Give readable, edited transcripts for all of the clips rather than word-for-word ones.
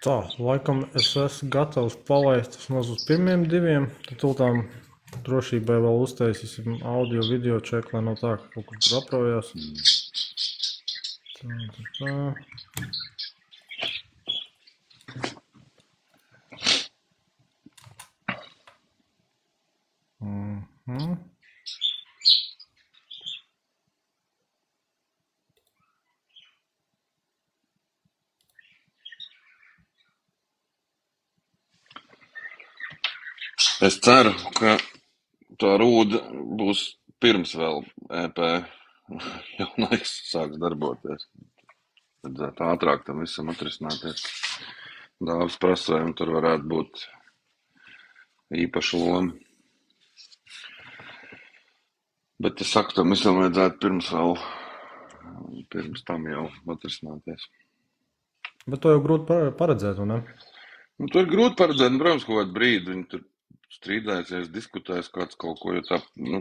Tā, laikam es esmu gatavs palaist vismaz uz pirmiem diviem. Tad tūlīt drošībai vēl uztaisīsim audio video čeku, lai no tā kaut kur tur apraujās. Tā. Es ceru, ka tā rūda būs pirms vēl EP jaunais sāks darboties. Vajadzētu ātrāk tam visam atrisināties. Dāvas prasēm tur varētu būt īpaša loma. Bet es saku, tam visam vajadzētu pirms tam jau atrisināties. Bet to jau grūti paredzēt, vai ne? Nu, to ir grūti paredzēt, protams, kaut kādu brīdi viņi tur strīdēsies, diskutēs kāds kaut ko, jo tā,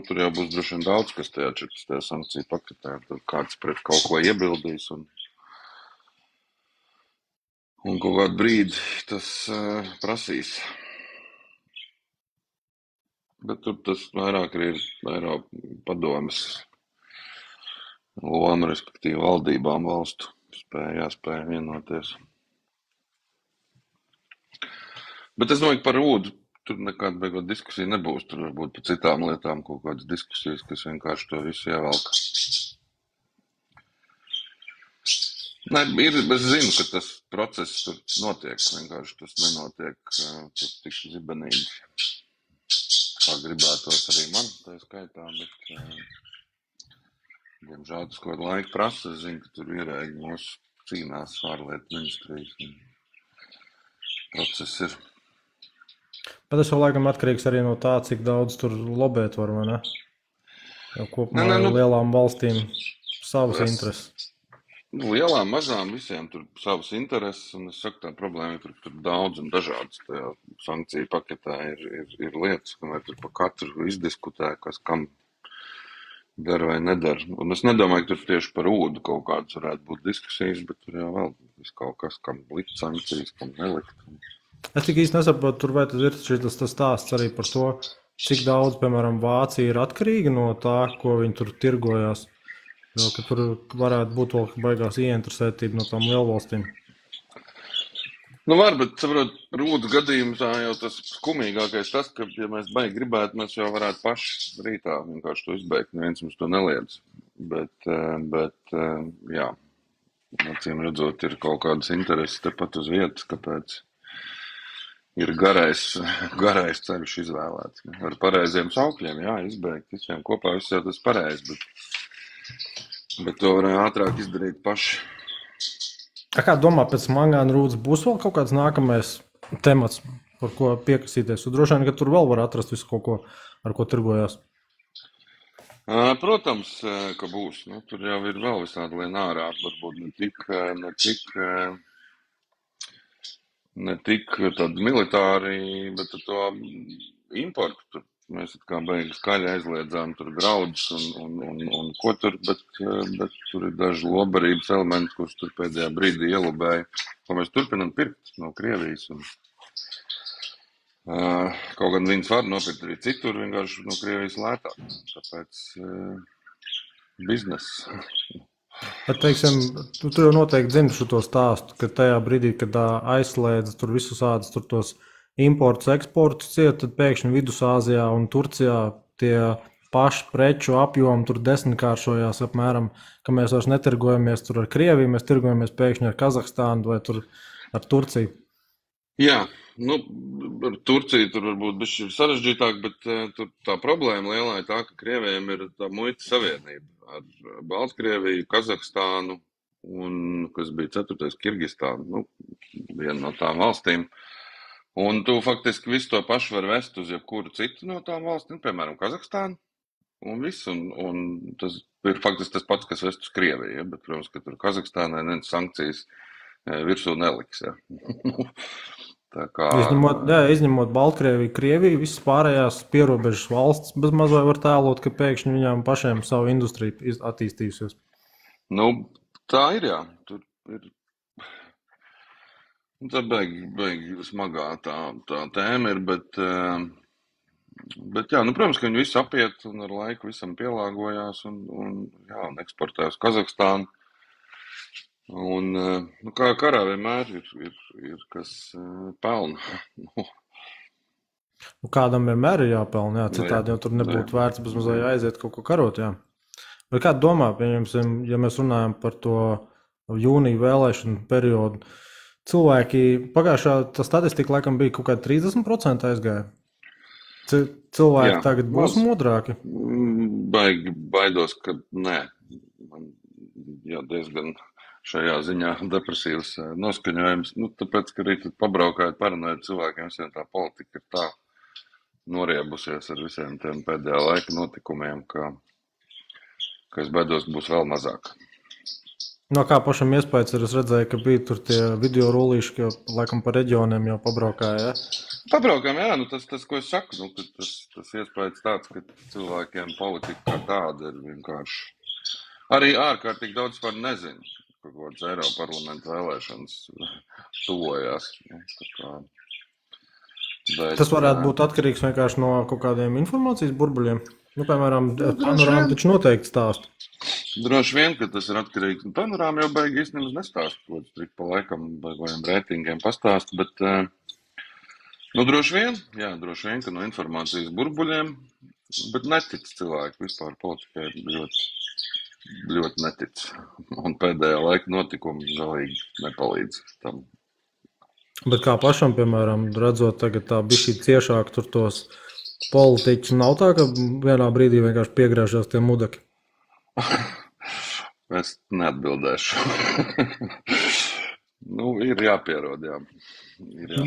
tur jau būs droši vien daudz, kas tajā 14. sankciju paketē, tur kāds pret kaut ko iebildīs un kaut kādu brīdi tas prasīs. Bet tur tas vairāk ir padomes loma, respektīvi valdībām valstu jāspēj vienoties. Bet es domāju, ka par rūdu tur nekāda beigot diskusija nebūs. Tur varbūt par citām lietām kaut kādas diskusijas, kas vienkārši to visu ievelk. Nē, es zinu, ka tas process tur notiek. Vienkārši tas nenotiek tur tik zibenīgi, kā gribētos arī man, tā skaitā. Bet, diemžēl tas kaut kādu laiku prasa. Es zinu, ka tur ierēģi mūsu cīnās ārlietu ministrijas. Process ir. Bet tas jau laikam atkarīgs arī no tā, cik daudz tur lobēt var, vai ne? Jo kopumā lielām valstīm savas intereses. Lielām, mazām, visiem tur savas intereses, un es saku, tā problēma ir tur daudz un dažādas. Tajā sankciju paketā ir lietas, kamēr tur pa katru izdiskutē, kas kam dara vai nedara. Un es nedomāju, ka tur tieši par ūdu kaut kādas varētu būt diskusijas, bet tur jau vēl kaut kas, kam likt sankcijas, kam nelikt. Es tik īsti nesaprotu, tur vai tas ir tas stāsts arī par to, cik daudz, piemēram, Vācija ir atkarīga no tā, ko viņi tur tirgojās. Jo, ka tur varētu būt vēl baigās ieinteresētība no tām lielvalstīm. Nu var, bet, saprot, rūdas gadījumā tā jau tas skumīgākais tas, ka, ja mēs baigi gribētu, mēs jau varētu paši rītā vienkārši to izbeigt. Neviens mums to neliedz. Bet jā, acīm redzot, ir kaut kādas intereses tepat uz vietas, kāpēc ir garais ceļš izvēlēts. Ar pareiziem saukļiem, jā, izbeigt visiem kopā, viss jau tas pareizi, bet to varēja ātrāk izdarīt paši. Kā domā, pēc mangāna rūdas būs vēl kaut kāds nākamais temats, par ko piekasīties? Droši vien, ka tur vēl var atrast visu kaut ko, ar ko tirgojās. Protams, ka būs. Tur jau ir vēl visādi lien ārā, varbūt ne tik tādi militāri, bet to importu tur mēs kā beigi skaļi aizliedzām tur graudus un ko tur, bet tur ir daži lobarības elementi, kurus tur pēdējā brīdī ielubēja, ko mēs turpinam pirkt no Krievijas. Kaut gan viņas var nopirkt arī citur, vienkārši no Krievijas lētāk. Tāpēc bizness. Bet, teiksim, tu jau noteikti zini šo stāstu, ka tajā brīdī, kad aizslēdza tur visus ādus, tur tos importus, eksportus ciet, tad pēkšņi Vidusāzijā un Turcijā tie paši preču apjomi tur 10-kāršojās apmēram, ka mēs vairs netirgojamies tur ar Krieviju, mēs tirgojamies pēkšņi ar Kazahstānu vai tur ar Turciju. Jā, ar Turciju tur varbūt bišķi sarežģītāk, bet tur tā problēma lielā ir tā, ka Krievijam ir tā muitas savienība ar Baltkrieviju, Kazahstānu un, kas bija 4. Kirgistānu, viena no tām valstīm. Un tu faktiski visu to pašu var vest uz jebkuru citu no tām valstīm, piemēram, Kazahstānu un visu. Un tas ir faktiski tas pats, kas vest uz Krieviju, ja? Bet, protams, ka tur Kazahstānai neviens sankcijas virsū neliks. Ja? Tā kā... Izņemot Baltkrieviju, Krieviju, visas pārējās pierobežas valsts bez mazai var tēlot, ka pēkšņi viņām pašiem savu industriju attīstījusies. Tā ir, jā. Tur ir Tā beigi smagā tā tēma ir, bet jā, nu, protams, ka viņi visi apiet un ar laiku visam pielāgojās un eksportē uz Kazahstānu. Un, nu, kā karā vienmēr ir kas pelna. Nu, kādam vienmēr ir jāpelnā, jā, Nu, citādi jau tur jā. nebūtu vērts bezmazliet aiziet kaut ko karot. Jā. Vai kāds domā, pieņemsim, ja mēs runājam par to jūnija vēlēšanu periodu, cilvēki pagājušā tā statistika laikam bija kaut kāda 30% aizgāja. Cilvēki Jā, tagad būs modrāki. Baidos, ka nē. Man diezgan šajā ziņā depresīvs noskaņojums. Nu, tāpēc, ka arī pabraukājot, parunājot cilvēkiem, visiem tā politika ir tā noriebusies ar visiem tiem pēdējā laika notikumiem, ka es baidos, būs vēl mazāk. No kā pašam iespējas ir, es redzēju, ka bija tur tie video rullīši, ka laikam pa reģioniem jau pabraukāja. Ja? Pabraukām, jā, nu tas, ko es saku, nu, tas iespējas tāds, ka cilvēkiem politika kā tāda ir vienkārši. Arī ārkārtīgi daudz par nezinu, ka kaut kāds Eiropa parlamenta vēlēšanas tuvojās. Bet, tas varētu būt atkarīgs vienkārši no kaut kādiem informācijas burbuļiem. Nu, piemēram, panorāma taču noteikti stāsta. Droši vien, ka tas ir atkarīgs. Panorāma jau beigi īstenībā nestāsta, ko tas pa laikam vai reitingiem pastāsta, bet, nu, droši vien, ka no informācijas burbuļiem, bet netic cilvēki vispār politikai ļoti netic. Un pēdējā laika notikumi galīgi nepalīdz tam. Bet kā pašam, piemēram, redzot tagad tā bišķi ciešāk tur tos politiķus, nav tā, ka vienā brīdī vienkārši piegriežas tie mudaki? Es neatbildēšu. Nu, ir jāpierod, jā.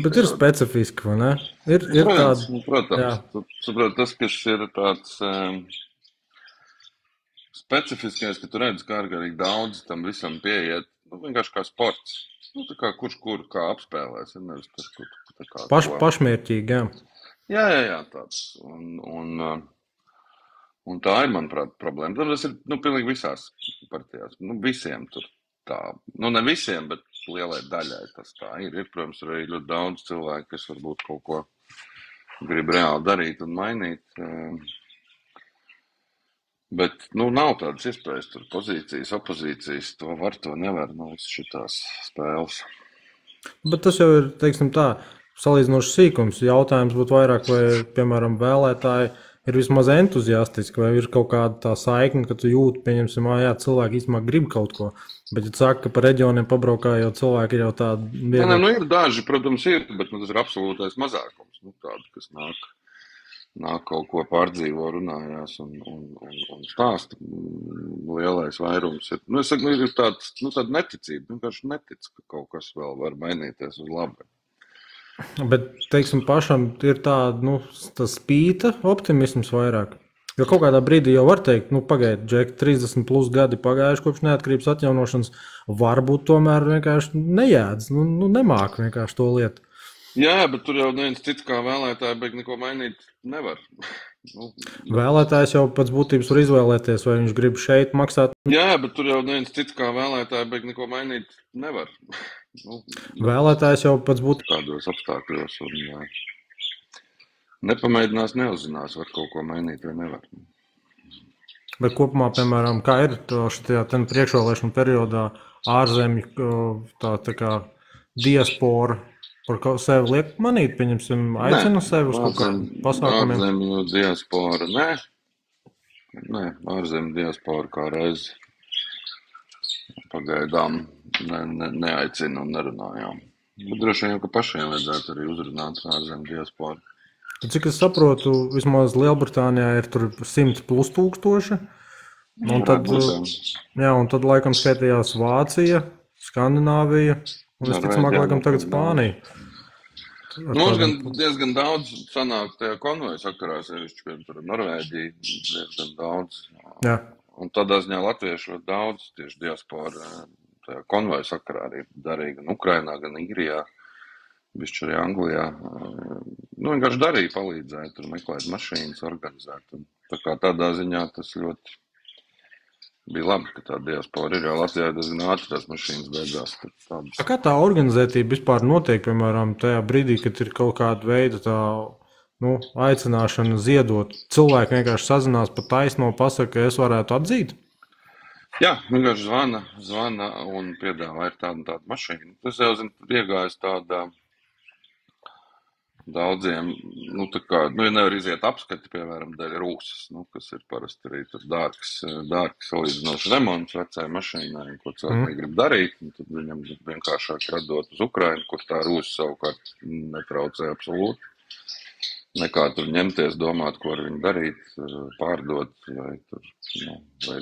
Bet ir specifiski, vai ne? Ir protams. Tas, kas ir tāds specifiskais, ka tu redzi, kā ārkārtīgi daudz tam visam pieiet, nu, vienkārši kā sports. Nu, tā kā kurš kuru kā apspēlēs, ir nevis tas, kā pašmērķīgi, jā. Jā, tāds. Un tā ir, manuprāt, problēma. Tas ir, nu, pilnīgi visās partijās. Nu, visiem tur tā. Nu, ne visiem, bet lielai daļai tas tā ir. Ir, protams, arī ļoti daudz cilvēku, kas varbūt kaut ko grib reāli darīt un mainīt. Bet, nu, nav tādas iespējas tur pozīcijas, opozīcijas, to var, to nevar, nu, visas šitās spēles. Bet tas jau ir, teiksim tā, salīdzinoši sīkums. Jautājums būtu vairāk, vai, piemēram, vēlētāji ir vismaz entuziastiski, vai ir kaut kāda tā saikne, ka tu jūti, pieņemsim, jā, cilvēki īstenībā grib kaut ko. Bet, ja tu saki, ka pa reģioniem pabraukā jau cilvēki ir jau tādi... Nē, nu, ir daži, protams, ir, bet nu, tas ir absolūtais mazākums. Nu, tādi, kas nāk kaut ko pārdzīvo, runājās un stāsta. Lielais vairums ir. Nu, es saku, ir tāds, nu, tāda neticība. Vienkārši netic, ka kaut kas vēl var mainīties uz labu. Bet, teiksim, pašam ir tāda, nu, tas spīta optimisms vairāk. Jo kaut kādā brīdī jau var teikt, nu, pagaidi, Džek, 30 plus gadi pagājuši kopš neatkarības atjaunošanas, varbūt tomēr vienkārši nejēdz, nu nemāk vienkārši to lietu. Jā, bet tur jau neviens cits kā vēlētāji beig neko mainīt nevar. Vēlētājs jau pēc būtības var izvēlēties, vai viņš grib šeit maksāt. Jā, bet tur jau neviens cits kā vēlētāji beig neko mainīt nevar. Vēlētājs jau pēc būtības kādos apstākļos un nepamēģinās, neuzzinās, var kaut ko mainīt vai nevar. Bet kopumā, piemēram, kā ir šajā priekšvēlēšanu periodā ārzemju tā kā diaspora par sevi liek manīt, pieņemsim, aicina sevi uz kaut kādiem pasākumiem? Ārzemju diaspora, nē, ārzemju diaspora kā reiz pagaidām neaicina un nerunājām. Bet droši vien jau, ka pašiem vajadzētu arī uzrunāt ārzemju diasporu. Cik es saprotu, vismaz Lielbritānijā ir tur 100 plus tūkstoši. Un tad laikam skaitījās Vācija, Skandināvija un visticamāk laikam tagad Spānija. Mums gan diezgan daudz sanāk tajā konvoja sakarā, sevišķi, piemēram, Norvēģija, diezgan daudz. Jā. Un tādā ziņā latviešu ļoti daudz tieši diaspora tajā konvoja sakarā arī darīja gan Ukrainā, gan Īrijā, bišķi arī Anglijā. Nu, vienkārši darīja, palīdzēja, tur meklēt mašīnas, organizēt. Un tā kā tādā ziņā tas ļoti, bija labi, ka tā diaspora ir, jo Latvijā diezgan ātri tās mašīnas beidzās. Kā tā organizētība vispār notiek, piemēram, tajā brīdī, kad ir kaut kāda veida tā, aicināšana ziedot? Cilvēki vienkārši sazinās pa taisno, pasaka, ka es varētu atzīt? Jā, vienkārši zvana un piedāvā ir tāda mašīna. Tas jau, iegājas tāda daudziem, ja nevar iziet apskati, piemēram, dēļ rūsas, kas ir parasti arī tur dārgs salīdzinoši remonts vecai mašīnai, ko cilvēki negrib darīt, un tad viņam vienkāršāk radot uz Ukrainu, kur tā rūsa savukārt netraucē absolūti. Nekā tur ņemties, domāt, ko ar viņu darīt, pārdot vai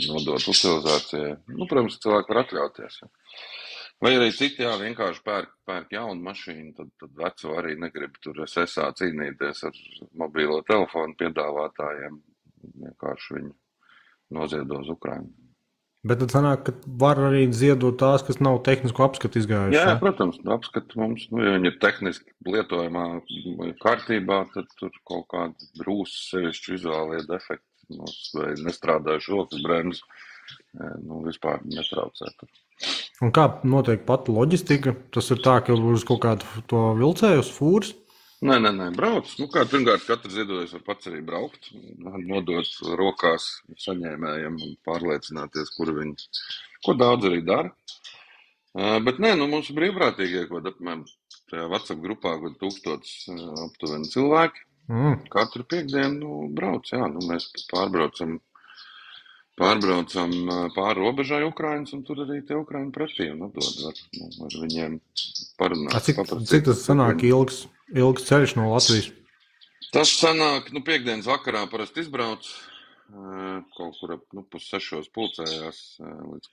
nodot utilizācijai. Protams, cilvēki var atļauties. Ja. Vai arī citi, vienkārši pērk jaunu mašīnu, tad veco arī negrib tur SSA cīnīties ar mobīlo telefonu piedāvātājiem. Vienkārši viņu noziedo uz Ukrainu. Bet tad sanāk, ka var arī ziedot tās, kas nav tehnisku apskatu izgājuši? Jā, protams, apskatu mums, ja viņi ir tehniski lietojamā kārtībā, tad tur kaut kādi brūsi, sevišķi vizuālie defekti, vai nestrādājuši rokas bremzes, vispār netraucē tur. Un kā notiek pati loģistika? Tas ir tā, ka uz kaut kādu to vilcēju, uz fūras? Nē, brauc. Pirmkārt, katrs ziedotājs var pats arī braukt, nodot rokās saņēmējiem un pārliecināties, ko daudz arī dara. Bet mums ir brīvprātīgie, apmēram tajā WhatsApp grupā, 1000 aptuveni cilvēki. Katru piekdienu brauc, mēs pārbraucam pāri robežai Ukrainas, un tur arī tie Ukraini pretī un atdod ar viņiem parunāt. Cik tas sanāk ilgs ceļš no Latvijas? Tas sanāk, piekdienas vakarā parasti izbrauc, kaut kur ap 5:30 pulcējās, līdz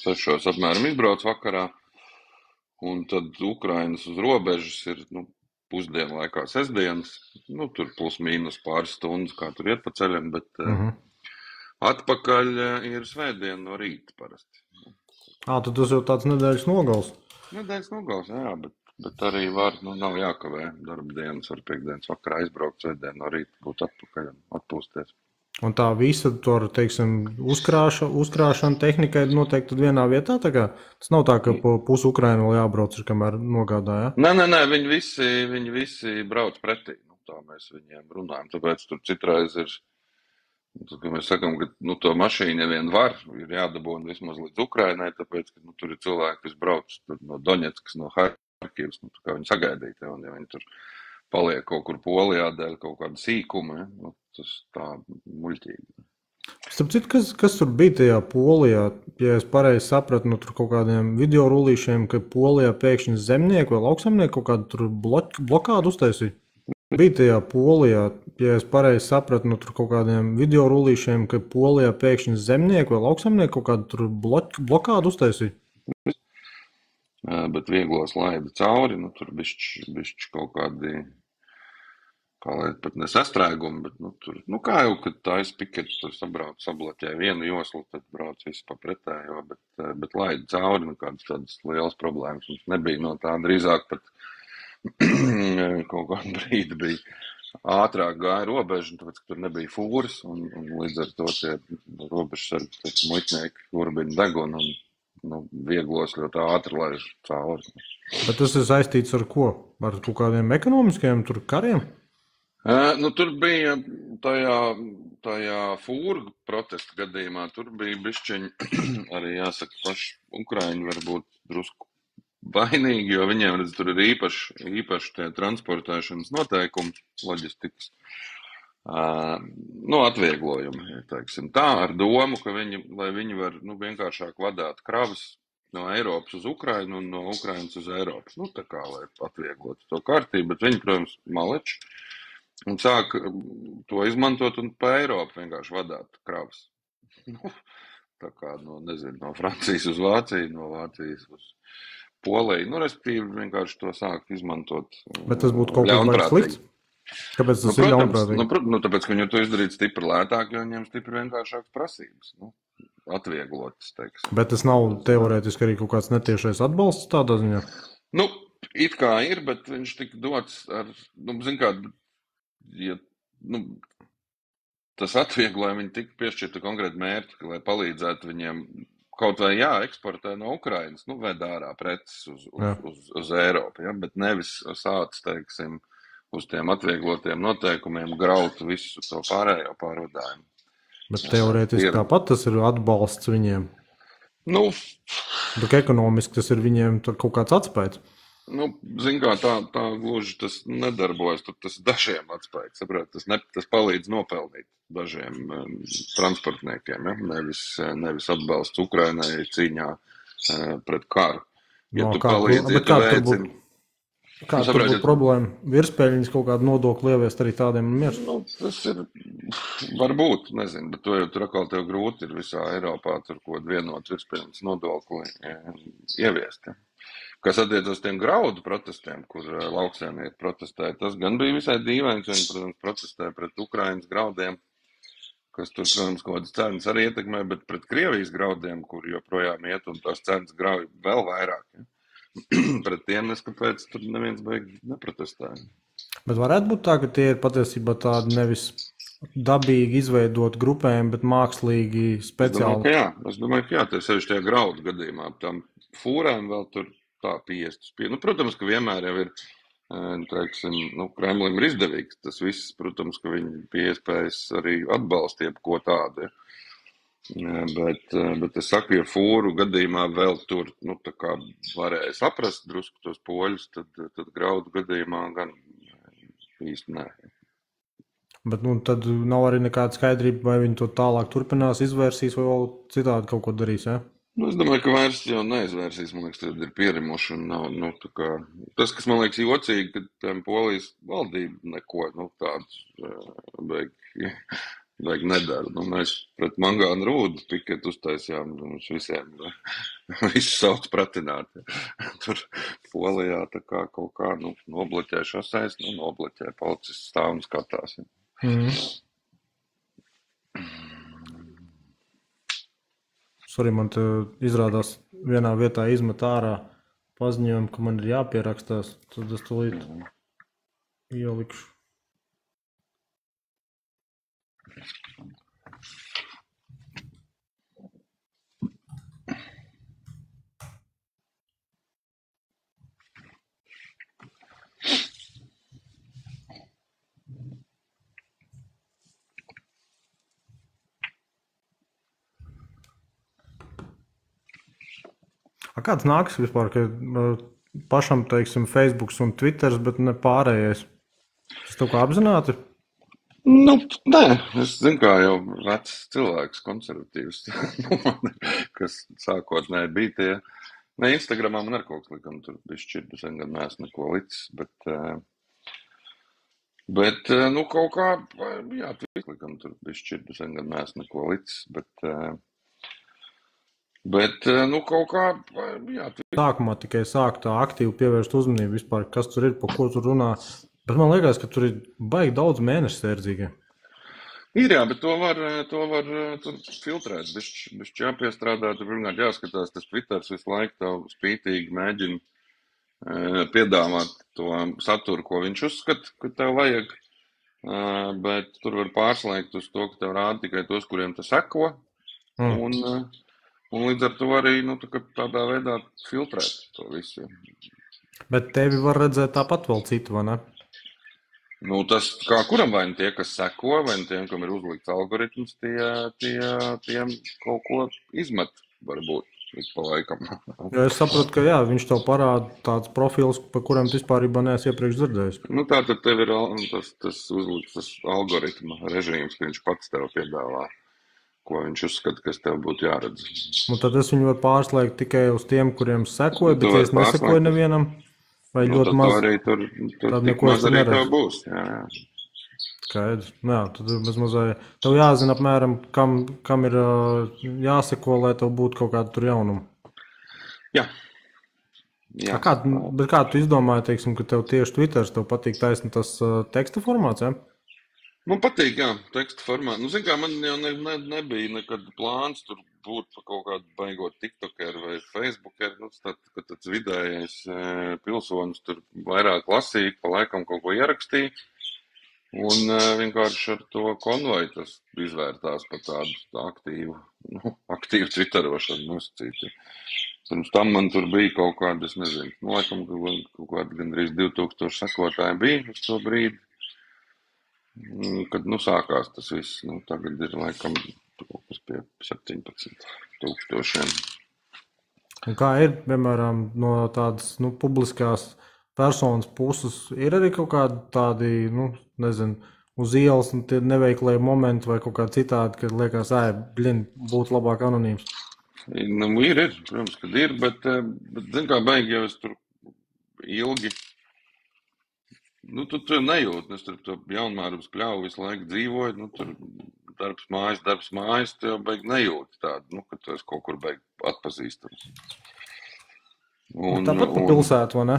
6:00 apmēram izbrauc vakarā, un tad Ukrainas uz robežas ir, pusdienu laikā sestdienas, tur plus mīnus pāris stundas, kā tur iet pa ceļam, bet atpakaļ ir svētdiena no rīta parasti. Tad tas jau tāds nedēļas nogals. Nedēļas nogals, jā, bet arī var, nav jākavē darba dienas, var piekdienas vakarā izbraukt, svētdienu no rīta būt atpakaļ un atpūsties. Un tā visa, uzkrāšana tehnikai notiek tad vienā vietā, tā kā tas nav tā, ka pusi Ukraina vēl jābrauc, kamēr nogādā, jā? Nē, viņi visi brauc pretī, tā mēs viņiem runājam, tāpēc tur citreiz ir. Tad, kad mēs sakām, ka to mašīnu vien var, ir jādabūna vismaz līdz Ukrainai, tāpēc, ka tur ir cilvēki, kas brauc no Doņetskas, no Harkivas, kā viņi sagaidīja, un ja viņi tur paliek kaut kur Polijā dēļ kaut kāda sīkuma, tas tā muļķīgi. Starp citu, kas tur bija tajā Polijā, ja es pareizi sapratu, tur kaut kādiem video rullīšiem, ka Polijā pēkšņi zemnieki vai lauksaimnieki kaut kādu tur blokādu uztaisīja? Bija tajā Polijā, ja es pareizi sapratu, tur kaut kādiem video rullīšiem, ka Polijā pēkšņi zemnieki vai lauksaimnieki kaut kādu tur blokādu uztaisīja? Bet vieglos laida cauri, tur bišķi kaut kādi, kā lai pat nesastrēgumi, bet tur, kā jau, kad taisa piketi, tur sabloķē vienu joslu, tad brauc visu pa pretējo, bet laida cauri, kādas tādas lielas problēmas mums nebija no tā, drīzāk pat kaut kādu brīdi bija ātrāk gāja robežu, tāpēc, ka tur nebija fūras, un līdz ar to tie robežas muitnieki urbina degunu, un vieglos ļoti ātri laiž cauri. Bet tas ir saistīts ar ko? Ar kaut kādiem ekonomiskiem tur kariem? Tur bija tajā fūru protesta gadījumā, tur bija bišķiņi, arī jāsaka, paši Ukraiņi varbūt drusku vainīgi, jo viņiem, tur ir īpaši tie transportēšanas noteikumi, loģistikas, atvieglojumi, teiksim tā, ar domu, ka lai viņi var, vienkāršāk vadāt kravas no Eiropas uz Ukrainu un no Ukrainas uz Eiropas, tā kā, lai atvieglotu to kārtību, bet viņi, protams, maleči, un sāk to izmantot un pa Eiropu vienkārši vadāt kravas. Tā kā, no Francijas uz Vāciju, no Vācijas uz Poliju, respektīvi vienkārši to sāk izmantot. Bet tas būtu kaut kas slikts? Kāpēc tas ir ļaunprātīgi? Tāpēc, ka viņi to izdarīt stipri lētāk, jo viņiem stipri vienkāršākas prasības, atvieglotas, teiksim. Bet tas nav teorētiski arī kaut kāds netiešais atbalsts tādā ziņā? It kā ir, bet viņš tika dots ar, ja tas atviegloja viņi tika piešķirta konkrēti mērķi, lai palīdzētu viņiem kaut vai eksportē no Ukrainas, ved ārā preces uz Eiropu, bet nevis sāc, teiksim, uz tiem atvieglotiem noteikumiem graut visu to pārējo pārvadājumu. Bet teorētiski tāpat tas ir atbalsts viņiem. Bet ekonomiski tas ir viņiem kaut kāds atspējs. Zin kā, tā gluži tas nedarbojas, tur tas dažiem atspējs, saprāt, tas palīdz nopelnīt dažiem transportniekiem, nevis atbalsts Ukrainai cīņā pret karu. Ja tu palīdzi, ja tu veicini. Kāda tur būtu problēma? Virspēļņas kaut kādu nodokli ieviest arī tādiem miers? Tas ir, varbūt, nezinu, bet to jau tur atkal tev grūti ir visā Eiropā, tur ko vienot virspēļņas nodokli ieviest. Kas attiec uz tiem graudu protestiem, kur lauksaimnieki protestēja, tas gan bija visai dīvains, viņi, protams, protestēja pret Ukrainas graudiem, kas tur, protams, kaut kādas cenas arī ietekmē, bet pret Krievijas graudiem, kur joprojām iet un tās cenas grauj vēl vairāk. Pret tiem neskapēc tur neviens beig neprotestēja. Bet varētu būt tā, ka tie ir patiesībā tādi nevis dabīgi izveidot grupējumi, bet mākslīgi speciāli. Es domāju, ka jā, tie sevišķi tie graudu gadījumā. Tam fūrēm vēl tur tā 50. Protams, ka vienmēr jau ir, teiksim, Kremlim ir izdevīgs. Tas viss, protams, ka viņi pie iespējas arī atbalsta jebko tādu. Bet es saku, ja fūru gadījumā vēl tur, tā kā varēja saprast drusku tos poļus, tad graudu gadījumā gan īsti nē. Bet, tad nav arī nekāda skaidrība, vai viņi to tālāk turpinās, izvērsīs vai vēl citādi kaut ko darīs, ja? Es domāju, ka vairs jau neizvērsīs, man liekas, tad ir pierimuši un nav, tā kā, tas, kas man liekas jocīgi, ka Polijas valdība neko, tādu vajag nedara. Mēs pret mangānu rūdu piketu uztaisījām, mums visiem visu sauc pratināt. Tur Polijā tā kā kaut kā, nobloķē šoseis, nobloķē, policists stāv un skatās. Sorry, man te izrādās vienā vietā izmet ārā paziņojumu, ka man ir jāpierakstās, tad es tūlīt ielikšu. Kāds nāks vispār, ka pašam, teiksim, Facebooks un Twitters, bet ne pārējais? Tas tev kā apzināti? Nē, es zinu, kā jau vecs cilvēks, konservatīvs, kas sākotnēji bija tie. Ne, Instagramā man ar kaut kas likam, tur bišķirdu sen gan mēs neko licis, bet kaut kā, jā, tur likam, tur bišķirdu sen gan mēs neko licis, bet kaut kā, jā. Sākumā tikai sāk tā aktīvi pievērst uzmanību vispār, kas tur ir, pa ko tur runā. Bet man liekas, ka tur ir baigi daudz mēnešu sērdzīgiem. Ir, jā, bet to var filtrēt, bišķi jāpiestrādā, tur pirmkārt jāskatās, tas Twitters visu laiku tā spītīgi mēģina piedāvāt to saturu, ko viņš uzskata, ka tev vajag, bet tur var pārslēgt uz to, ka tev rāda tikai tos, kuriem tu seko, un līdz ar to arī, tādā veidā filtrēt to visu. Bet tevi var redzēt tāpat vēl citu, vai ne? Tas kā kuram vai tie, kas seko, vai tiem, kam ir uzlikts algoritms, tiem kaut ko izmet, varbūt, ik pa laikam. Ja es saprotu, ka jā, viņš tev parāda tāds profils, pa kuram tu vispārībā neesi iepriekš dzirdējis. Tātad tev ir tas uzlikts, tas algoritma režīms, ka viņš pats tev piedāvā, ko viņš uzskata, kas tev būtu jāredz. Tad es viņu varu pārslēgt tikai uz tiem, kuriem sekoju, bet ja es nesekoju nevienam. Vai ļoti maz, tad neko maz arī tev būs. Jā. Skaidrs. Jā, tad mazai tev jāzina apmēram, kam ir jāseko, lai tev būtu kaut kāda tur jaunuma. Jā. Bet kā tu izdomāji, teiksim, ka tev tieši Twitters tev patīk taisni tas teksta formāts, ja? Man patīk, jā, teksta formāts. Zin kā, man jau nebija nekad plāns tur būt pa kaut kādu baigot tiktokeru vai facebookeru, ka tāds vidējais pilsonis tur vairāk lasīja, pa laikam kaut ko ierakstīja. Un vienkārši ar to konvoju tas izvērtās par tādu aktīvu twitterošanu nosacītu. Pirms tam man tur bija kaut kāda, es nezinu, laikam kaut kāda gandrīz 2000 sekotāji bija uz to brīdi, kad, sākās tas viss. Tagad ir laikam kaut kas pie 17,000. Un kā ir, piemēram, no tādas publiskās personas puses, ir arī kaut kādi tādi, nezinu, uz ielas tie neveiklie momenti vai kaut kā citādi, kad liekas, būtu labāk anonīms? Ir, protams, kad ir, bet zin kā, baigi jau es tur ilgi, tu tur nejūti, es tur to jaunmērības pļauju visu laiku dzīvoju, tur darbs mājas, tu jau baigi nejūti tādu, ka tu esi kaut kur baigi atpazīstams. Tāpat pa pilsētu, vai ne?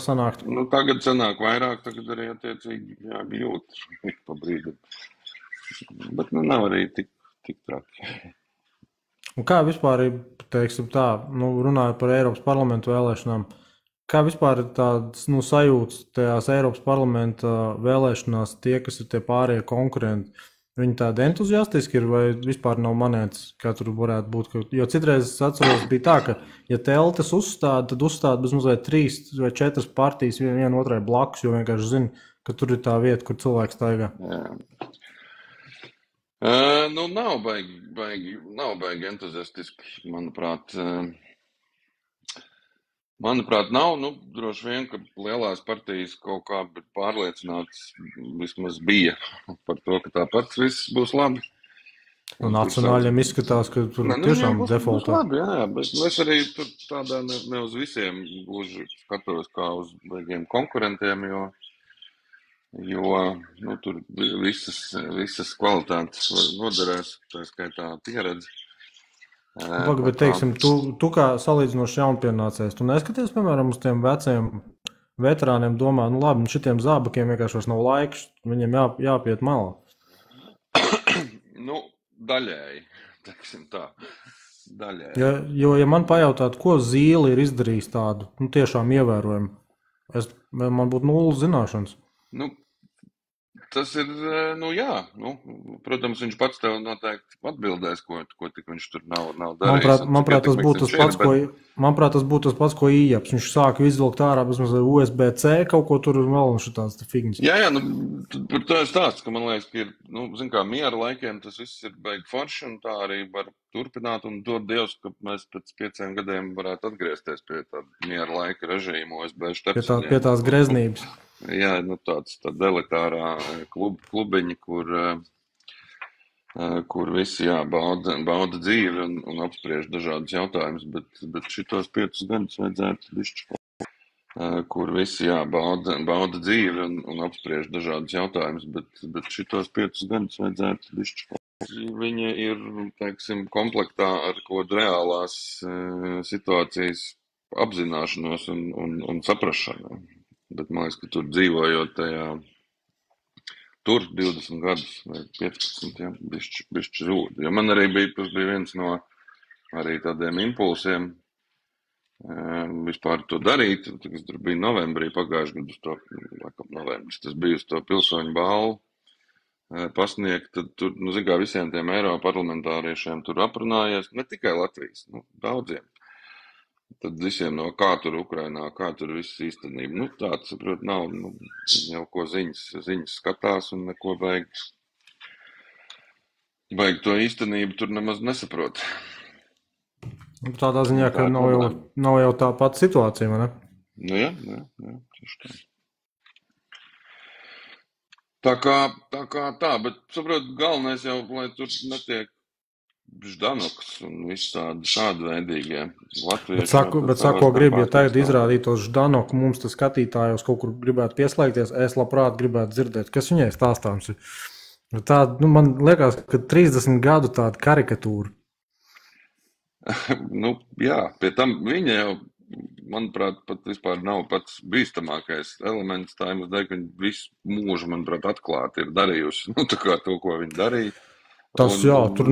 Sanākt. Tagad sanāk vairāk, tagad arī attiecīgi jūt pa brīdim. Bet nav arī tik traki. Un kā vispār, teiksim tā, runājot par Eiropas parlamentu vēlēšanām, kā vispār ir tādas sajūtas tajās Eiropas parlamenta vēlēšanās tie, kas ir tie pārējie konkurenti? Viņi tādi entuziastiski ir vai vispār nav manēts, kā tur varētu būt? Jo citreiz es atceros, bija tā, ka, ja teltis uzstāda, tad uzstāda bez mazliet 3 vai 4 partijas viena otrai blakus, jo vienkārši zina, ka tur ir tā vieta, kur cilvēks staigā. Nav baigi entuziastiski, manuprāt. Manuprāt, nav. Droši vien, ka lielās partijas kaut kā pārliecināts vismaz bija par to, ka tāpat viss būs labi. Un nacionāļiem izskatās, ka tur tiešām defaultā. Labi, jā, bet es arī tur tādā ne uz visiem gluži skatos kā uz baigiem konkurentiem, jo tur visas kvalitātes noderēs, tā skaitā pieredze. Bet, teiksim, tu kā salīdzinoši jaunpienācējs, tu neskaties, piemēram, uz tiem veciem veterāniem domā, labi, šitiem zābakiem vienkārši vairs nav laiks, viņiem jāpiet malā. Daļēji, teiksim tā. Daļēji. Jo, ja man pajautātu, ko Zīle ir izdarījis tādu, tiešām ievērojumu, man būtu 0 zināšanas. Tas ir, jā, protams, viņš pats tev noteikti atbildēs, ko tik viņš tur nav darījis. Manuprāt, tas būtu tas pats, ko Ījaps. Viņš sāka izvilkt ārā bez mazliet USB-C, kaut ko tur vēl un šitāds figņas. Jā, par to ir stāsts, ka man liekas, ka ir, zin kā, miera laikiem tas viss ir baigi forši, un tā arī var turpināt, un dod Dievs, ka mēs pēc 5 gadiem varētu atgriezties pie tāda miera laika režīma, USB štepseņiem. Pie tās greznības. Jā, tāda elitārā klubiņa, kur visi bauda dzīvi un apspriež dažādus jautājumus, bet šitos 5 gadus vajadzētu bišķi, kur visi bauda dzīvi un apspriež dažādus jautājumus, bet šitos 5 gadus vajadzētu bišķi. Viņa ir, teiksim, komplektā ar kodu reālās situācijas apzināšanos un saprašanu. Bet man liekas, ka tur dzīvojot tur 20 gadus vai 15, bišķi zūd. Jo man arī bija viens no arī tādiem impulsiem vispār to darīt. Es tur biju novembrī pagājušajā gadā, uz to, laikam novembris, tas bija uz to pilsoņu balvu pasniegt. Tad tur, zin kā, visiem tiem eiroparlamentāriešiem tur aprunājies, ne tikai Latvijas, daudziem. Tad visiem no kā tur Ukrainā, kā tur viss īstenība. Tāds, saprot, nav, jau ko ziņas skatās un neko vajag to īstenību tur nemaz nesaprot. Tādā ziņā, ka nav jau tā pati situācija, vai ne? Jā, tieši tā. Tā kā tā, bet, saprot, galvenais jau, lai tur netiek Ždanoks un visādi šādi veidīgie latvieši. Bet sako, grib, ja tagad izrādītos Ždanoku, mums tas skatītājos kaut kur gribētu pieslēgties, es labprāt gribētu dzirdēt, kas viņai stāstāms ir. Tāda, man liekas, ka 30 gadu tāda karikatūra. Jā, pie tam viņa jau, manuprāt, pat vispār nav pats bīstamākais elements, tā jums dēļ, ka viņa visu mūžu, manuprāt, atklāti ir darījusi, tā kā to, ko viņa darīja. Tas jā, tur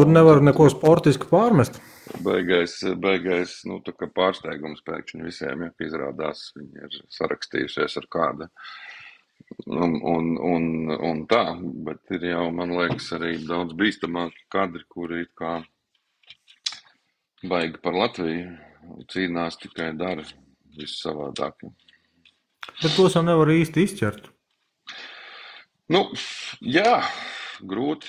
nevar neko sportiski pārmest. Beigais, tā kā pārsteigums pēkšņi visiem, ja izrādās, viņi ir sarakstījušies ar kādu un tā, bet ir jau, man liekas, arī daudz bīstamāki kadri, kuri it kā baigi par Latviju cīnās, tikai dara visu savādāk. Bet tos jau nevar īsti izķert. Nu, jā, grūti.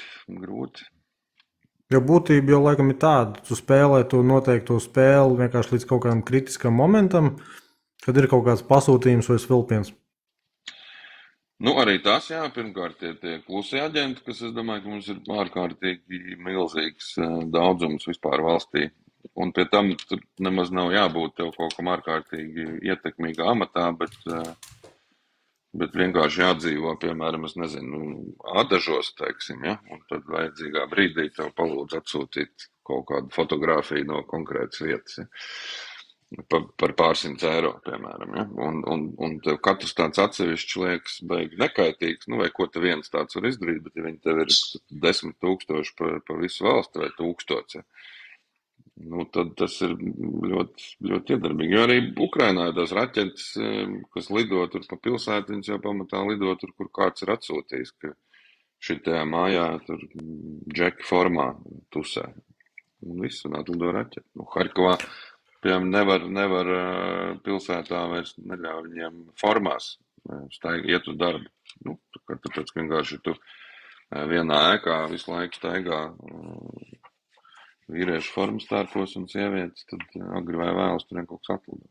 Jo būtība jau laikam ir tāda, tu spēlē to noteikto spēli vienkārši līdz kaut kādam kritiskam momentam, kad ir kaut kāds pasūtījums vai svilpiens. Nu, arī tas, jā, pirmkārt, tie klusie aģenti, kas, es domāju, ka mums ir ārkārtīgi milzīgs daudzums vispār valstī. Un pie tam tur nemaz nav jābūt tev kaut kam ārkārtīgi ietekmīgā amatā, bet vienkārši jādzīvo, piemēram, es nezinu, Adažos, teiksim, ja? Un tad vajadzīgā brīdī tev palūdz atsūtīt kaut kādu fotogrāfiju no konkrētas vietas, ja? Par pārsimt eiro, piemēram, ja? Un tev katrs tāds atsevišķs liekas beigi nekaitīgs, nu vai ko te viens tāds var izdarīt, bet ja viņi tev ir 10 000 pa visu valsti vai 1000, ja? Nu, tad tas ir ļoti, ļoti iedarbīgi. Jo arī Ukrainā ir tās raķetes, kas lido tur pa pilsētu, viņas jau pamatā lido tur, kur kāds ir atsūtījis, ka šitajā mājā tur džeki formā tusē. Un viss, un atlido raķeti. Nu, Harkovā, piemēram, nevar pilsētā vairs neļauj viņiem formās iet uz darbu. Nu, tāpēc vienkārši tu vienā ēkā visu laiku staigā vīriešu formas tērpos un sievietes, tad agri vai vēlas tur kaut kas atlido.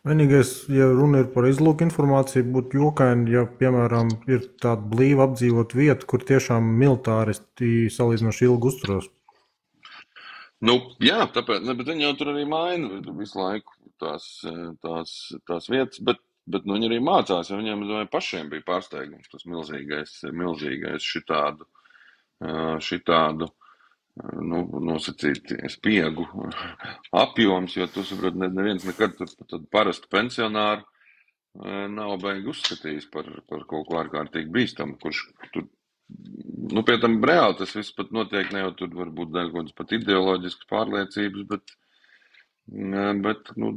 Vienīgais, ja runa ir par izlūku informāciju, būtu jokaini, ja, piemēram, ir tāda blīva apdzīvot vieta, kur tiešām militāristi salīdzinoši ilgi uzturos. Nu, jā, tāpēc, bet viņi jau tur arī maina visu laiku tās vietas, bet viņi arī mācās, jo viņiem pašiem bija pārsteigums, tas milzīgais šitādu nosacīt spiegu apjoms, jo tu saproti, neviens nekad tad parastu pensionāru nav baigi uzskatījis par kaut ko ārkārtīgi bīstamu, kurš tur, nu, pie tam reāli tas viss pat notiek, ne jau tur varbūt daļa kaut kādas pat ideoloģiskas pārliecības, bet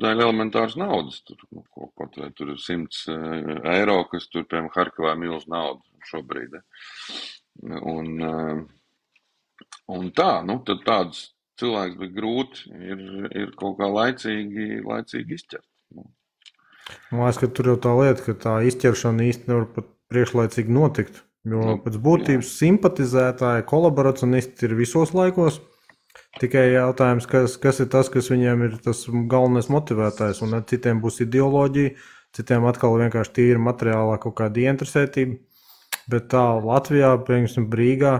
daļa elementāras naudas, tur, kaut vai tur 100 eiro, kas tur, piemēram, Harkovā milz naudu šobrīd. Un tā, nu, tad tādus cilvēks bija grūti ir kaut kā laicīgi izķert. Man liekas, ka tur jau tā lieta, ka tā izķeršana īsti nevar pat priekšlaicīgi notikt, jo pēc būtības simpatizētāji, kolaborationisti ir visos laikos, tikai jautājums, kas ir tas, kas viņiem ir tas galvenais motivētājs, un citiem būs ideoloģija, citiem atkal vienkārši tīri materiālā kaut kāda ieinteresētība. Bet tā Latvijā, piemēram, Brīgā,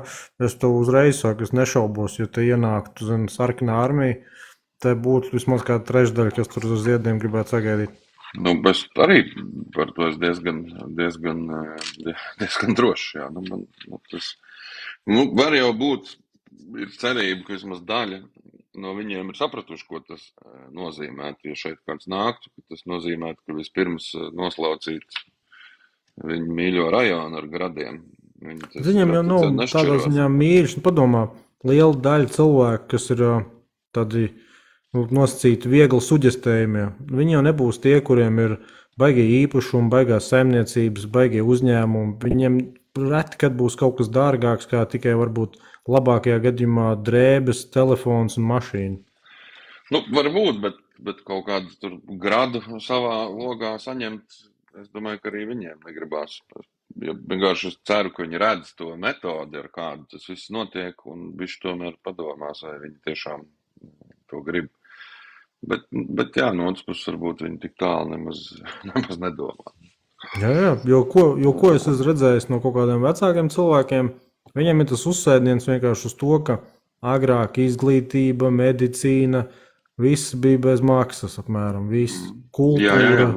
es to uzreiz saku, es nešaubos, jo te ienāktu, sarkanā armija, te būtu vismaz kā trešdaļa, kas tur uz ziediem gribētu sagaidīt. Nu, es arī par to es diezgan drošs, jā. Tas, var jau būt, ir cerība, ka vismaz daļa no viņiem ir sapratuši, ko tas nozīmētu, ja šeit kāds nāktu, ka tas nozīmētu, ka vispirms noslaucīt viņu mīļo rajonu ar gradiem. Viņam jau nav tādā ziņā mīļš. Padomā, liela daļa cilvēku, kas ir tādi nosacīti viegli suģestējumie, viņi jau nebūs tie, kuriem ir baigie īpašumi, baigās saimniecības, baigie uzņēmumi. Viņiem reti, kad būs kaut kas dārgāks, kā tikai varbūt labākajā gadījumā drēbes, telefons un mašīna. Nu, varbūt, bet kaut kādu tur gradu savā logā saņemt, es domāju, ka arī viņiem negribās. Ja vienkārši es ceru, ka viņi redz to metodi, ar kādu tas viss notiek, un viņš tomēr padomās, vai viņi tiešām to grib. Bet jā, no otras puses varbūt viņi tik tālu nemaz nedomā. Jā, jo ko es esmu redzējis no kaut kādiem vecākiem cilvēkiem, viņiem ir tas uzsēdiens vienkārši uz to, ka agrāk izglītība, medicīna, viss bija bez maksas, apmēram, viss kultūra,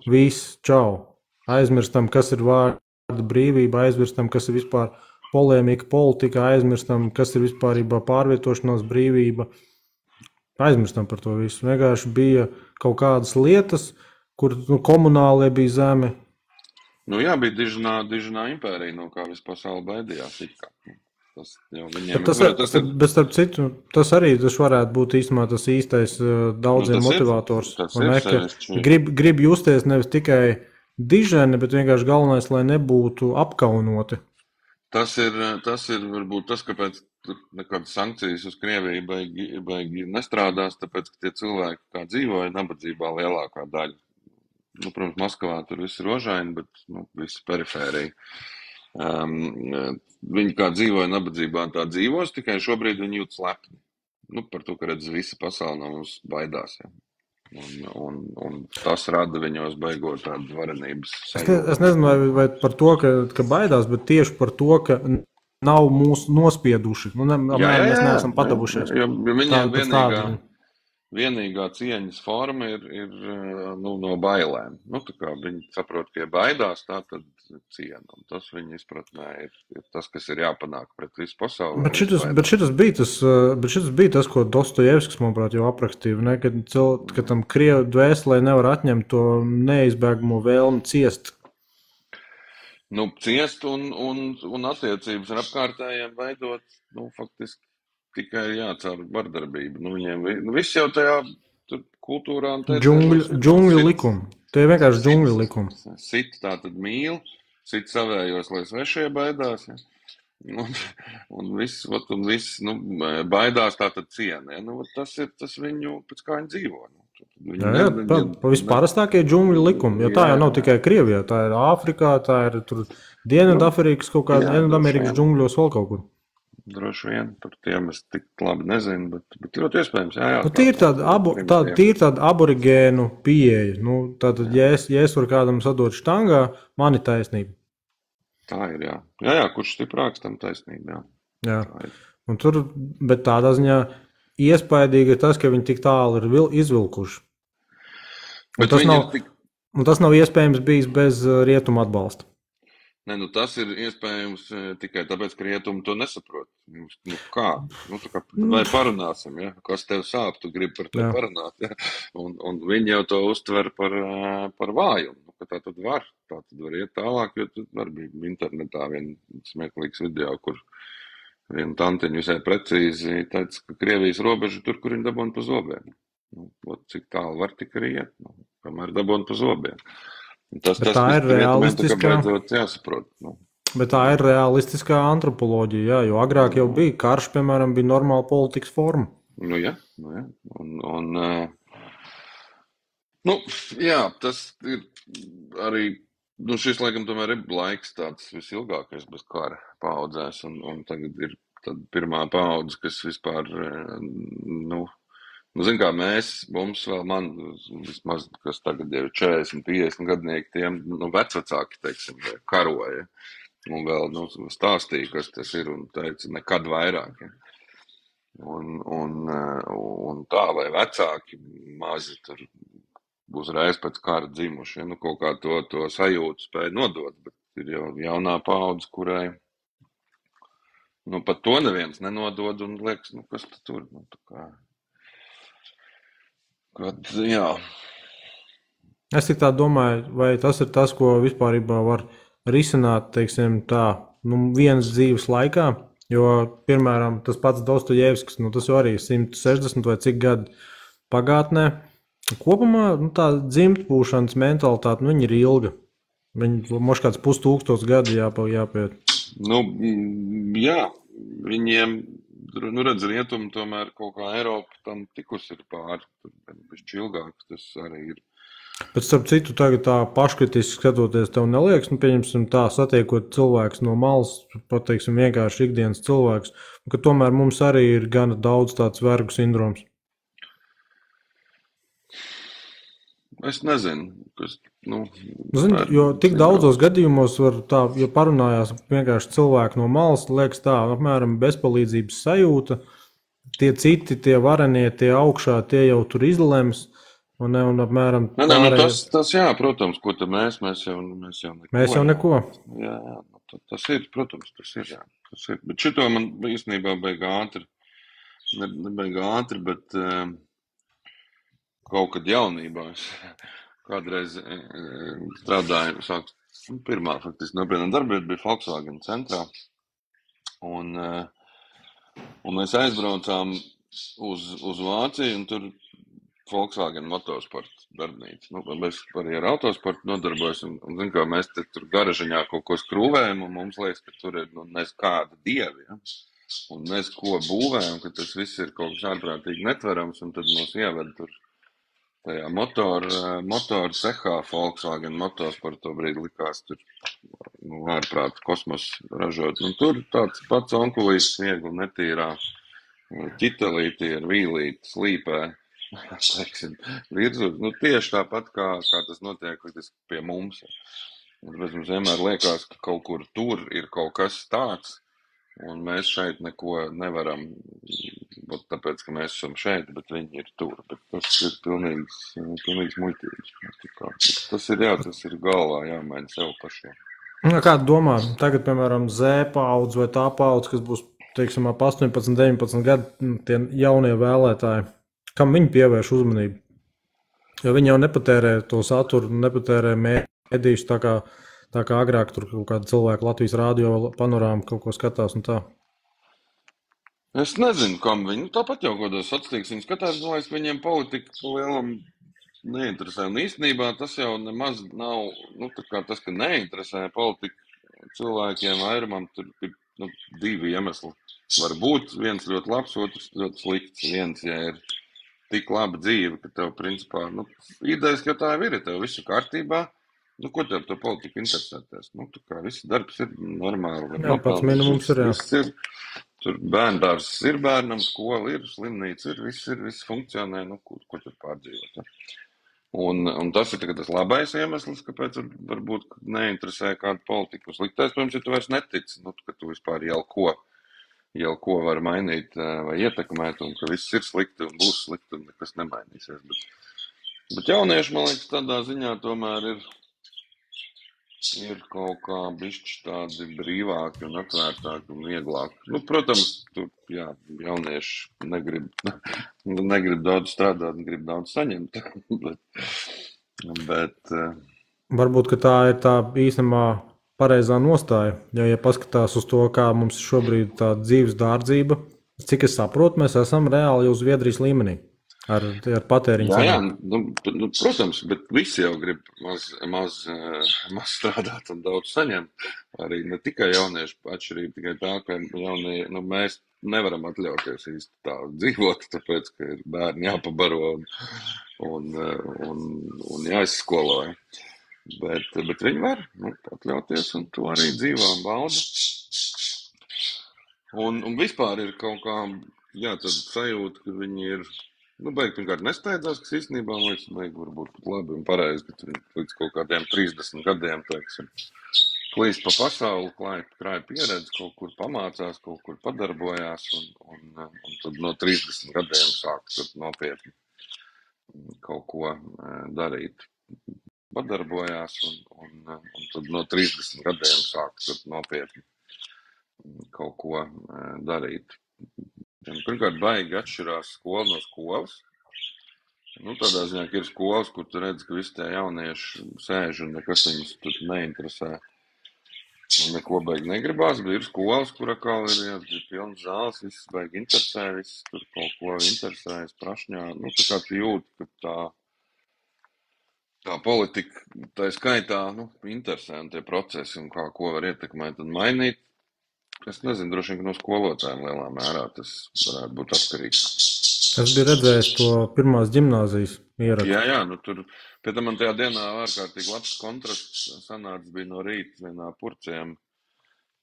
viss, čau. Aizmirstam, kas ir vārda brīvība, aizmirstam, kas ir vispār polēmika, politika, aizmirstam, kas ir vispārībā pārvietošanās brīvība. Aizmirstam par to visu. Vienkārši bija kaut kādas lietas, kur komunālie bija zeme. Nu jā, bija dižinā impērija, no kā visu pasauli baidījās. Tas jau viņiem bet starp citu, tas varētu būt īstenībā tas īstais daudziem motivators. Grib justies nevis tikai diženi, bet vienkārši galvenais, lai nebūtu apkaunoti. Tas ir varbūt tas, kāpēc tur nekādas sankcijas uz Krieviju baigi nestrādās, tāpēc, ka tie cilvēki, kā dzīvoja nabadzībā lielākā daļa. Nu, protams, Maskavā tur viss ir rožaini, bet viss perifērija. Viņi kā dzīvoja nabadzībā, tā dzīvos, tikai šobrīd viņi jūt slepni. Par to, ka redz visa pasaule no mums baidās. Ja. Un tas rada viņos baigot tādu varenības sajūtu. Es nezinu, vai par to, ka baidās, bet tieši par to, ka nav mūs nospieduši. Mēs neesam padavušies. Jo viņiem vienīgā cieņas forma ir no bailēm. Tā kā viņi saprot, ka ja baidās, tā tad ciena. Un tas viņa izpratnē ir tas, kas ir jāpanāk pret visu pasauli. Bet šitas bija tas, ko Dostojevskis, manuprāt, jau aprakstīja, ne? Ka tam Krievu dvēselē nevar atņemt to neizbēgamo vēlmi ciest. Ciest un attiecības ar apkārtējiem veidot, faktiski tikai caur vardarbību. Viņiem viss jau tajā kultūrā. Džungļu likumi. Tie ir vienkārši džungļu likumi. Sit tā tad mīl, sit savējos, lai svešie baidās. Ja? Un viss baidās tā tad ciena. Ja? Tas ir tas viņu, pēc kā viņi dzīvo. Visparastākie džungļu likumi, jo tā jau nav tikai Krievijā, tā ir Āfrikā, tā ir Dienvidafrikas kaut kādā Dienvidamerikas džungļos vēl kaut kur. Droši vien par tiem es tik labi nezinu, bet ļoti iespējams. Tie ir tāda aborigēnu pieeja. Tātad, ja es varu kādam sadot štangā, man ir taisnība. Tā ir, jā. Jā, kurš stiprāks, tam taisnība, jā. Bet tādā ziņā iespaidīgi ir tas, ka viņi tik tālu ir izvilkuši. Tas nav iespējams bijis bez rietumu atbalsta. Tas ir iespējams tikai tāpēc, ka rietumi to nesaprot. Kā? Vai parunāsim, ja? Kas tev sāp, tu gribi par to parunāt. Ja? Un viņi jau to uztver par vājumu. Tā tad var iet tālāk, jo tad var bija internetā vien smieklīgs video, kur viena tantiņa visai precīzi teica, ka Krievijas robeža tur, kur viņi dabūna pa zobiem. Cik tālu var tik arī iet, kamēr dabūna pa zobiem. Tā ir realistiskā. Jāsaprot. Bet tā ir realistiskā antropoloģija, jo agrāk jau bija karš, piemēram, bija normāla politikas forma. Jā. Tas ir arī, šis laikam tomēr ir laiks tāds visilgākais bez kara paaudzēs, un tagad ir pirmā paudze, kas vispār, zin kā mums vēl vismaz, kas tagad jau 40, 50 gadnieki, tiem, vecvecāki, teiksim, karoja, un vēl, stāstīja, kas tas ir, un teica, nekad vairāk, ja. Un tā, vai vecāki mazi tur uzreiz pēc kara dzimuši, ja, kaut kā to sajūtu spēja nodot, bet ir jau jaunā paudze, kurai, pat to neviens nenodod, un liekas, kas tur, tā kā. Jā. Es tik tā domāju, vai tas ir tas, ko vispārībā var risināt, teiksim tā, vienas dzīves laikā, jo, piemēram, tas pats Dostojevskis, tas jau arī 160 vai cik gadi pagātnē. Kopumā tā dzimtbūšanas mentalitāte, viņa ir ilga. Viņa mož kāds 1000 gadu jāpiet. Jā, viņiem, redz, rietumi tomēr kaut kā Eiropa tam tikus ir pāri, bišķi ilgāk tas arī ir. Bet starp citu, tagad tā paškritiski skatoties, tev neliekas, pieņemsim tā, satiekot cilvēks no malas, pateiksim vienkārši ikdienas cilvēks, ka tomēr mums arī ir gana daudz tāds vergu sindroms. Es nezinu, kas, jo tik daudzos gadījumos var tā, ja parunājās vienkārši cilvēki no malas, liekas tā, apmēram bezpalīdzības sajūta, tie citi, tie varenie, tie augšā, tie jau tur izlems, un apmēram... Tas jā, protams, ko tad mēs jau neko. Mēs jau neko. Jā, tas ir, protams, tas ir, jā. Bet šito man īstenībā beigā ātri, bet... Kaut kad jaunībā es kādreiz strādāju, pirmā faktiski nopietna darbība bija Volkswagen centrā, un mēs aizbraucām uz Vāciju, un tur Volkswagen motosporta darbnīca. Nu, mēs arī ar autosportu nodarbojas, un zin, kā mēs te tur garažiņā kaut ko skrūvējam, un mums liekas, ka tur ir, nu, nez kāda dievi, ja? Un mēs ko būvējam, ka tas viss ir kaut kas ārprātīgi netverams, un tad mūs ieved tur tajā motoru cehā Volkswagen motosporta to brīdi likās tur, nu, ārprāt kosmos ražot. Nu, tur tāds pats onkulīts viegli netīrā ķitelīti ar vīlīti slīpē. Teiksim, virzot, nu, tieši tāpat, kā tas notiek pie mums. Un tāpēc mums vienmēr liekas, ka kaut kur tur ir kaut kas tāds, un mēs šeit neko nevaram, tāpēc, ka mēs esam šeit, bet viņi ir tur. Bet tas ir pilnīgs muļķības. Tas ir galvā jāmaina sev pašiem. Kādu domā, tagad, piemēram, Z paudze vai tā paudze, kas būs, teiksim, ap 18, 19 gadu, tie jaunie vēlētāji, kam viņi pievērš uzmanību? Jo viņi jau nepatērē to saturu, nepatērē mēdīšus tā kā agrāk tur kaut kāda cilvēka Latvijas rādio panorāma kaut ko skatās un tā. Es nezinu, kam viņi, tāpat jau godos atstīgs, viņi skatās, ka viņiem politika lielam neinteresē. Un īstenībā tas jau nemaz nav, nu, tā kā tas, ka neinteresē politika cilvēkiem vairumam, tur ir, nu, divi iemesli. Var būt viens ļoti labs, otrs ļoti slikts. Viens, ja ir tik laba dzīve, ka tev, principā, nu, idejas, ka tā ir, ja tev visu kārtībā, nu, ko tev to politiku interesēties? Nu, tā kā viss darbs ir normāli. Jā, pats minimums ir, jā. Viss ir, tur bērndārs ir bērnam, skola ir, slimnīca ir, viss funkcionē, nu, ko tur pārdzīvot. Ja? Un tas ir tas labais iemesls, kāpēc varbūt neinteresē kādu politiku. Sliktais, protams, ja tu vairs netici, nu, ka tu vispār jau ko var mainīt vai ietekmēt, un ka viss ir slikti un būs slikti, un nekas nemainīsies. Bet jaunieši, man liekas, tādā ziņā tomēr ir kaut kā bišķi tādi brīvāki un atvērtāki un vieglāki. Nu, protams, tur, jā, jaunieši negrib daudz strādāt, grib daudz saņemt, bet varbūt, ka tā ir tā īstenībā pareizā nostāja, jo, ja paskatās uz to, kā mums šobrīd tā dzīves dārdzība, cik es saprotu, mēs esam reāli jau Zviedrijas līmenī ar patēriņu. Jā, nu, protams, bet visi jau grib maz strādāt un daudz saņemt. Arī ne tikai jaunieši, atšķirība tikai tā, ka jaunie, nu, mēs nevaram atļauties īsti tā dzīvot, tāpēc, ka ir bērni jāpabaro un jāizskolo. Bet viņi var, nu, atļauties un to arī dzīvā un bauda. Un vispār ir kaut kā, jā, tad sajūta, ka viņi ir, nu, beig pirmkārt nesteidzās, kas īstenībā beig varbūt pat labi un pareizi, bet viņi līdz kaut kādiem 30 gadiem, teiksim, klīst pa pasauli, krāja pieredzi, kaut kur pamācās, kaut kur padarbojās un tad no 30 gadiem sāk tad nopietni kaut ko darīt. Padarbojās un tad no 30 gadiem sāk tad nopietni kaut ko darīt. Pirmkārt, baigi atšķirās skola no skolas. Nu, tādā ziņā, ka ir skolas, kur tu redzi, ka visi tie jaunieši sēž un nekas viņus tur neinteresē. Un neko baigi negribās, bet ir skolas, kur atkal ir pilns zāles, viss baigi interesē, viss tur kaut ko interesējas prašņā. Nu, tā kā tu jūti, ka tā politika, tā skaitā, nu, interesē un tie procesi un ko var ietekmēt un mainīt. Es nezinu, droši vien, ka no skolotājiem lielā mērā tas varētu būt atkarīgs. Es biju redzējis to pirmās ģimnāzijas ierakstu. Jā, nu tur, pēc tam man tajā dienā ārkārtīgi labs kontrasts sanāca bija no rīta vienā Purciem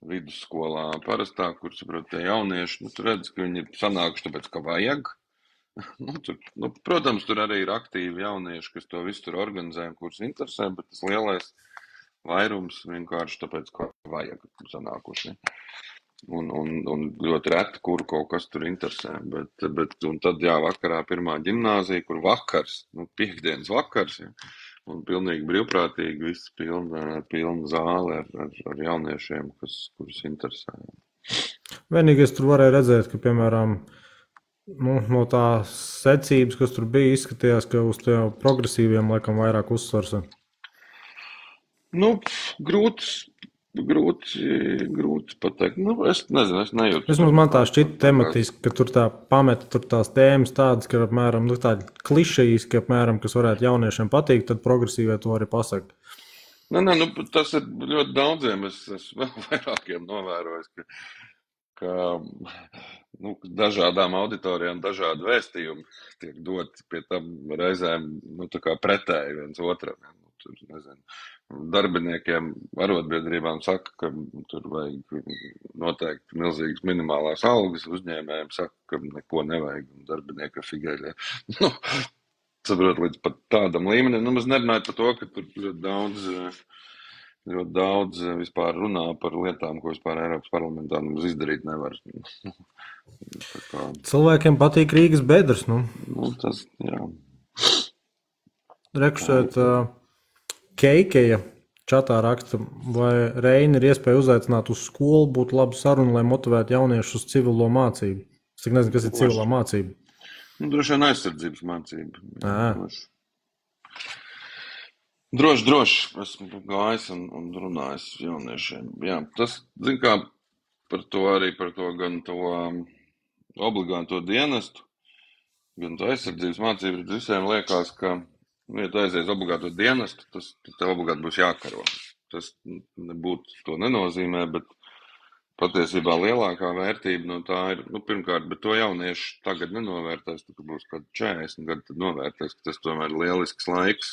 vidusskolā parastā, kur, saprot, tie jaunieši, nu, tu redz, ka viņi ir sanākuši tāpēc, ka vajag. Nu, protams, tur arī ir aktīvi jaunieši, kas to visu tur organizē un kurus interesē, bet tas lielais vairums vienkārši tāpēc, ka vajag sanākuši. Un ļoti reti, kur kaut kas tur interesē. Un tad, jā, vakarā pirmā ģimnāzija, kur vakars, nu, piekdienas vakars, ja, un pilnīgi brīvprātīgi viss pilna zāle ar jauniešiem, kurus interesē. Vienīgais tur varēja redzēt, ka, piemēram, no tās secības, kas tur bija, izskatījās, ka uz tiem progresīviem laikam vairāk uzsvars. Nu, grūts Grūti pateikt. Nu, es nezinu, es nejūtu. Vismaz man tā šķita tematiski, ka tur tā pameta tur tās tēmas tādas, ka apmēram tādi klišejiski, apmēram, kas varētu jauniešiem patikt, tad progresīvē to arī pasaka. Nu, tas ir ļoti daudziem. Es vēl vairākiem novērojis, ka dažādām auditorijām dažādi vēstījumi tiek doti pie tam reizēm tā kā pretēji viens otram. Tur, nezinu, darbiniekiem, arotbiedrībām saka, ka tur vajag noteikti milzīgas minimālās algas, uzņēmējiem saka, ka neko nevajag, un darbinieki ir figēļie. Saprot, līdz pat tādam līmenim. Mēs nerunājam par to, ka tur ļoti daudz vispār runā par lietām, ko vispār Eiropas parlamentā izdarīt nevar. Cilvēkiem patīk Rīgas bedres, Tas, jā. Rekšēt, Keikeja čatā raksta, vai Reini ir iespēja uzaicināt uz skolu, būtu laba saruna, lai motivētu jauniešus uz civilo mācību. Es tik nezinu, kas ir civilā mācība. Droši vien aizsardzības mācība. Droši. Esmu gājis un runājis jauniešiem. Jā, tas, zin kā, par to gan to obligāto dienestu, gan to aizsardzības mācību, visiem liekas, ka, ja tu aizies obligāto dienestu, tas tev obligāti būs jākaro. Tas nebūtu to nenozīmē, bet patiesībā lielākā vērtība no tā ir, pirmkārt, bet to jaunieši tagad nenovērtēs, tad būs kādi 40 gadi, tad novērtēs, ka tas tomēr ir lielisks laiks.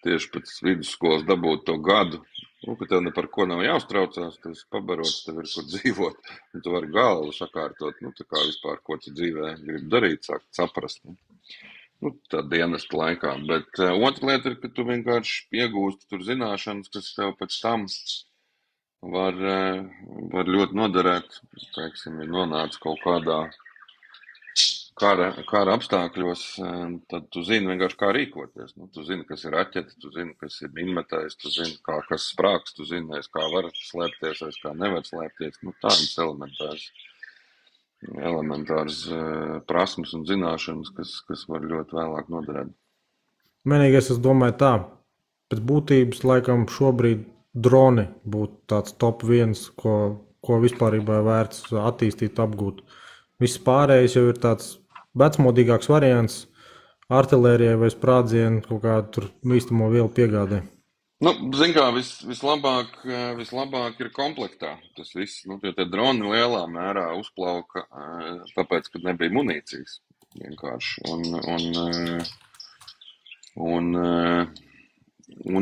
Tieši pēc vidusskolas dabūt to gadu, ka tev ne par ko nav jāuztraucās, tu esi pabarots, tev ir kur dzīvot, un tu vari galvu sakārtot, tā kā vispār, ko tu dzīvē gribi darīt, sākt saprast. Tā dienesta laikā. Bet otra lieta ir, ka tu vienkārši iegūsti tur zināšanas, kas tev pēc tam var ļoti noderēt, teiksim, ja nonāc kaut kādā kara apstākļos, tad tu zini vienkārši, kā rīkoties. Tu zini, kas ir raķete, tu zini, kas ir minmetājs, tu zini, kas sprāks, tu zini, kā var slēpties, kā nevar slēpties. Tādas elementāras prasmes un zināšanas, kas var ļoti vēlāk noderēt. Vienīgais, es domāju tā, pēc būtības laikam šobrīd droni būtu tāds top 1, ko vispārībā vērts attīstīt, apgūt. Viss pārējais jau ir tāds vecmodīgāks variants artilērijai vai sprādzienu kaut kādu tur bīstamo vielu piegādē. Zin kā, vislabāk ir komplektā. Tas viss, jo tie droni lielā mērā uzplauka, tāpēc, ka nebija munīcijas vienkārši.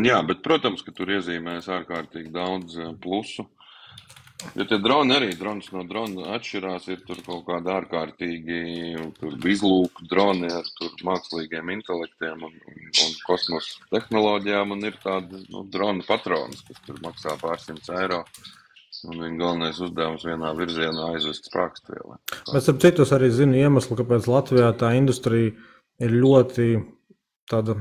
Jā, bet, protams, ka tur iezīmēs ārkārtīgi daudz plusu. Jo tie droni arī, drons no drona atšķirās, ir tur kaut kāda ārkārtīgi izlūku droni ar tur mākslīgiem intelektiem un kosmosa tehnoloģijām, un ir tādi drona patronas, kas tur maksā pār 100 eiro, un viņa galvenais uzdevums vienā virzienā aizvest sprākstvielu. Bet ar citus arī zinu iemeslu, kāpēc Latvijā tā industrija ir ļoti tāda,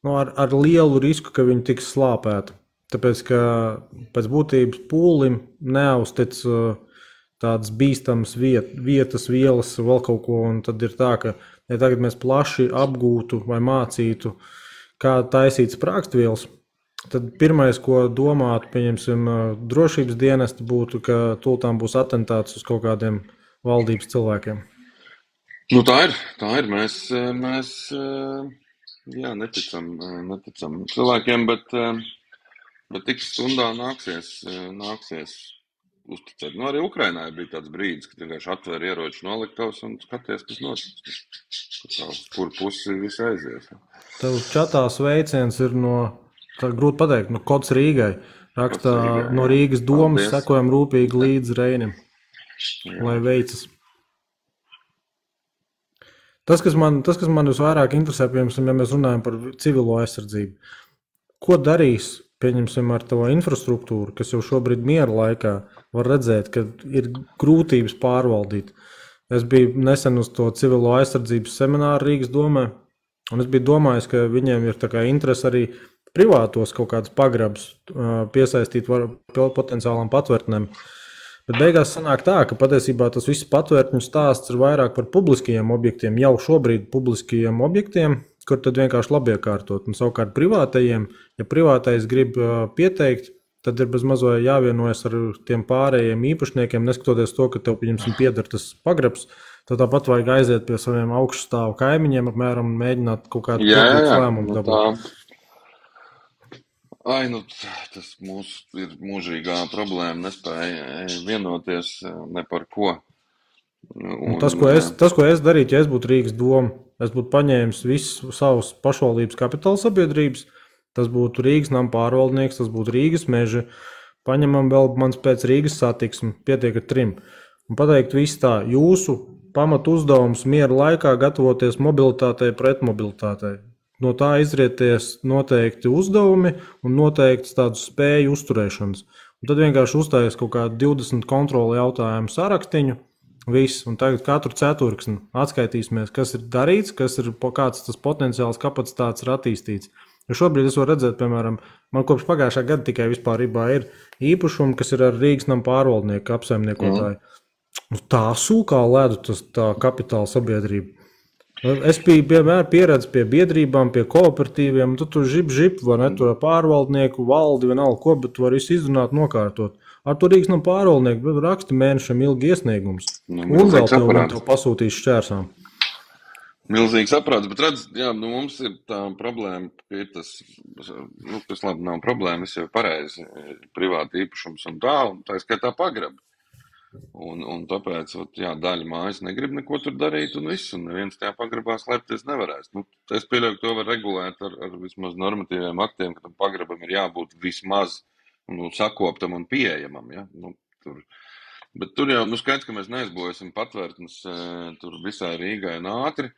ar lielu risku, ka viņa tiks slāpēta. Tāpēc, ka pēc būtības pūlim neuztic tādas bīstamas vietas, vielas, vēl kaut ko, un tad ir tā, ka, ja tagad mēs plaši apgūtu vai mācītu, kā taisīt sprākstvielas, tad pirmais, ko domātu, pieņemsim, drošības dienesti būtu, ka tultām būs atentāts uz kaut kādiem valdības cilvēkiem. Tā ir. Mēs neticam cilvēkiem, bet tik stundā nāksies uzticēt. Arī Ukrainā bija tāds brīdis, kad vienkārši atver ieroču noliktavas un skaties, kas notiks. Kur pusi viss aizies. Tev čatā sveiciens ir grūti pateikt, Kods Rīgai. Rakstā no Rīgas domas, sekojam rūpīgi līdz Reinim, lai veicas. Tas, kas man visvairāk interesē, piemēram, ja mēs runājam par civilo aizsardzību, ko darīs, pieņemsim, ar tavu infrastruktūru, kas jau šobrīd miera laikā var redzēt, ka ir grūtības pārvaldīt. Es biju nesen uz to civilo aizsardzības semināru Rīgas domē, un es biju domājis, ka viņiem ir tā kā interese arī privātos kaut kādas pagrabus piesaistīt potenciālām patvērtnēm. Bet beigās sanāk tā, ka patiesībā tas viss patvērtņu stāsts ir vairāk par publiskajiem objektiem, jau šobrīd publiskajiem objektiem, kur tad vienkārši labi iekārtot. Un savukārt privātajiem, ja privātais grib pieteikt, tad ir bez mazo jāvienojas ar tiem pārējiem īpašniekiem, neskatoties to, ka tev, pieņemsim, pieder tas pagrabs, tad tāpat vajag aiziet pie saviem augšstāvu kaimiņiem, apmēram, mēģināt kaut kādu kopīgu lēmumu dabūt. Tas mūsu ir mūžīgā problēma, nespēja vienoties ne par ko. Tas, ko es darītu, ja es būtu Rīgas doma, es būtu paņēmis visus savus pašvaldības kapitāla sabiedrības, tas būtu Rīgas nama pārvaldnieks, tas būtu Rīgas meži, paņemam vēl mans pēc Rīgas satiksmi, pietiek ar 3. Un pateikt visu tā, jūsu pamatu uzdevums miera laikā gatavoties mobilitātei pret mobilitātei. No tā izrieties noteikti uzdevumi un noteikti tādu spēju uzturēšanas. Un tad vienkārši uzstājas kaut kādu 20 kontroli jautājumu sarakstiņu, viss, un tagad katru ceturksni atskaitīsimies, kas ir darīts, kāds tas potenciāls kapacitātes ir attīstīts. Jo šobrīd es varu redzēt, piemēram, man kopš pagājušā gada tikai vispārībā ir īpašumi, kas ir ar Rīgas nama pārvaldnieku apsaimniekotāju. Tā sūkā ledu tā kapitāla sabiedrība. Es biju vienmēr pieredzējis pie biedrībām, pie kooperatīviem, tu žip, vai ne, tur pārvaldnieku, valdi, vienalga ko, bet tu vari visu izrunāt, nokārtot. Ar to Rīgas nama pārvaldnieku raksta mēnešam ilgi iesniegums. Un vēl tev pasūtīs šķērsām. Milzīgs saprāts, bet redz, mums ir tā problēma, ka ir tas labi nav problēma, es jau pareizi privāti īpašums un tā skaitā pagrabi. Un tāpēc, daļa mājas negrib neko tur darīt un viss, un neviens tajā pagrabā slēpties nevarēs. Es pieļauju, ka to var regulēt ar vismaz normatīviem aktiem, ka tam pagrabam ir jābūt vismaz sakoptam un pieejamam, ja? Bet tur jau, skaidrs, ka mēs neizbūvēsim patvērtnes tur visai Rīgai un ātri.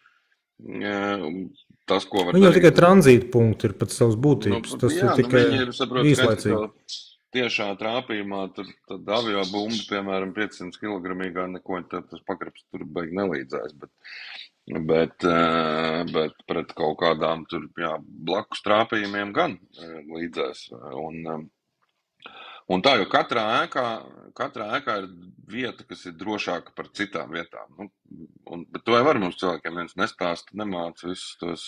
Tas, ko var darīt. Jau tikai tranzīta punkti ir pēc savas būtības. Tas ir tikai īslaicīgi. Tiešā trāpījumā tad avio bumba, piemēram, 500 kilogramīgā neko, tas pagrabs tur beig nelīdzēs, bet pret kaut kādām tur, blakus trāpījumiem gan līdzēs. Un tā, jo katrā ēkā ir vieta, kas ir drošāka par citām vietām. Bet to jau var mums cilvēkiem viens nestāst, nemāca visus tos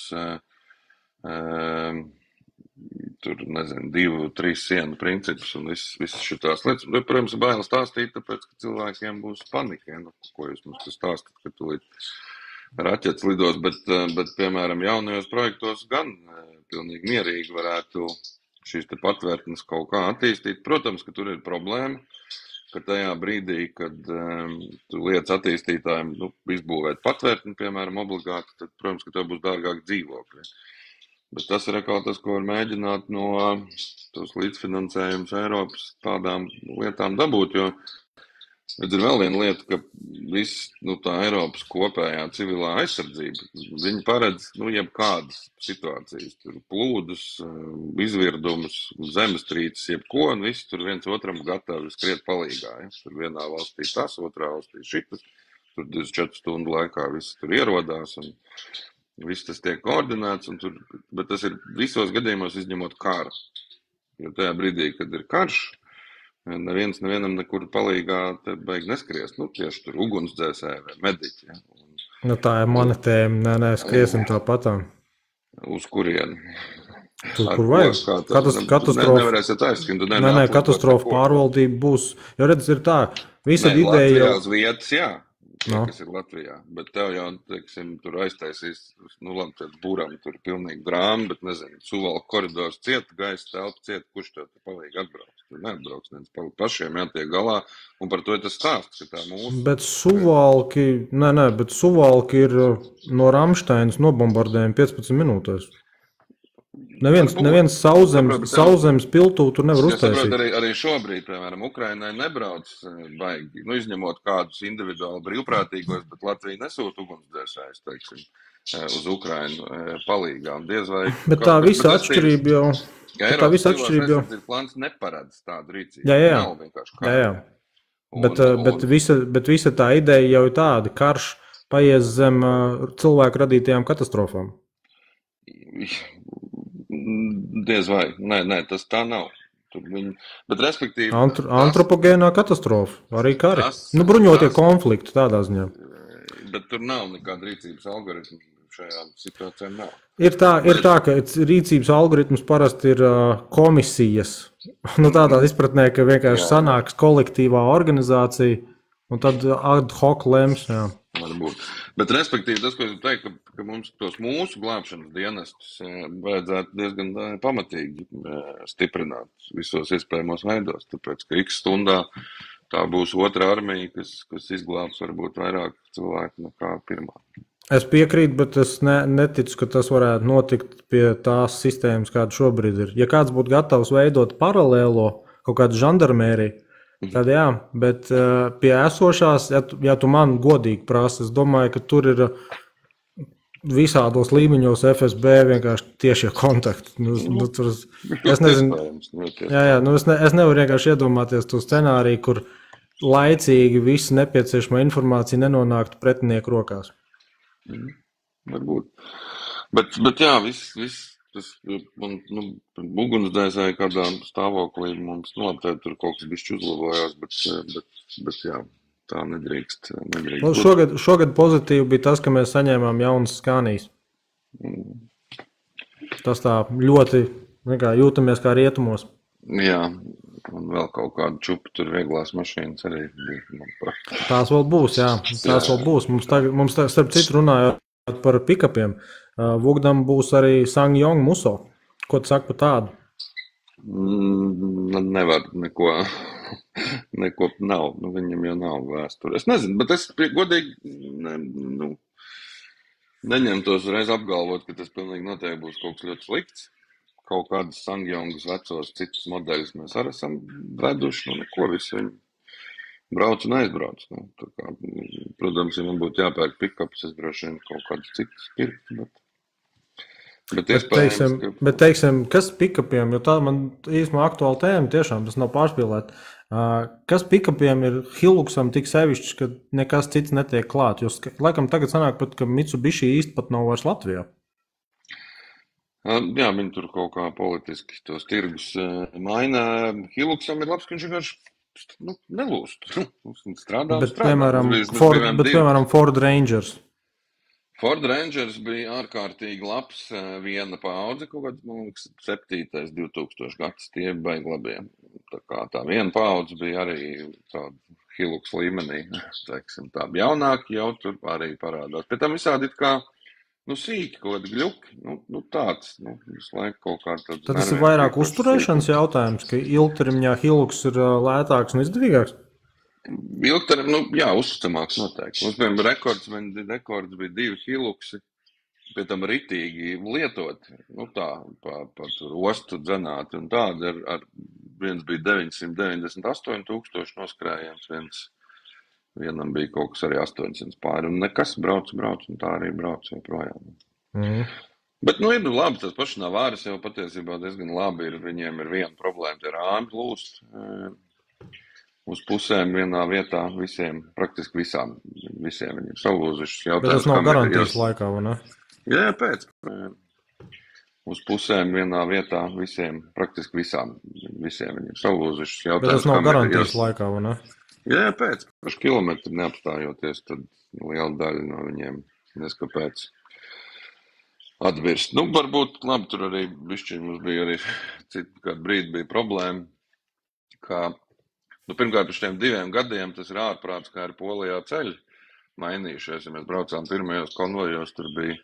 tur, 2-3 sienu principus un visas šitās lietas. Protams, bail stāstīt, tāpēc, ka cilvēkiem būs panika, ko jūs mums stāstat, ka tūlīt raķets lidos, bet piemēram, jaunajos projektos gan pilnīgi mierīgi varētu šīs te patvērtnes kaut kā attīstīt. Protams, ka tur ir problēma, ka tajā brīdī, kad tu liec attīstītājiem izbūvēt patvērtni, piemēram, obligāti, tad, protams, ka tev būs dārgāk dzīvokļi. Bet tas ir atkal tas, ko var mēģināt no tos līdzfinansējums Eiropas tādām lietām dabūt, jo ir vēl viena lieta, ka viss tā Eiropas kopējā civilā aizsardzība, viņi paredz jebkādas situācijas, tur plūdus, izvirdumus, zemestrīces, jebko, un visi tur viens otram gatavi skriet palīgā. Ja? Tur vienā valstī tas, otrā valstī šitas, tur 24 stundu laikā visi tur ierodās, un viss tas tiek koordinēts, bet tas ir visos gadījumos izņemot karu. Jo tajā brīdī, kad ir karš, nevienam nekur palīgā te beig neskries. Tieši tur ugunsdzēsēji vai mediķi. Ja? Tā ir mana tēma. Nē, skriesim tāpatām. Uz kurieni? Tur, kur vajag. Katastrofa pārvaldība būs. Jo redz, ir tā, visa ideja jau uz vietas, jā. Kas ir Latvijā, bet tev jau, tur aiztaisīs, labi, tad būram tur pilnīgi drāma, bet Suvalku koridors cieta, gaisa telpa cieta, kurš tev palīgi atbrauc? Tur neatbrauc, pašiem jātiek galā, un par to ir tas stāsts, ka tā mūsu... Bet Suvalki ir no Ramšteinas nobombardējumi 15 minūtēs. Neviens sauszemes piltuvu tur nevar uztaisīt. Arī šobrīd, piemēram, Ukrainai nebrauc baigi, izņemot kādus individuāli brīvprātīgos, bet Latvija nesūta ugunsdzēsējus, uz Ukrainu palīgā. Bet tā visa atšķirība jau... Eiropas plāns neparedz tādu rīcību. Jā. Bet visa tā ideja jau ir tāda, karš paies zem cilvēku radītajām katastrofām. Diez vai. Nē, tas tā nav. Bet respektīvi... Antropogēnā katastrofa, arī kari. Bruņotie konflikti tādā ziņā. Bet tur nav nekāda rīcības algoritma šajā situācijā nav. Ir tā, ka rīcības algoritms parasti ir komisijas. Tādā izpratnē, ka vienkārši sanāks kolektīvā organizācija un tad ad hoc lems. Jā. Varbūt. Bet, respektīvi, tas, ko es teiktu, ka mums tos mūsu glābšanas dienestus vajadzētu diezgan pamatīgi stiprināt visos iespējamos veidos, tāpēc, ka x stundā tā būs otra armija, kas izglābs varbūt vairāk cilvēku nekā pirmā. Es piekrītu, bet es neticu, ka tas varētu notikt pie tās sistēmas, kāda šobrīd ir. Ja kāds būtu gatavs veidot paralēlo kaut kādu žandarmēriju, tad jā, bet pie esošās, ja tu man godīgi prasi, es domāju, ka tur ir visādos līmeņos FSB vienkārši tiešie kontakti. Es nezinu, es nevaru vienkārši iedomāties to scenāriju, kur laicīgi visa nepieciešama informācija nenonāktu pretinieku rokās. Varbūt. Bet jā, viss tas, ugunsdzēsēji kādā stāvoklī mums noteikti tur kaut kas bišķi uzlabojās, bet jā, tā nedrīkst. Šogad pozitīvi bija tas, ka mēs saņēmām jaunas Scanias. Tas tā ļoti jūtamies kā rietumos. Jā, un vēl kaut kādu čupu tur vieglās mašīnas arī bija. Tās vēl būs, jā. Vēl būs. Mums starp citu runājot par pick-upiem, Vugdam būs arī Sangyong Muso. Ko tu saki par tādu? Nevar neko nav. Viņam jau nav vēsture. Es nezinu, bet es godīgi neņemtos reiz apgalvot, ka tas pilnīgi noteikti būs kaut kas ļoti slikts. Kaut kādas Sangyongas vecos citus modeļus mēs arī esam veduši, neko visi viņi brauc un aizbrauc. Protams, ja man būtu jāpērk pick-ups, es droši vien kaut kādus citus pirkt, bet teiksim, kas pick-upiem, jo tā man īstenībā aktuāla tēma tiešām, tas nav pārspīlēt. Kas pick-upiem ir Hiluxam tik sevišķi, ka nekas cits netiek klāt? Jo laikam tagad sanāk pat, ka Mitsubishi īsti pat nav vairs Latvijā. Jā, viņi tur kaut kā politiski tos tirgus maina. Hiluxam ir labs, ka viņš vienkārši nelūst. Strādā. Bet, piemēram, Ford Rangers. Ford Rangers bija ārkārtīgi labs, viena paudze, kaut kāds, man liekas, 7. 2000 gads, tie baigi labie. Tā viena paudze bija arī tāda Hilux līmenī, teiksim, tā jaunāki jau tur arī parādās. Pēc tam visādi kā sīki, kaut kādi gļuki, tāds, visu laiku kaut kā tāds. Tad tas ir vairāk uzturēšanas jautājums, ka ilgtermiņā Hilux ir lētāks un izdevīgāks? Ilgtermiņā, jā, uzticamāks noteikti. Mums, piemēram, rekords bija 2 Hiluxi, pie tam ritīgi lietot, tā, pa tur ostu dzenāti un tādi, viens bija 998 000 noskrējiens, vienam bija kaut kas arī 800 pāri, un nekas brauc, un tā arī brauc joprojām. Bet, ir labi, tas paši Navāras jau patiesībā diezgan labi ir, viņiem ir viena problēma, tie rāmi plūst uz pusēm vienā vietā visiem, praktiski visiem viņiem salūzušas. Bet tas nav garantijas laikā, vai ne? Jā, pēc. Uz pusēm vienā vietā visiem, praktiski visiem viņiem salūzušas. Bet tas nav garantijas laikā, vai ne? Jā, pēc kilometru neapstājoties, tad liela daļa no viņiem neskapēc atvirst. Varbūt, labi, tur arī bišķiņ mums bija arī kādu brīdi bija problēma, ka, pirmkārt, pēc tiem 2 gadiem tas ir ārprāts, kā ir Polijā ceļi mainījušies. Ja mēs braucām pirmajos konvojos, tur bija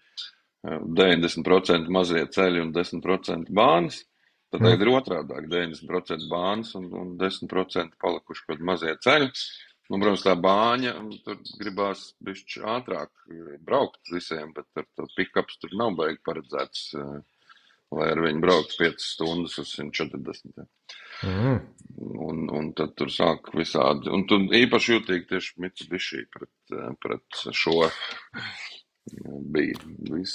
90% mazie ceļi un 10% bānas. Tad tagad ir otrādāk, 90% bānas un 10% palikuši kaut mazie ceļi. Protams, tā bāņa, tur gribās bišķi ātrāk braukt visiem, bet ar pick-ups tur nav baigi paredzēts, lai ar viņu braukt 5 stundas uz 140. Un tad tur sāk visādi, un tur īpaši jūtīgi tieši Mitsubishi pret šo bija.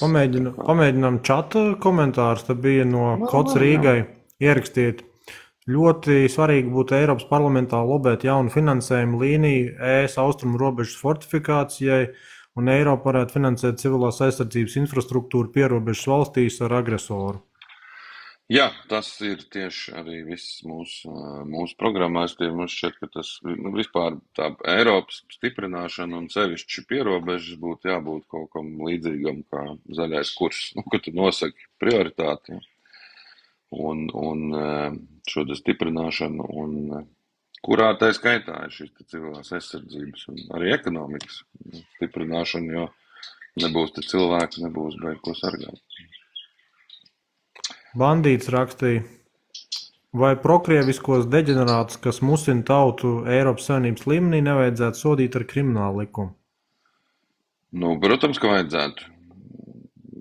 Pamēģinām čata komentārus, tad bija no Kots Rīgai ierakstīt. Ļoti svarīgi būtu Eiropas parlamentā lobēt jaunu finansējumu līniju ES austrumu robežas fortifikācijai, un Eiropa varētu finansēt civilās aizsardzības infrastruktūru pierobežas valstīs ar agresoru. Jā, tas ir tieši arī viss mūsu programmās. Mums šķiet, ka tas vispār tā Eiropas stiprināšana un sevišķi pierobežas būtu jābūt kaut kam līdzīgam kā zaļais kurs, ka tu nosaki prioritāti un šo stiprināšanu, un kurā tā skaitā ir šīs civilās aizsardzības un arī ekonomikas stiprināšana, jo nebūs te cilvēki, nebūs beig ko sargāt. Bandīts rakstīja, vai prokrieviskos deģenerātus, kas musina tautu Eiropas Savienības līmenī, nevajadzētu sodīt ar kriminālu likumu? Protams, ka vajadzētu.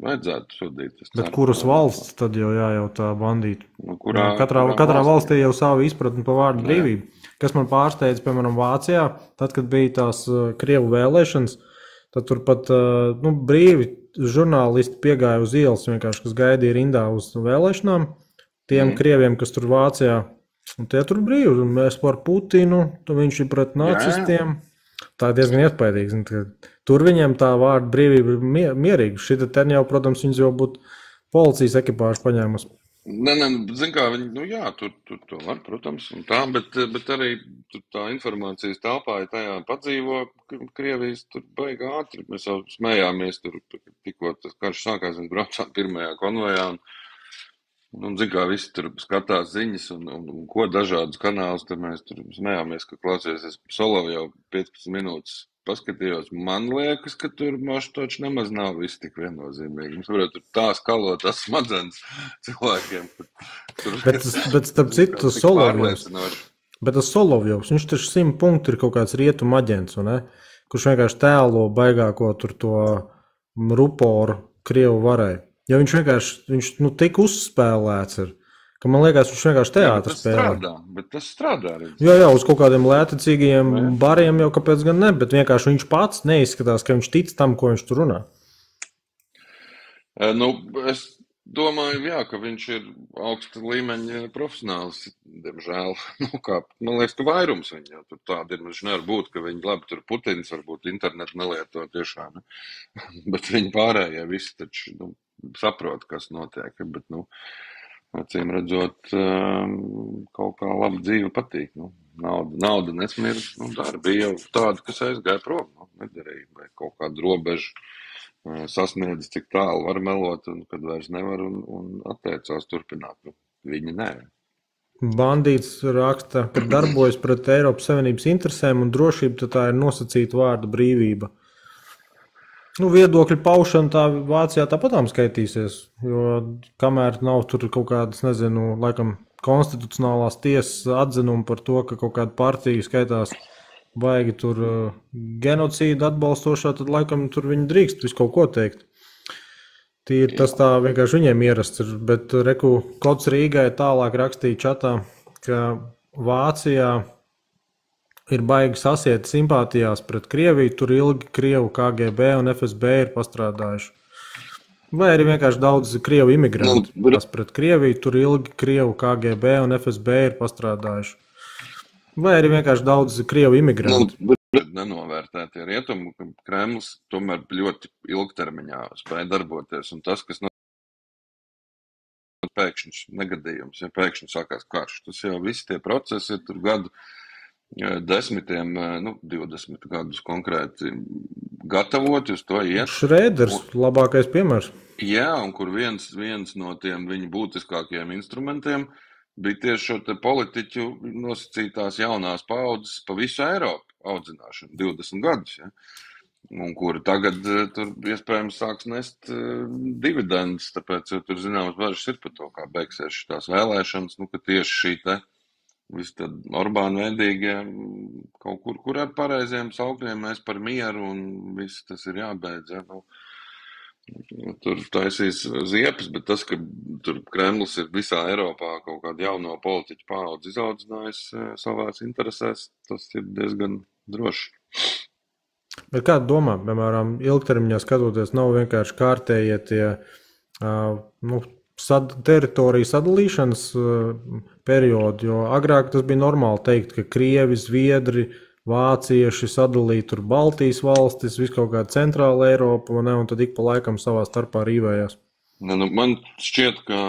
Vajadzētu sodīt. Bet kuras valsts tad jau jājautā bandīti? Katrā valstī jau savu izpratni par vārdu brīvību. Kas man pārsteidz, piemēram, Vācijā, tad, kad bija tās Krievu vēlēšanas, tad turpat brīvi žurnālisti piegāja uz ielas, vienkārši, kas gaidīja rindā uz vēlēšanām. Tiem krieviem, kas tur Vācijā, un tie tur brīvi, un mēs par Putinu, viņš ir pret nacistiem. Tā ir diezgan iespaidīgi. Tur viņiem tā vārda brīvība ir mierīga. Šita ten jau, protams, viņas jau būtu policijas ekipāžu paņēmusi. Zin kā, tur to var, protams, un tā, bet arī tur tā informācijas telpā, ja tajā padzīvo Krievijas, tur baigi ātri. Mēs jau smējāmies tur, tikko tas karš sākās, mēs braucām pirmajā konvojā, un zin kā, visi tur skatās ziņas un ko dažādus kanālus, tad mēs tur smējāmies, ka klausies, es Solovu jau 15 minūtes paskatījos, man liekas, ka tur toči nemaz nav viss tik viennozīmīgi. Mums varētu tur tā skalot tas smadzenes cilvēkiem. Bet starp citu, tas Solovjovs, viņš taču 100 punktu ir kaut kāds rietumu aģents, kurš vienkārši tēlo baigāko tur to ruporu Krievu varai. Jo viņš tik uzspēlēts ir. Ka man liekas, viņš vienkārši teātris spēlē. Bet tas strādā. Jā, uz kaut kādiem lētecīgiem bariem jau kāpēc gan ne, bet vienkārši viņš pats neizskatās, ka viņš tic tam, ko viņš tur runā. Es domāju, ka viņš ir augsta līmeņa profesionāls, diemžēl. Man liekas, ka vairums viņa jau tur tāda ir. Viņš nevar būt, ka viņi labi tur Putins varbūt internetu nelieto tiešām. Bet viņi pārējie visi taču saprot, kas notiek. Bet, acīm redzot, kaut kā laba dzīve patīk. Nauda nesmir, darbi bija jau tādi, kas aizgāja prom. Nedarīja, vai kaut kādu robežu sasniedz, cik tālu var melot, un kad vairs nevar, un atteicās turpināt. Viņi nē. Bandīts raksta, ka darbojas pret Eiropas Savienības interesēm un drošību, tad tā ir nosacīta vārda brīvība. Viedokļu paušana tā Vācijā tāpatām skaitīsies, jo kamēr nav tur kaut kādas, laikam, konstitucionālās tiesas atzinumi par to, ka kaut kāda partija skaitās baigi tur genocīdu atbalstošā, tad laikam tur viņi drīkst visu kaut ko teikt. Tas tā vienkārši viņiem ierasts ir, bet Kods Rīgai tālāk rakstīja čatā, ka Vācijā ir baigi sasiet simpātijās pret Krieviju, tur ilgi Krievu KGB un FSB ir pastrādājuši. Vai arī vienkārši daudz Krievu imigrantu pret Krieviju, tur ilgi Krievu KGB un FSB ir pastrādājuši. Vai arī vienkārši daudz Krievu imigrantu. Nenovērtētie rietumi, ka Kremlis tomēr ļoti ilgtermiņā spēja darboties, un tas, kas pēkšņs negadījums, ja pēkšņi sākās karš, tas jau visi tie procesi ir tur gadu desmitiem, 20 gadus konkrēti gatavoti uz to iet. Šrēders, labākais piemērs. Jā, un kur viens no tiem viņa būtiskākajiem instrumentiem bija tieši šo te politiķu nosacītās jaunās paaudzes pa visu Eiropu audzināšanu, 20 gadus, ja? Un kuri tagad tur iespējams sāks nest dividendus, tāpēc jau tur zināmas bažas ir par to, kā beigsies šitās vēlēšanas, ka tieši šī te visi tad Orbāna veidīgie kaut kur ar pareiziem saukļiem mēs par mieru un viss tas ir jābeidz. Ja? Tur taisīs ziepes, bet tas, ka tur Kremlis ir visā Eiropā kaut kādu jauno politiķu paudzi izaudzinājis savās interesēs, tas ir diezgan droši. Bet kā domā, piemēram, ilgtermiņā skatoties, nav vienkārši kārtējie tie teritoriju sadalīšanas periodu, jo agrāk tas bija normāli teikt, ka Krievi, Zviedri, Vācieši sadalīja tur Baltijas valstis, visu kaut kāda centrāla Eiropa, un tad ik pa laikam savā starpā rīvējās. Man šķiet, ka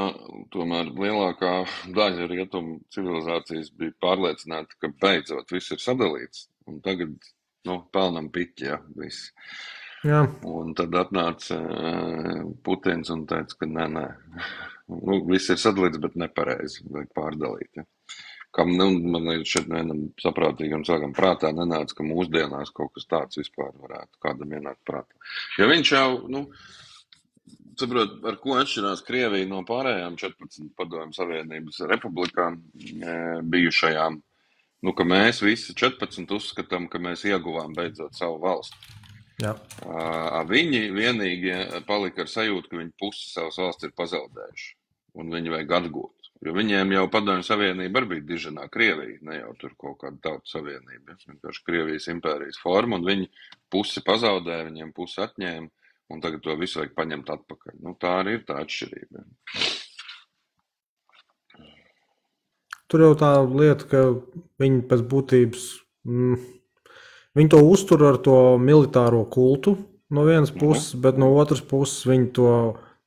tomēr lielākā daļa rietumu civilizācijas bija pārliecināta, ka beidzot viss ir sadalīts. Un tagad, pelnam piķi, ja, viss. Jā. Un tad atnāca Putins un teica, ka nē. Viss ir sadalīts, bet nepareizi, vajag pārdalīt. Ja. Kam, man liekas, šeit vienam saprātīgam cilvēkam prātā nenāca, ka mūsdienās kaut kas tāds vispār varētu kādam ienākt prātā. Jo viņš jau, saprot, ar ko atšķirās Krievija no pārējām 14 padomju Savienības republikām bijušajām, ka mēs visi 14 uzskatām, ka mēs ieguvām beidzot savu valsti. Jā. Viņi vienīgi palika ar sajūtu, ka viņi pusi savas valsts ir pazaudējuši, un viņi vajag atgūt. Jo viņiem jau padomju Savienība arī bija diženā Krievija, ne jau tur kaut kāda tautu savienība. Vienkārši Krievijas impērijas forma, un viņi pusi pazaudēja, viņiem pusi atņēma, un tagad to visu vajag paņemt atpakaļ. Tā arī ir tā atšķirība. Tur jau tā lieta, ka viņi pēc būtības, viņi to uztur ar to militāro kultu no vienas puses, bet no otras puses viņi to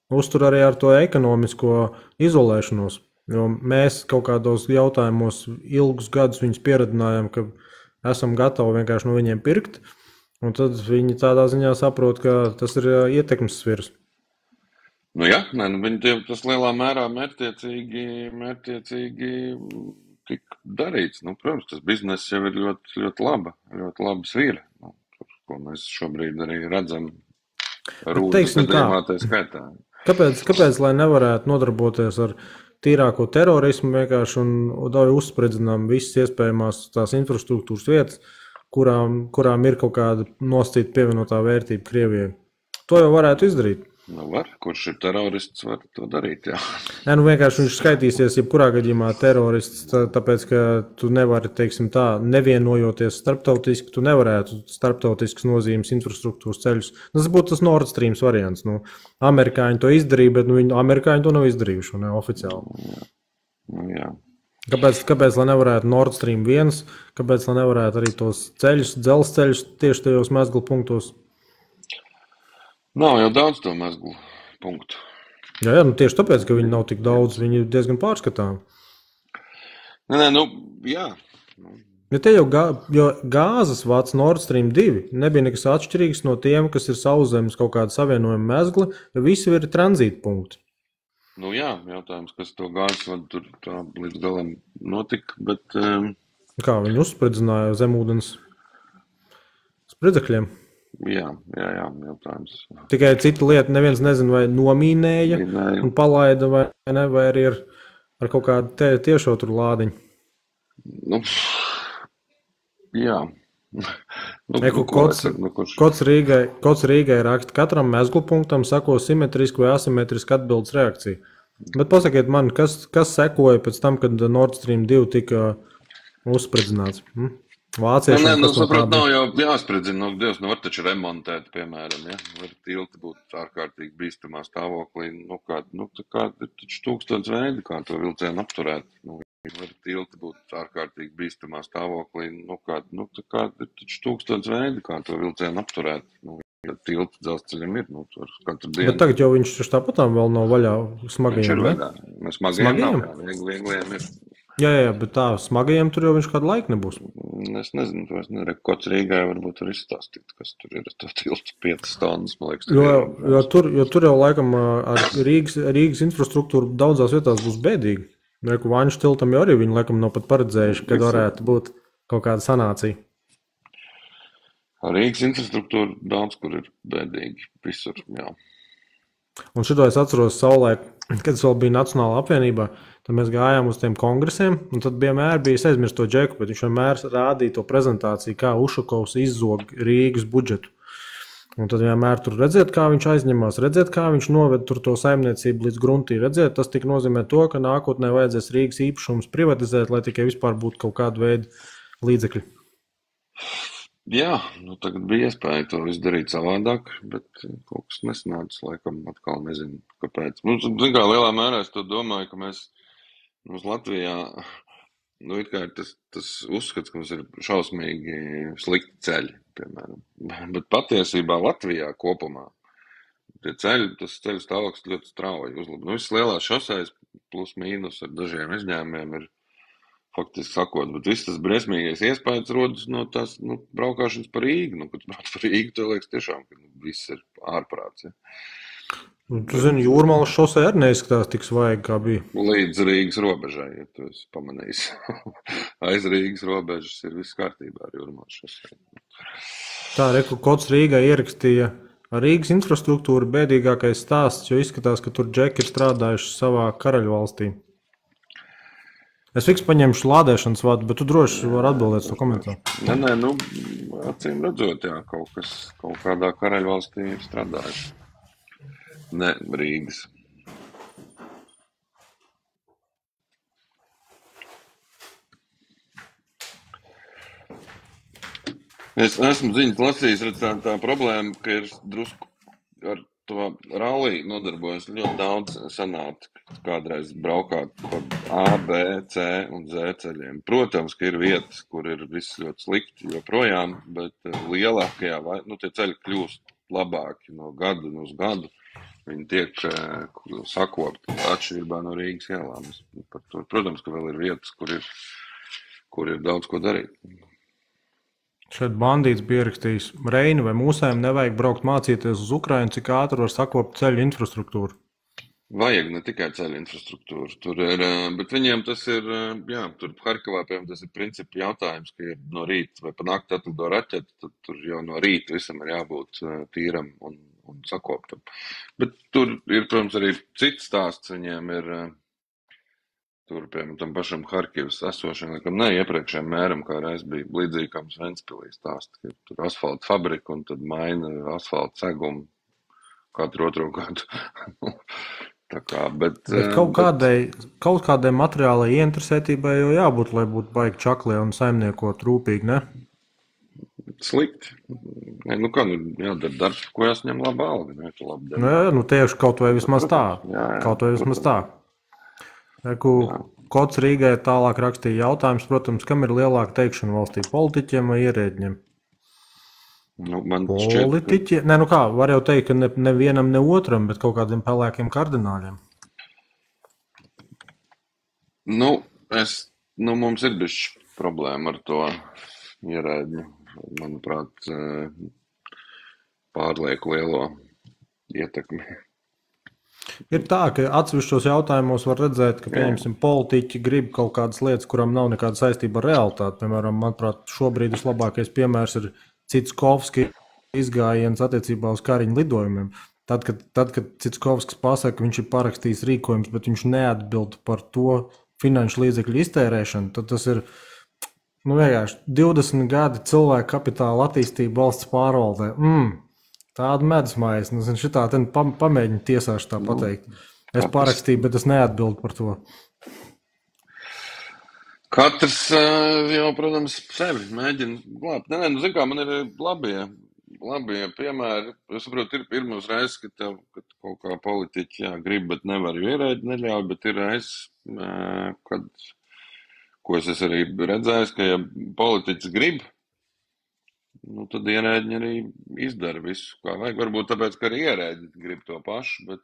uztur arī ar to ekonomisko izolēšanos. Jo mēs kaut kādos jautājumos ilgus gadus viņus pieradinājām, ka esam gatavi vienkārši no viņiem pirkt, un tad viņi tādā ziņā saprot, ka tas ir ietekmes svirs. Viņi tas lielā mērā mērķtiecīgi tika darīts. Protams, tas bizness jau ir ļoti, ļoti laba svira, ko mēs šobrīd arī redzam Rūdas gadījumā tā skaitā. Kāpēc lai nevarētu nodarboties ar tīrāko terorismu vienkārši un uzspridzinām visas iespējamās tās infrastruktūras vietas, kurām ir kaut kāda nosacīta pievienotā vērtība Krievijai? To jau varētu izdarīt. Var. Kurš ir terorists, var to darīt, jā. Nē, vienkārši viņš skaitīsies jebkurā gadījumā terorists, tāpēc, ka tu nevari, teiksim tā, nevienojoties starptautiski, tu nevarētu starptautiskas nozīmes infrastruktūras ceļus. Tas būtu tas Nord Stream variants. Amerikāņi to izdarīja, bet amerikāņi to nav izdarījuši, oficiāli. Jā. Kāpēc lai nevarētu Nord Stream 1, kāpēc lai nevarētu arī tos ceļus, dzelzceļus tieši tajos mezglu punktos? Nav jau daudz to mezglu punktu. Jā, tieši tāpēc, ka viņi nav tik daudz, viņi ir diezgan pārskatāmi. Jā. Ja te jau gāzes vats Nord Stream 2 nebija nekas atšķirīgs no tiem, kas ir sauszemes kaut kāda savienojuma mezgli, jo visi ir tranzīta punkti. Jautājums, kas to gāzes vadu tur tā līdz galam notika, bet... Kā viņi uzspridzināja zemūdens spridzekļiem? Jā, jautājums. Tikai cita lieta, neviens nezina, vai nomīnēja un palaida, vai ne, vai arī ar kaut kādu tiešo tur lādiņu. Jā. Kods Rīgai raksta, katram mezglu punktam sako simetriski vai asimetriski atbildes reakcija. Bet pasakiet man, kas sekoja pēc tam, kad Nord Stream 2 tika uzspridzināts? Vāciešiem, saprot, nav jau jāspridzina, Dievs, var taču remontēt, piemēram, ja? Var tilti būt ārkārtīgi bīstamā stāvoklī, tā ir taču 1000 veidi, kā to vilcienu apturēt, var tilti būt ārkārtīgi bīstamā stāvoklī, tā ir taču 1000 veidi, kā to vilcienu apturēt, tilti dzelzceļam ir, katru dienu. Bet tagad jau viņš tāpatām vēl nav vaļā smagajiem, ne? Smagajiem nav, viegliem ir. Jā, bet tā smagajiem tur jau viņš kādu laiku nebūs. Es nezinu, Kods Rīgai varbūt var izstāstīt, kas tur ir tā tiltu 5 stundas, man liekas. Jo tur jau laikam ar Rīgas infrastruktūru daudzās vietās būs bēdīgi. Vaņu tiltam jau arī viņi laikam nav pat paredzējuši, kad varētu būt kaut kāda sanācija. Rīgas infrastruktūra daudz kur ir bēdīgi, visur, jā. Un šito es atceros savulaik, kad es vēl biju Nacionālā apvienībā, tad mēs gājām uz tiem kongresiem, un tad vienmēr bija, es aizmirstu to Džeku, bet viņš vienmēr rādīja to prezentāciju, kā Ušakovs izzog Rīgas budžetu. Un tad vienmēr tur redzēt, kā viņš aizņemās, redzēt, kā viņš noved tur to saimniecību līdz gruntī, redzēt, tas tik nozīmē to, ka nākotnē vajadzēs Rīgas īpašumus privatizēt, lai tikai vispār būtu kaut kāda veida līdzekļi. Jā, tagad bija iespēja to izdarīt savādāk, bet kaut kas nesanāca, laikam atkal nezinu, kāpēc. Kā lielā mērā es to domāju, ka mums Latvijā, it kā ir tas uzskats, ka mums ir šausmīgi slikti ceļi, piemēram. Bet patiesībā Latvijā kopumā tie ceļi, tas ceļu stāvoklis ļoti strauji uzlabo. Nu, visas lielās šosejas plus mīnus ar dažiem izņēmumiem ir faktiski sakot, bet viss tas briesmīgais iespējas rodas no tās, braukāšanas pa Rīgu. Nu, kad brauc pa Rīgu, tev liekas tiešām, ka viss ir ārprāts. Ja. Tu zini, Jūrmalas šosei arī neizskatās tik svaigi, kā bija. Līdz Rīgas robežai, ja tu esi pamanījis. Aiz Rīgas robežas ir viss kārtībā ar Jūrmalas šosei. Tā, reku, kods Rīgai ierakstīja Rīgas infrastruktūra bēdīgākais stāsts, jo izskatās, ka tur džeki ir strādājuši savā karaļvalstī. Es fiks paņemšu lādēšanas vadu, bet tu droši vari atbildēt to komentāru. Nē, acīm redzot, jā, kaut kādā karaļvalstī ir strādājuši. Ne Rīgas. Es esmu ziņas lasījis, redz tā problēma, ka ir drusku ar to rallī nodarbojas ļoti daudz sanākt kādreiz braukāt pa A, B, C un Z ceļiem. Protams, ka ir vietas, kur ir viss ļoti slikti joprojām, bet lielākajā, tie ceļi kļūst labāki no gada uz gadu. Viņi tiek sakopti atšķirībā no Rīgas ielām. Protams, ka vēl ir vietas, kur ir daudz ko darīt. Šeit bandīts bija ierakstījis, Reini vai mūsējiem nevajag braukt mācīties uz Ukrainu, cik ātri var sakopt ceļu infrastruktūru. Vajag ne tikai ceļu infrastruktūru, tur ir, bet viņiem tas ir, tur Harkivā, piemēram, tas ir principi jautājums, ka ir no rīta vai pa nakti atlido raķeti, tad tur jau no rīta visam ir jābūt tīram un sakoptam. Bet tur ir, protams, arī cits stāsts, viņiem ir, tur, piemēram, tam pašam Harkivas esošiem, laikam ne iepriekšējiem mēram, kā reiz bija līdzīgams Ventspilī stāsts, ka tur asfalta fabrika un tad maina asfalta segumu katru otro gadu. Tā kā, bet kaut kādai materiālai ieinteresētībai jau jābūt, lai būtu baigi čaklie un saimniekot rūpīgi, ne? Slikti. Jādara darbs, ko jāsņem laba alga, ne? Tu labi dari. Tieši kaut vai vismaz tā. Kaut vai vismaz tā. Kods Rīgai tālāk rakstīja jautājums, protams, kam ir lielāka teikšana valstī, politiķiem vai ierēģiem? Politiķi? Var jau teikt, ka ne vienam, ne otram, bet kaut kādiem pelēkiem kardināļiem. Mums ir bišķi problēma ar to ierēģi, manuprāt, pārlieku lielo ietekmi. Ir tā, ka atsevišķos jautājumos var redzēt, ka, pieņemsim, politiķi grib kaut kādas lietas, kurām nav nekāda saistība ar realitāti. Piemēram, manuprāt, šobrīd vislabākais piemērs ir Citskovski izgājiens attiecībā uz Kariņu lidojumiem. Tad, kad Citskovskis pasaka, ka viņš ir parakstījis rīkojums, bet viņš neatbild par to finanšu līdzekļu iztērēšanu, tad tas ir vienkārši 20 gadi cilvēku kapitāla attīstība valsts pārvaldē. Tāda medusmājas, šitā pamēģina tiesāšu tā pateikt. Es parakstīju, bet es neatbildu par to. Katrs jau, protams, sevi mēģina glābt. Man ir labie piemēri. Es saprotu, ir pirmos reizes, kad kaut kā politiķi grib, bet nevar, jo ierēģi neļauj, bet ir reizes, ko es arī redzējis, ka ja politiķis grib, tad ierēģi arī izdara visu, kā vajag. Varbūt tāpēc, ka arī ierēģi grib to pašu, bet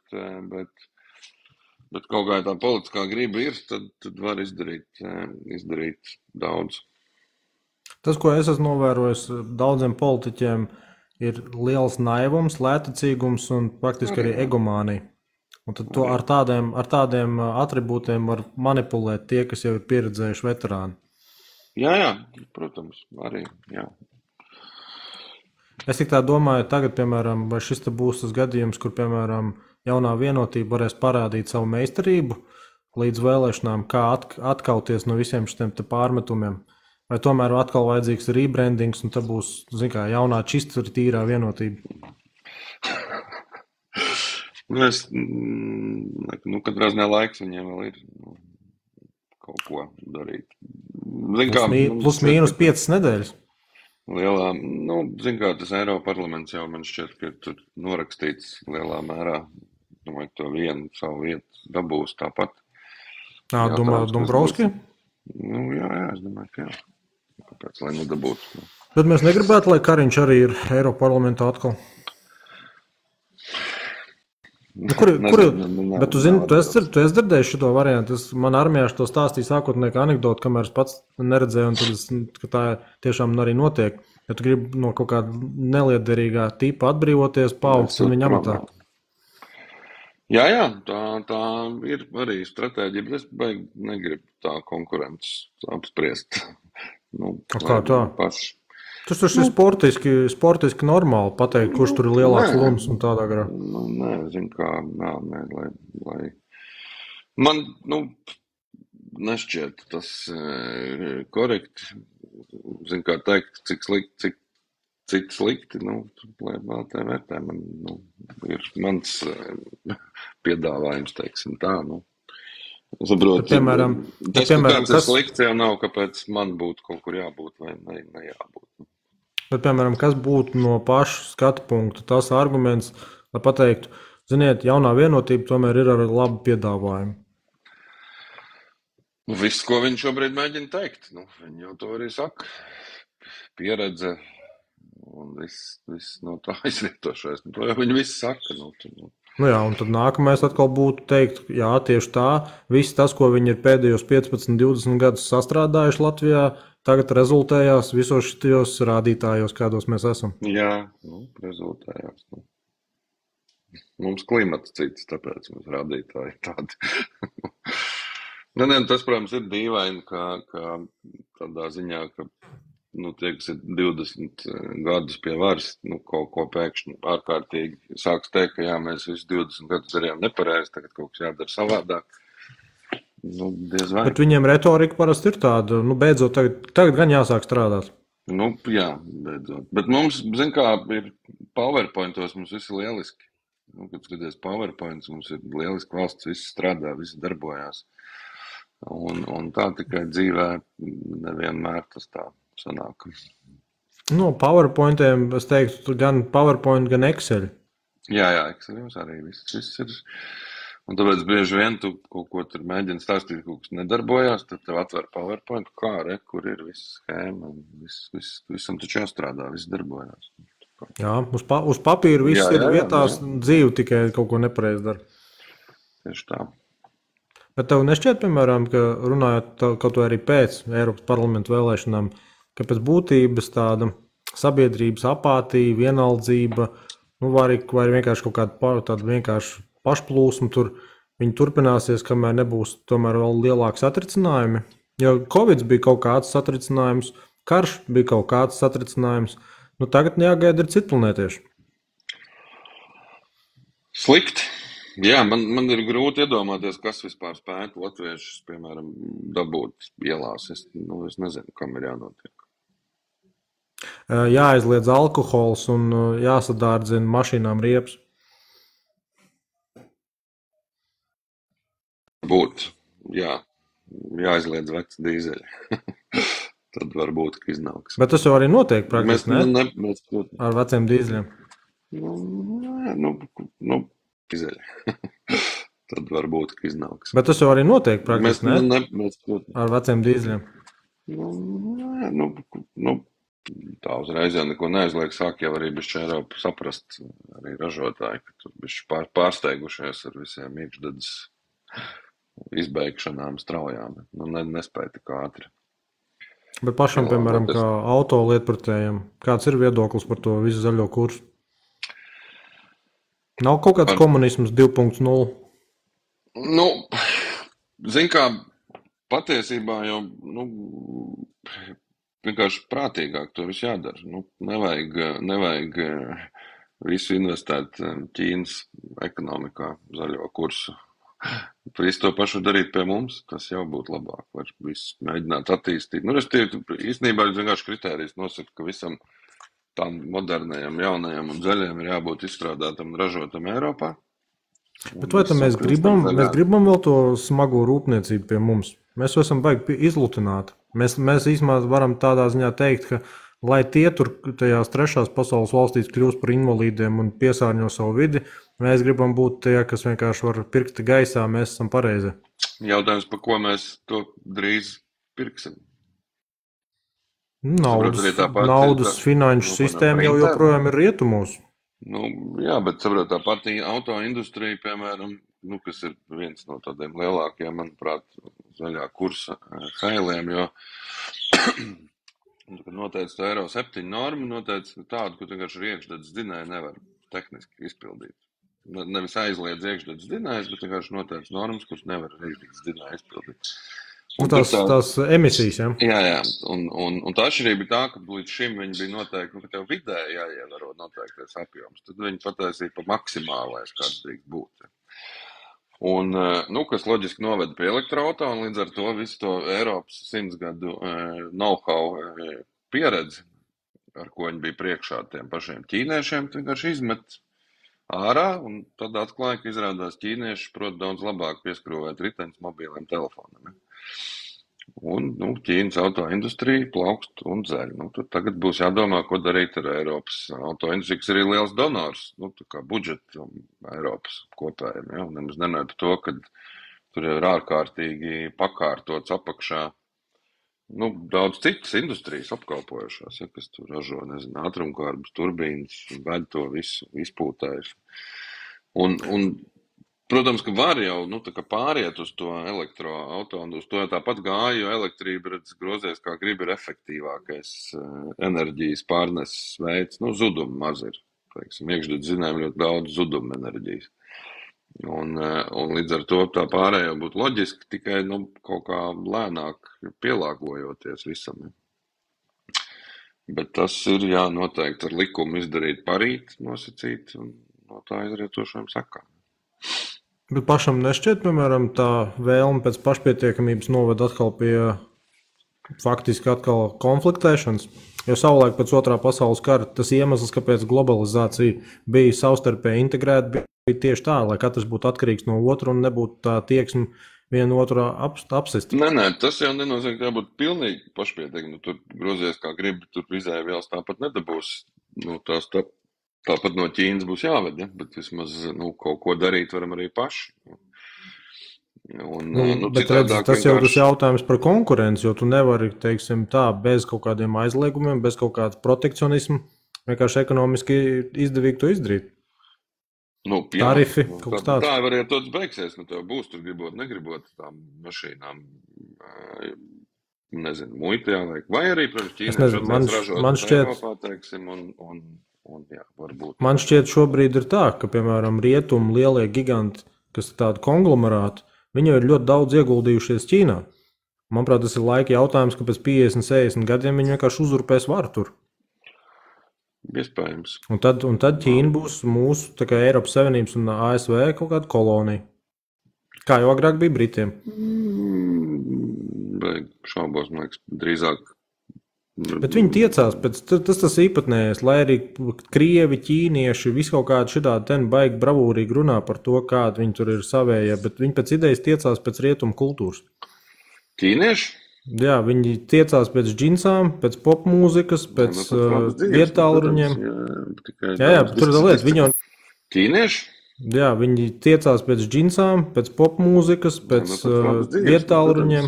kaut kā tā politiskā griba ir, tad var izdarīt daudz. Tas, ko es esmu novērojis daudziem politiķiem, ir liels naivums, lētacīgums un praktiski arī egomānija. Un tad to ar tādiem atribūtiem var manipulēt tie, kas jau ir pieredzējuši veterāni. Jā, protams, arī, jā. Es tik tā domāju, tagad, piemēram, vai šis būs tas gadījums, kur, piemēram, jaunā vienotība varēs parādīt savu meistarību līdz vēlēšanām, kā atkauties no visiem šiem pārmetumiem. Vai tomēr atkal vajadzīgs rebrandings, un tad būs, jaunā čista tīrā vienotība? Katrā ziņā laiks viņiem vēl ir kaut ko darīt. Plus mīnus 5 nedēļas. Lielā, tas Eiropa parlaments jau man šķiet, ka tur norakstīts lielā mērā, domāju, to vienu savu vietu dabūs tāpat. Dombrovski? Jā, es domāju, ka jā. Kāpēc, lai nedabūtu? Bet mēs negribētu, lai Kariņš arī ir Eiropa parlamentā atkal? Bet tu zini, tu esi dzirdējis šo variantu. Man armijā to stāstīja sākotnēji anekdoti, kamēr es pats neredzēju, un tad ka tā tiešām arī notiek. Ja tu gribi no kaut kāda neliederīgā tipa atbrīvoties, paaugstināt viņa amatā. Jā, tā ir arī stratēģija, bet es baigi negribu tā konkurences apspriest. Kā tā? Tas ir sportiski normāli pateikt, kurš tur ir lielāks lums un tādā garā. Nē, zinu, kā lai man, nešķiet tas korekti. Zinu, kā teikt, cik slikti, lai vēl te vērtē. Man, ir mans piedāvājums, teiksim tā, Saprotu, kāds ir slikts, jau nav, kāpēc man būtu kaut kur jābūt vai ne jābūt. Bet, piemēram, kas būtu no paša skatu punkta tas arguments, lai pateiktu, ziniet, jaunā vienotība tomēr ir ar labu piedāvājumu? Viss, ko viņš šobrīd mēģina teikt, viņi jau to arī saka. Pieredze un viss no tā izvietošais. To jau viņi visi saka. Jā, un tad nākamais atkal būtu teikt, jā, tieši tā, viss tas, ko viņi ir pēdējos 15, 20 gadus sastrādājuši Latvijā, tagad rezultējās visos šitajos rādītājos, kādos mēs esam. Jā, rezultējās. Mums klimats cits, tāpēc mums rādītāji tādi. Tas, protams, ir dīvaini, ka tādā ziņā, ka tie, kas ir 20 gadus pie varas, kaut ko pēkšņi ārkārtīgi sāks teikt, ka jā, mēs visu 20 gadus darījām nepareizi, tagad kaut kas jādara savādāk. Diez vai. Bet viņiem retorika parasti ir tāda, beidzot, tagad gan jāsāk strādāt. Jā, beidzot. Bet mums, zin kā, ir PowerPointos, mums viss ir lieliski. Kad skaties PowerPoints, mums ir lieliski valsts, viss strādā, viss darbojās. Un tā tikai dzīvē nevienmēr tas tā sanāk. PowerPointiem, es teiktu, gan PowerPoint, gan Excel. Jā, Excel jums arī viss ir. Un tāpēc bieži vien tu kaut ko tur mēģini stāstīt, kaut kas nedarbojās, tad tev atver PowerPoint, kur ir viss schēma, visam taču jāstrādā, viss darbojās. Jā, uz papīra viss ir vietās, dzīve tikai kaut ko nepareizi dara. Tieši tā. Bet tev nešķiet, piemēram, ka runājot kaut vai arī pēc Eiropas parlamentu vēlēšanām, ka pēc būtības tāda sabiedrības apātija, vienaldzība, vai vienkārši kaut kāda tāda vienkārši pašplūsma tur, viņi turpināsies, kamēr nebūs tomēr vēl lielāks satricinājumi. Jo Covid bija kaut kāds satricinājums, karš bija kaut kāds satricinājums, tagad jāgaida ir citplanētieši. Slikti. Jā, man ir grūti iedomāties, kas vispār spētu latviešus, piemēram, dabūt ielās. Es nezinu, kam ir jānotiek. Jāaizliedz alkohols un jāsadārdzina mašīnām riepas. Būtu, jāaizliedz veci dīzeļi. Tad varbūt, ka iznāks. Bet tas jau arī notiek praktiski, ne? Ar veciem dīzeļiem. Dīzeļi. Tad varbūt, ka iznāks. Bet tas jau arī notiek praktiski, ne? Ar veciem dīzeļiem. Tā uzreiz jau neko neaizliek, sāk jau arī bišķi Eiropa saprast, arī ražotāji, ka tur bišķi pārsteigušies ar visiem iekšdedzes izbeigšanām straujām. Nespēja tik ātri. Bet pašam, piemēram, kā auto lietpratējiem, kāds ir viedoklis par to visu zaļo kursu? Nav kaut kāds komunisms 2.0? Zin kā, patiesībā jau, vienkārši prātīgāk to visu jādara. Nevajag visu investēt Ķīnas ekonomikā, zaļo kursu. Visu to pašu darīt pie mums, tas jau būtu labāk. Var visu mēģināt attīstīt. Īstenībā vienkārši kritērijs nosaka, ka visam tām modernajam, jaunajam un zaļajam ir jābūt izstrādātam un ražotam Eiropā. Bet vai mēs gribam vēl to smago rūpniecību pie mums? Mēs esam baigi izlutināti. Mēs īstenībā varam tādā ziņā teikt, ka lai tie tur tajās trešās pasaules valstīs kļūst par invalīdiem un piesārņo savu vidi, mēs gribam būt tie, kas vienkārši var pirkt gaisā, mēs esam pareizi. Jautājums, par ko mēs to drīz pirksim? Naudas finanšu sistēma jau joprojām ir rietumos. Nu, jā, bet saprot, tā pati auto industrija, piemēram, nu, kas ir viens no tādiem lielākiem, manuprāt, zaļā kursa failiem, jo kad noteica tā Eiro 7 norma, noteica tādu, ka vienkārši ar iekšdedzes dzinēju nevar tehniski izpildīt. Nevis aizliedz iekšdedzes dzinējus, bet vienkārši noteica normas, kuras nevar ar iekšdedzes dzinēju izpildīt. Un tās emisijas, ja? Jā, un tā atšķirība ir tā, ka līdz šim viņi bija noteikti, ka tev vidēji jāievaro noteiktais apjoms. Tad viņi pataisīja pa maksimālais, kāds drīkst būt. Un, kas loģiski noveda pie elektroauto, un līdz ar to visu to Eiropas 100 gadu know-how pieredzi, ar ko viņi bija priekšā tiem pašiem ķīniešiem, vienkārši izmet ārā, un tad atklāja, ka izrādās ķīnieši prot daudz labāk pieskrūvēt riteņus mobiliem telefoniem. Un, Ķīnas auto industrija plaukst un dzeļ. Tur tagad būs jādomā, ko darīt ar Eiropas auto industriju, kas ir arī liels donors, tā kā budžetu Eiropas kopējiem. Ja? Nemaz nenāja par to, ka tur ir ārkārtīgi pakārtots apakšā daudz citas industrijas apkalpojušās, ja, kas tur ražo, ātrumkārbus, turbīnas, ved to visu izpūtējuši. Un protams, ka var jau pāriet uz to elektroauto, un uz to jau tāpat gāja, jo elektrība, grozies kā grib, ir efektīvākais enerģijas pārneses veids. Zuduma maz ir. Iekšdedzes zinājumi ļoti daudz zuduma enerģijas. Un līdz ar to tā pārējā būtu loģiski, tikai kaut kā lēnāk pielāgojoties visam. Bet tas ir noteikti ar likumu izdarīt parīt, nosacīt, un no tā izrietošajām sakām. Bet pašam nešķiet, piemēram, tā vēlme pēc pašpietiekamības noved atkal pie faktiski atkal konfliktēšanas, jo savulaik pēc otrā pasaules kara tas iemesls, kāpēc globalizācija bija savstarpēji integrēta, bija tieši tā, lai katrs būtu atkarīgs no otru un nebūtu tā tieksme vienu otru apsist. Nē, tas jau nenozīmē, ka jābūt pilnīgi pašpietiekami. Tur grozies kā gribi, tur izēvielas tāpat nedabūs. Tāpat no Ķīnas būs jāved, ja? Bet vismaz kaut ko darīt varam arī paši. Bet redz, tas jau tas jautājums par konkurenci, jo tu nevari, teiksim tā, bez kaut kādiem aizliegumiem, bez kaut kādas protekcionismu, vienkārši ekonomiski izdevīgi to izdarīt. Tarifi, kaut kas tāds. Tā var arī tots beigsies, tev būs tur gribot, negribot tām mašīnām, muitu jāliek, vai arī, protams, Ķīnieši ražot Eiropā, teiksim, un jā, varbūt. Man šķiet šobrīd ir tā, ka, piemēram, rietumu lielie giganti, kas ir tādi konglomerāti, viņi jau ir ļoti daudz ieguldījušies Ķīnā. Manuprāt, tas ir laika jautājums, ka pēc 50-60 gadiem viņi vienkārši uzurpēs varu tur. Iespējams. Un tad Ķīna būs mūsu, tā kā Eiropas Savienības un ASV kaut kāda kolonija. Kā jau agrāk bija Britiem. Šaubos, man liekas, drīzāk. Bet viņi tiecās pēc tas īpatnējais, lai arī krievi, ķīnieši, visu kaut kādu šitādu ten baigi bravūrīgi runā par to, kādi viņi tur ir savējie, bet viņi pēc idejas tiecās pēc rietumu kultūras. Ķīnieši? Jā, viņi tiecās pēc džinsām, pēc popmūzikas, pēc vietālruņiem. Jā, tur ir lieta. Viņi jau... Ķīnieši? Jā, viņi tiecās pēc džinsām, pēc popmūzikas, pēc vietālruņiem.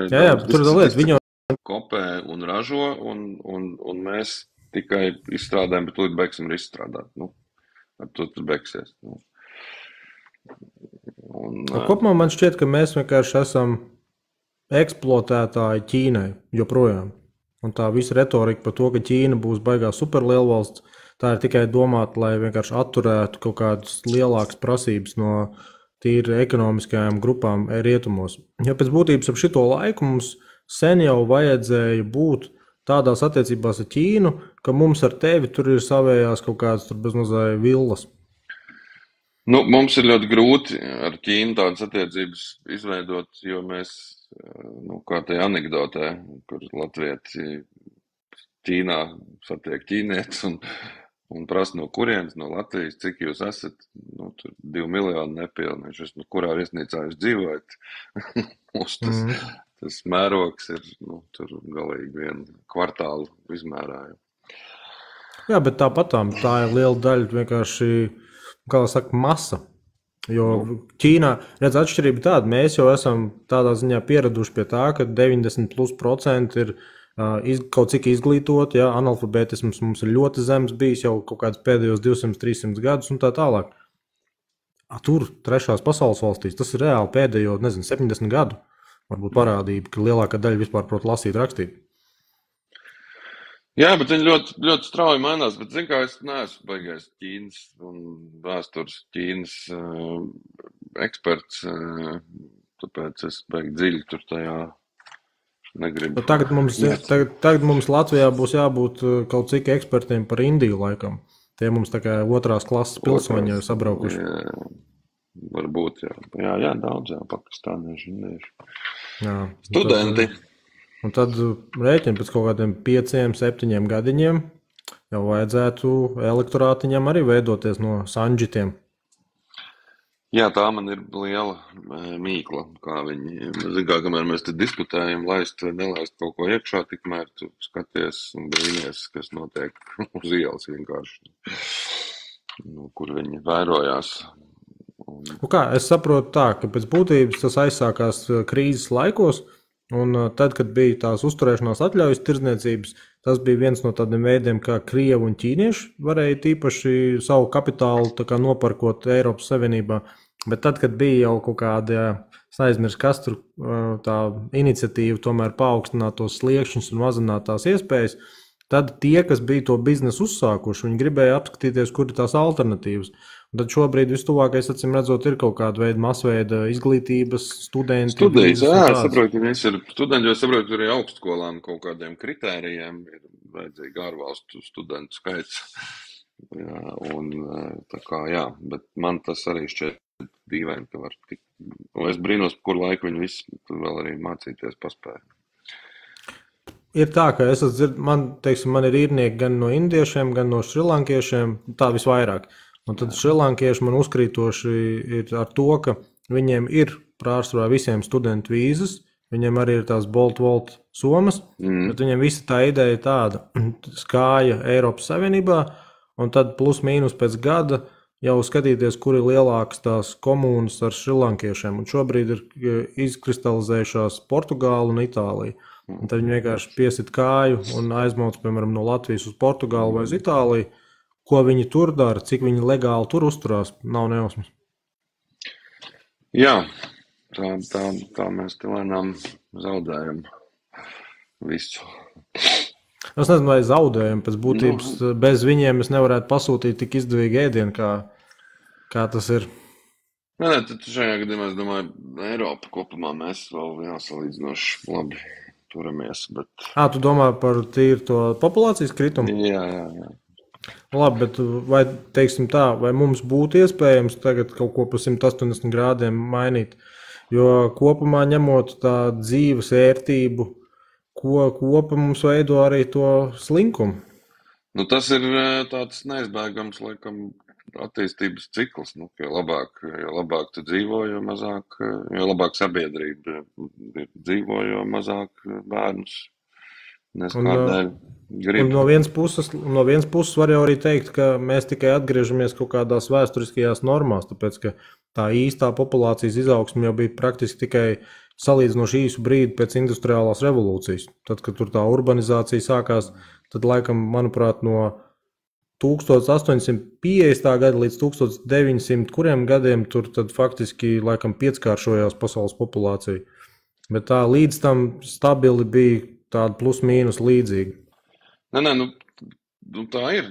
Jā, tur ir lieta. Viņi jau kopē un ražo, un mēs tikai izstrādājam, bet līdz beigsim ir izstrādāt. Ar to tur beigsies. Kopumā man šķiet, ka mēs vienkārši esam eksploatētāji Ķīnai joprojām. Un tā visa retorika par to, ka Ķīna būs baigā superlielvalsts, tā ir tikai domāta, lai vienkārši atturētu kaut kādas lielākas prasības no tīri ekonomiskajām grupām rietumos. Jo pēc būtības ap šito laiku mums sen jau vajadzēja būt tādās attiecībās ar Ķīnu, ka mums ar tevi tur ir savējās kaut kādas tur bezmazāja villas. Mums ir ļoti grūti ar Ķīnu tādas attiecības izveidot, jo mēs, kā tajā anekdotē, kur latvieti Ķīnā satiek ķīnietis un prasa no kurienes, no Latvijas, cik jūs esat, tur 2 miljoni nepilni, kurā viesnīcā jūs dzīvojat. Tas mērogs ir tur galīgi vienu kvartālu izmērā. Jā, bet tāpat tā ir liela daļa vienkārši, kā lai saka, masa. Jo Ķīnā, redz, atšķirība tāda, mēs jau esam tādā ziņā pieraduši pie tā, ka 90% ir kaut cik izglītoti, ja, analfabētisms mums ir ļoti zems bijis jau kaut kādus pēdējos 200-300 gadus un tā tālāk. Tur, trešās pasaules valstīs, tas ir reāli pēdējo, 70 gadu varbūt parādība, ka lielākā daļa vispār prot lasīt, rakstīt. Jā, bet viņi ļoti, ļoti strauji mainās. Bet, zin kā, es neesmu baigais Ķīnas un vēstures Ķīnas eksperts, tāpēc es baigi dziļi tur tajā negribu. Bet tagad mums Latvijā būs jābūt kaut cik ekspertiem par Indiju laikam. Tie mums tā kā otrās klases pilsoņi jau sabraukuši. Jā, varbūt, jā, daudz, pakistānieši, indieši. Jā. Studenti. Un tad rēķina pēc kaut kādiem 5-7 gadiņiem jau vajadzētu elektorātiņam arī veidoties no sanģitiem. Jā, tā man ir liela mīkla, kā viņi, kā, kamēr mēs te diskutējam, laist vai nelaist kaut ko iekšā, tikmēr tu skaties un brīnies, kas notiek uz ielas vienkārši, kur viņi vairojās. Es saprotu tā, ka pēc būtības tas aizsākās krīzes laikos, un tad, kad bija tās uzturēšanās atļaujas tirdzniecības, tas bija viens no tādiem veidiem, kā krievi un ķīnieši varēja tīpaši savu kapitālu tā kā noparkot Eiropas Savienībā. Bet tad, kad bija jau kaut kāda, es aizmirsu, kas tur tā iniciatīva tomēr paaugstināt tos sliekšņus un mazināt tās iespējas, tad tie, kas bija to biznesu uzsākuši, viņi gribēja apskatīties, kur ir tās alternatīvas. Un tad šobrīd vistuvākais, acīm redzot, ir kaut kāda veida masveida izglītības, studenti. Studijas, jā, saprotu, viņi ir studenti, jo saprotu, arī augstskolām kaut kādiem kritērijiem ir vajadzīgi ārvalstu studentu skaits. Jā, un tā kā, jā, bet man tas arī šķiet dīvaini, ka var tik, un es brīnos, kur laiku viņi visi vēl arī mācīties paspēja. Ir tā, ka es dzirdu, man ir īrnieki gan no indiešiem, gan no šrilankiešiem, tā visvairāk. Un tad šrilankieši man uzkrītoši ir ar to, ka viņiem ir pārsvarā visiem studentu vīzas, viņiem arī ir tās Bolt somas, bet viņiem visa tā ideja ir tāda, skāja Eiropas Savienībā, un tad plus mīnus pēc gada jau skatīties, kur ir lielākas tās komunas ar šrilankiešiem. Un šobrīd ir izkristalizējušās Portugāla un Itālija. Un tad viņi vienkārši piesit kāju un aizmauc, piemēram, no Latvijas uz Portugālu vai uz Itāliju. Ko viņi tur dara, cik viņi legāli tur uzturās, nav nejausmas. Jā, tā mēs te lēnām zaudējam visu. Es nezinu, vai zaudējam, pēc būtības bez viņiem es nevarētu pasūtīt tik izdevīgi ēdienu, kā tas ir. Nē, tad šajā gadījumā, es domāju, Eiropa kopumā mēs vēl jāsalīdzinoši labi turamies, bet... Tu domā par tīri to populācijas kritumu? Jā. Labi, bet vai, teiksim tā, vai mums būtu iespējams tagad kaut ko pa 180 grādiem mainīt? Jo kopumā ņemot tā dzīves ērtību, ko kopa mums veido arī to slinkumu? Nu, tas ir tāds neizbēgams, laikam, attīstības cikls. Nu, jo labāk tu dzīvo, jo labāk sabiedrība dzīvo, jo mazāk bērnus neskādēļ. Un no vienas puses var jau arī teikt, ka mēs tikai atgriežamies kaut kādās vēsturiskajās normās, tāpēc, ka tā īstā populācijas izaugsme jau bija praktiski tikai salīdzinoši īsu brīdi pēc industriālās revolūcijas. Tad, kad tur tā urbanizācija sākās, tad laikam, manuprāt, no 1850. Gada līdz 1900 kuriem gadiem tur tad faktiski laikam pieckāršojās pasaules populācija. Bet tā līdz tam stabili bija tāda plus mīnus līdzīga. Nē, nu tā ir.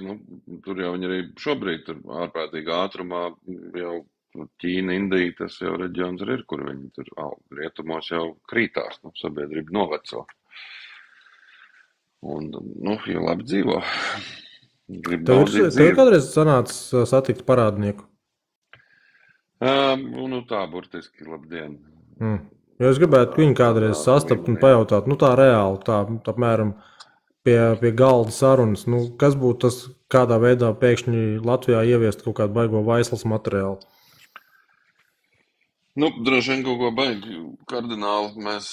Tur jau viņi arī šobrīd tur ārprātīgā ātrumā jau Ķīna, Indija, tas jau reģions ir, kur viņi tur rietumos jau krītās, sabiedrība noveco. Un, jau labi dzīvo. Tev ir kādreiz sanācis satikt parādnieku? Tā burtiski labdien. Jo es gribētu viņu kādreiz sastapt un pajautāt, tā reāli, tā apmēram pie galda sarunas, kas būtu tas, kādā veidā pēkšņi Latvijā ieviest kaut kādu baigo vaislas materiālu? Droši vien kaut ko baigi kardināli mēs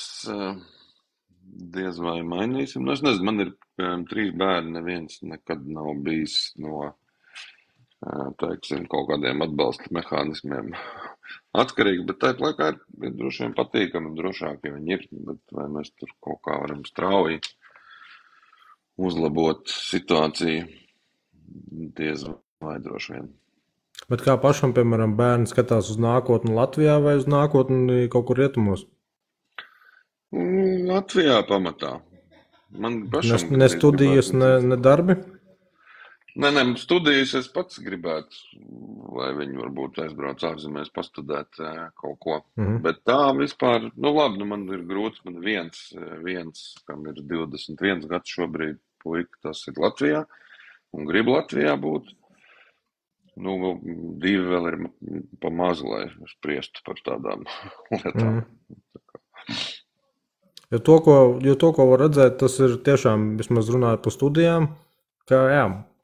diez vai mainīsim. Es nezinu, man ir 3 bērni, neviens nekad nav bijis no, teiksim, kaut kādiem atbalsta mehānismiem atkarīgi, bet tajā laikā ir droši vien patīkami un drošāk, ja viņi ir, bet vai mēs tur kaut kā varam strauji uzlabot situāciju, diez vai droši vien. Bet kā pašam, piemēram, bērni skatās uz nākotni Latvijā vai uz nākotni kaut kur rietumos? Latvijā pamatā. Man pašam Ne studijas, ne darbi? Nē, studijas es pats gribētu, lai viņi varbūt aizbrauc ārzemēs pastudēt kaut ko. Bet tā vispār, labi, man ir grūts, man viens, kam ir 21 gads šobrīd, puika, tas ir Latvijā, un grib Latvijā būt. 2 vēl ir pa mazu, lai spriestu par tādām lietām. Jo to, ko var redzēt, tas ir tiešām, vismaz runājot par studijām, ka,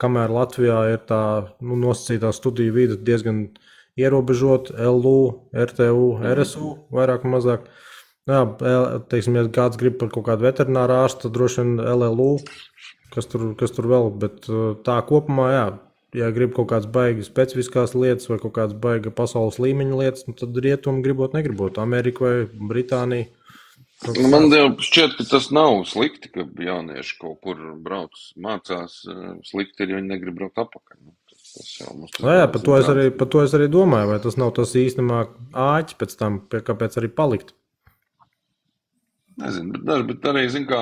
kamēr Latvijā ir tā nosacītā studiju vide diezgan ierobežota, LU, RTU, RSU, vairāk un mazāk. Teiksim, ja kāds grib par kaut kādu veterināru ārstu, tad droši vien LLU, kas tur vēl, bet tā kopumā, ja grib kaut kādas baigas specifiskās lietas vai kaut kādas baiga pasaules līmeņa lietas, tad rietumi gribot, negribot, Amerika vai Britānija. Man jau šķiet, ka tas nav slikti, ka jaunieši kaut kur brauc, mācās. Slikti ir, ja viņi negrib braukt atpakaļ. Par to es arī domāju, vai tas nav tas īstenībā āķis pēc tam, kāpēc arī palikt. Nezinu, bet arī, zin kā,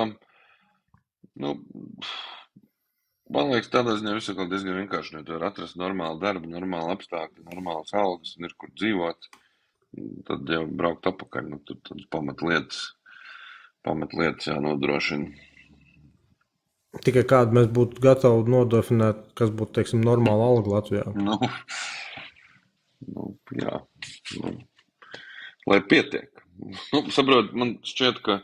man liekas, tādā ziņā visu kaut diezgan vienkārši, jo tu var atrast normālu darbu, normālu apstākļu, normālas algas un ir kur dzīvot, tad jau braukt atpakaļ, tad pamatlietas jānodrošina. Tikai kādu mēs būtu gatavi nodefinēt, kas būtu, teiksim, normāla alga Latvijā? Jā. Lai pietiek. Saprot, man šķiet, ka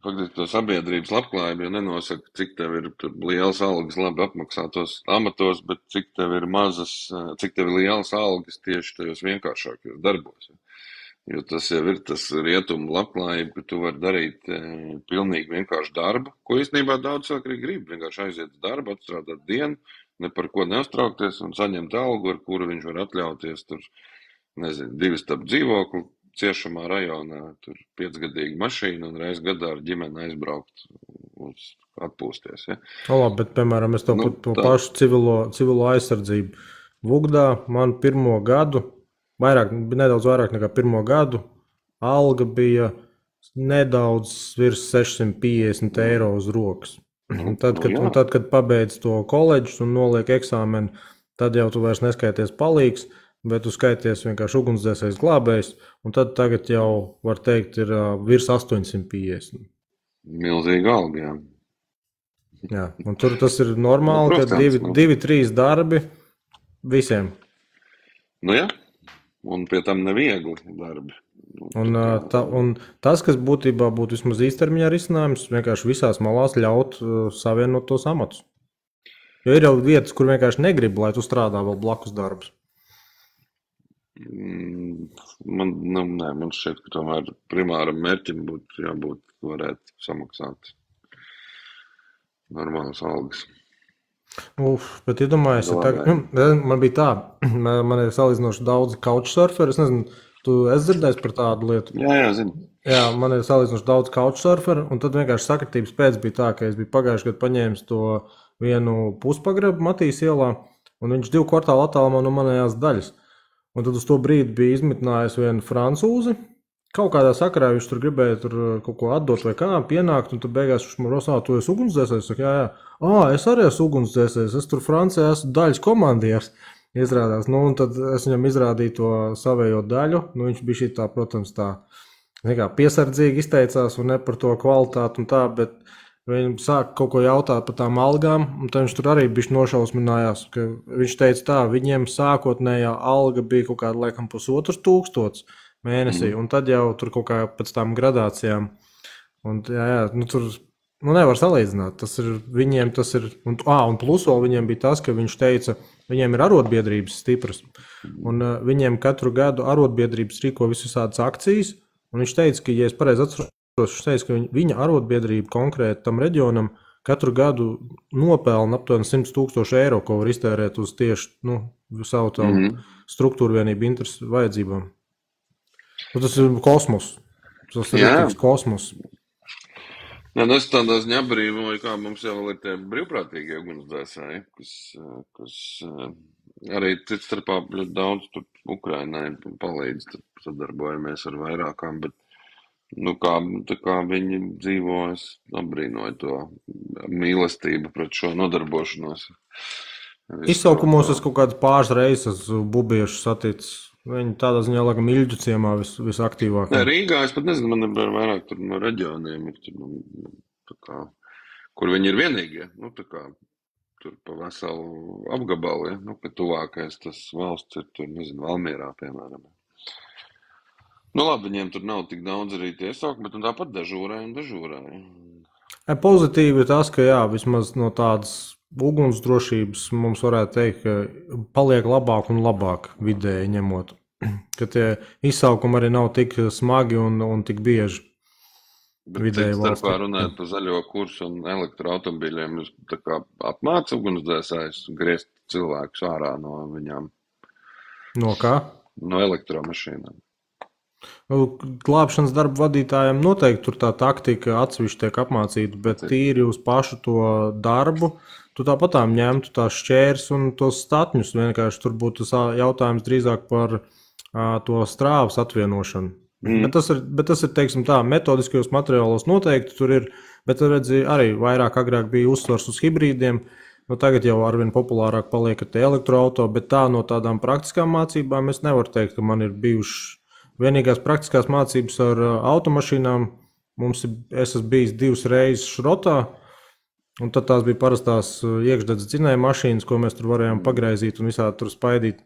faktiski to sabiedrības labklājību nenosaka, cik tev ir lielas algas labi apmaksātos amatos, bet cik tev ir lielas algas tieši tajos vienkāršākajos darbos. Jo tas jau ir tas rietumu labklājība, ka tu vari darīt pilnīgi vienkārši darbu, ko īstenībā daudz cilvēku arī grib. Vienkārši aiziet uz darbu, atstrādāt dienu, ne par ko neuztraukties un saņemt algu, ar kuru viņš var atļauties tur, 2 stabu dzīvokli ciešamā rajonā, tur 5-gadīga mašīna un reiz gadā ar ģimeni aizbraukt uz atpūsties. Ja? Labi, bet, piemēram, es to pašu civilo aizsardzību. Vugdā man pirmo gadu, nedaudz vairāk nekā pirmo gadu, alga bija nedaudz virs 650 eiro uz rokas. Tad, kad pabeidz to koledžu un noliek eksāmenu, tad jau tu vairs neskaities palīgs, bet tu skaities vienkārši ugunsdzēsējs glābējs, un tad tagad jau, var teikt, ir virs 850. Milzīga alga, jā. Un tur tas ir normāli, ka 2-3 darbi visiem. Jā. Un pie tam neviegli darbi. Un tas, kas būtībā būtu vismaz īstermiņā risinājums, vienkārši visās malās ļaut savienot tos amatus. Jo ir jau vietas, kur vienkārši negrib, lai tu strādā vēl blakus darbus. Man šķiet, ka tomēr primāram mērķim būtu jābūt varētu samaksāt normālas algas. Bet iedomājies, man bija tā, man ir salīdzinoši daudz couchsurferi, es nezinu, tu esi dzirdējis par tādu lietu? Jā, zinu. Jā, man ir salīdzinoši daudz couchsurferi, un tad vienkārši sakritības pēc bija tā, ka es biju pagājuši gadu paņēmis to vienu puspagrabu Matīs ielā, un viņš 2 kvartālu attālumā no manējās daļas. Un tad uz to brīdi bija izmitinājies vienu francūzi. Kaut kādā sakarā viņš tur gribēja kaut ko atdot vai kā, pienākt, un tad beigās viņš man rosā, tu esi ugunsdzēsējs? Es saku, jā. Es arī esmu ugunsdzēsējs, es tur Francijā esmu daļas komandieris, izrādās. Un tad es viņam izrādīju to savējo daļu, viņš bija šī tā, protams, tā piesardzīgi izteicās un ne par to kvalitāti un tā, bet viņam sāk kaut ko jautāt par tām algām, un tad viņš tur arī bišķi nošausminājās, ka viņš teica tā, viņiem sākotnējā alga bija kaut kāda, laikam, 1500 mēnesī, un tad jau tur kaut kā pēc tām gradācijām, un tur, nevar salīdzināt, viņiem tas ir, un plus vēl viņiem bija tas, ka viņš teica, viņiem ir arotbiedrības stipras, un viņiem katru gadu arotbiedrības rīko visādas akcijas, un viņš teica, ka, ja es pareizi atceros, viņš teica, ka viņa arotbiedrība konkrēti tam reģionam katru gadu nopelna aptuveni 100 000 eiro, ko var iztērēt uz tieši, savu tam struktūru vienību interesu vajadzībām. Tas ir kosmos. Tas ir rītīgs kosmos. Nē, nu es tādā ziņā brīvoju, kā mums jau vēl ir tie brīvprātīgie ugunsdzēsēji, kas arī cits starpā ļoti daudz tur Ukrainai palīdz, tur sadarbojamies ar vairākām, bet, nu, tā kā viņi dzīvo, es apbrīnoju to mīlestību pret šo nodarbošanos. Izsaukumos es kaut kādas pāris reizes bubiešu saticis. Viņi tādā ziņā, laikam, Ilģu ciemā visaktīvāk. Nē, Rīgā es pat nezinu, man ir vairāk tur no reģioniem, ir tur, tā kā, kur viņi ir vienīgie, nu, tā kā, tur pa veselu apgabalu, ja, nu, ka tuvākais tas valsts ir tur, nezinu, Valmierā, piemēram. Nu, labi, viņiem tur nav tik daudz arī tie iesauki, bet un tāpat dežūrē. Pozitīvi ir tas, ka jā, vismaz no tādas ugunsdrošības mums varētu teikt, ka paliek labāk un labāk vidēji ņemot. Ka tie izsaukumi arī nav tik smagi un tik bieži. Bet cits starpā runājot par zaļo kursu un elektroautomobīļiem, jūs tā kā apmāca ugunsdzēsājus griezt cilvēkus ārā no viņām? No kā? No elektromašīnām. Glābšanas darba vadītājiem noteikti tur tā taktika atsevišķi tiek apmācīta, bet tīri uz pašu to darbu tu tāpatām ņemtu tās šķērs un tos statņus. Vienkārši tur būtu jautājums drīzāk par to strāvas atvienošanu. Bet tas ir, teiksim tā, metodiskajos materiālos noteikti tur ir, bet redzi, arī vairāk agrāk bija uzsvars uz hibrīdiem. Nu, tagad jau arvien populārāk paliek tie elektroauto, bet tā no tādām praktiskām mācībām es nevaru teikt, ka man ir bijuši vienīgās praktiskās mācības ar automašīnām. Es esmu bijis 2 reizes šrotā, un tad tās bija parastās iekšdedzes dzinēja mašīnas, ko mēs tur varējām pagraizīt un visādi tur spaidīt.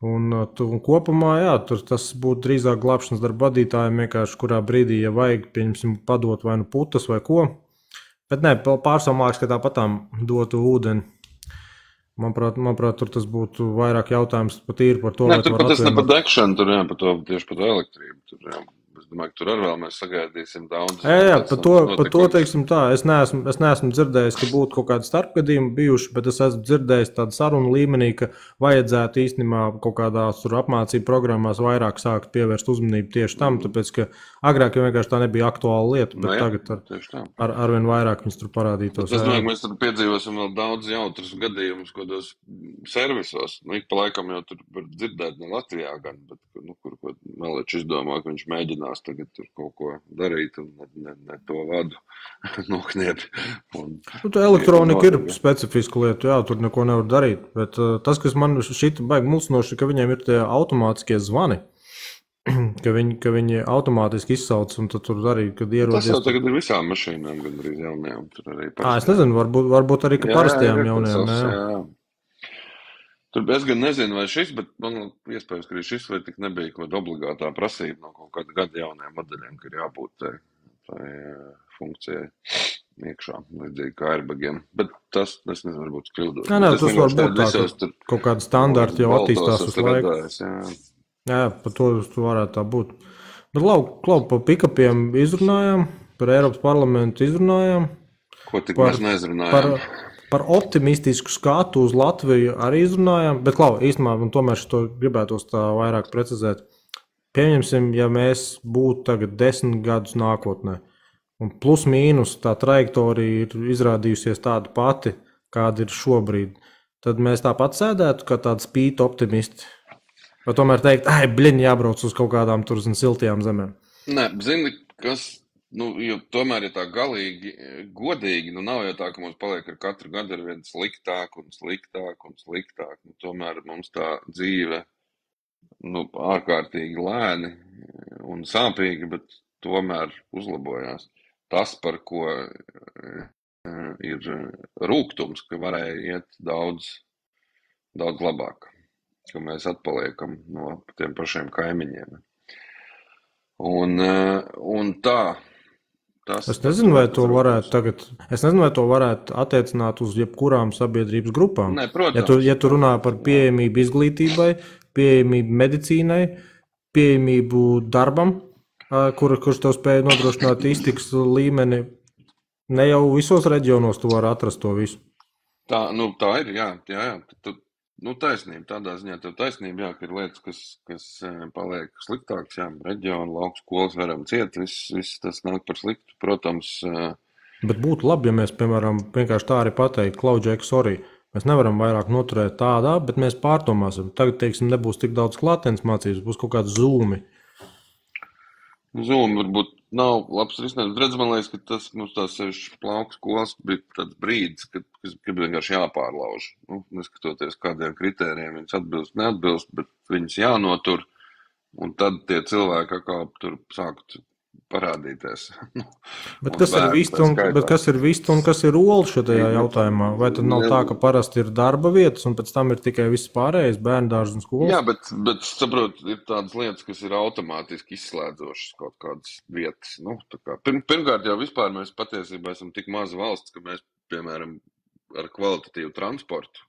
Un kopumā, jā, tas būtu drīzāk glābšanas darba vadītājiem vienkārši, kurā brīdī, ja vajag, pieņemsim, padot vai nu putas vai ko. Bet nē, pārsvarā, ka tāpatām dotu ūdeni. Manuprāt, tur tas būtu vairāk jautājums par tīri par to, vai tur pat tas ne par degšanu, tur jā, tieši par to elektrību. Tur, jā. Es domāju, ka tur arī vēl mēs sagaidīsim daudz. Jā, par to teiksim tā. Es neesmu dzirdējis, ka būtu kaut kādi starpgadījumi bijuši, bet es esmu dzirdējis tādu sarunu līmenī, ka vajadzētu īstenībā kaut kādās apmācību programmās vairāk sākt pievērst uzmanību tieši tam, tāpēc, ka agrāk jau vienkārši tā nebija aktuāla lieta, bet tagad arvien vairāk viņas tur parādītos. Es domāju, ka mēs tur piedzīvosim vēl daudz jautrus gadījumus, kādos servisos. Nu, ik pa laikam jau tur var dzirdēt ne Latvijā gan, bet, nu, kur Meličs izdomā, ka viņš mēģinās tagad tur kaut ko darīt un ne to vadu nokniepi. Tā elektronika ir specifiska lieta, jā, tur neko nevar darīt, bet tas, kas man šķita baigi mulsinoši, ka viņiem ir tie automātiskie zvani, ka viņi automātiski izsauc un tad tur arī, kad ierodies... Tas jau tagad ir visām mašīnām, gan arī jaunajām, tur arī parastiem. Es nezinu, varbūt arī, ka parastiem jaunajām, jā. Tur es gan nezinu, vai šis, bet man iespējams, ka arī šis vai tik nebija kaut kāda obligātā prasība no kaut kāda gada jaunajiem modeļiem, ka ir jābūt tai funkcijai iekšā, līdzīgi kā airbagiem. Bet tas, es nezinu, varbūt kļūdos. Nē, tas var būt tā, ka kaut kāda standarta jau attīstās uz laiku. Jā, par to varētu tā būt. Bet Klau, par pikapiem izrunājām, par Eiropas parlamentu izrunājām. Ko tik mēs neizrunājām? Par optimistisku skatu uz Latviju arī izrunājām, bet, Klau, īstenībā, un tomēr šo gribētos tā vairāk precizēt. Pieņemsim, ja mēs būtu tagad 10 gadus nākotnē, un plus mīnus tā trajektorija ir izrādījusies tāda pati, kāda ir šobrīd, tad mēs tāpat sēdētu kā tādi spīti optimisti. Vai tomēr teikt, jābrauc uz kaut kādām tur siltajām zemēm? Nē, zini, kas... Nu, jo tomēr, ja tā galīgi godīgi, nu nav jau tā, ka mums paliek ar katru gadu ar vien sliktāk un sliktāk un sliktāk. Nu, tomēr mums tā dzīve, nu, ārkārtīgi lēni un sāpīgi, bet tomēr uzlabojās. Tas, par ko ir rūgtums, ka varēja iet daudz labāk, ka mēs atpaliekam no tiem pašiem kaimiņiem. Un tā... Es nezinu, vai to varētu attiecināt uz jebkurām sabiedrības grupām. Nē, protams. Ja tu runā par pieejamību izglītībai, pieejamību medicīnai, pieejamību darbam, kurš tev spēja nodrošināt iztikas līmeni, ne jau visos reģionos tu vari atrast to visu. Tā ir, jā. Nu, taisnība, tādā ziņā tev taisnība, jā, ka ir lietas, kas paliek sliktāks, jā, reģionu, lauku skolas varam ciet, viss tas nāk par sliktu, protams, Bet būtu labi, ja mēs, piemēram, vienkārši tā arī pateikt, Klaudžek, sorry, mēs nevaram vairāk noturēt tādā, bet mēs pārdomāsim. Tagad, teiksim, nebūs tik daudz klātienes mācības, būs kaut kāds zūmi. Zoom varbūt nav labs risinājums. Redz, man liekas, ka tas mums tās sevišķi plauku skolas bija tāds brīdis, kad vienkārši jāpārlauž. Nu, neskatoties, kādiem kritērijiem viņas atbilst, neatbilst, bet viņas jānotur, un tad tie cilvēki atkal tur sākt parādīties. Bet kas ir vista un kas ir ola šajā jautājumā? Vai tad nav tā, ka parasti ir darba vietas un pēc tam ir tikai viss pārējais, bērndārs un skolas? Jā, bet saprot, ir tādas lietas, kas ir automātiski izslēdzošas kaut kādas vietas. Nu, pirmkārt jau vispār mēs patiesībā esam tik maza valsts, ka mēs, piemēram, ar kvalitatīvu transportu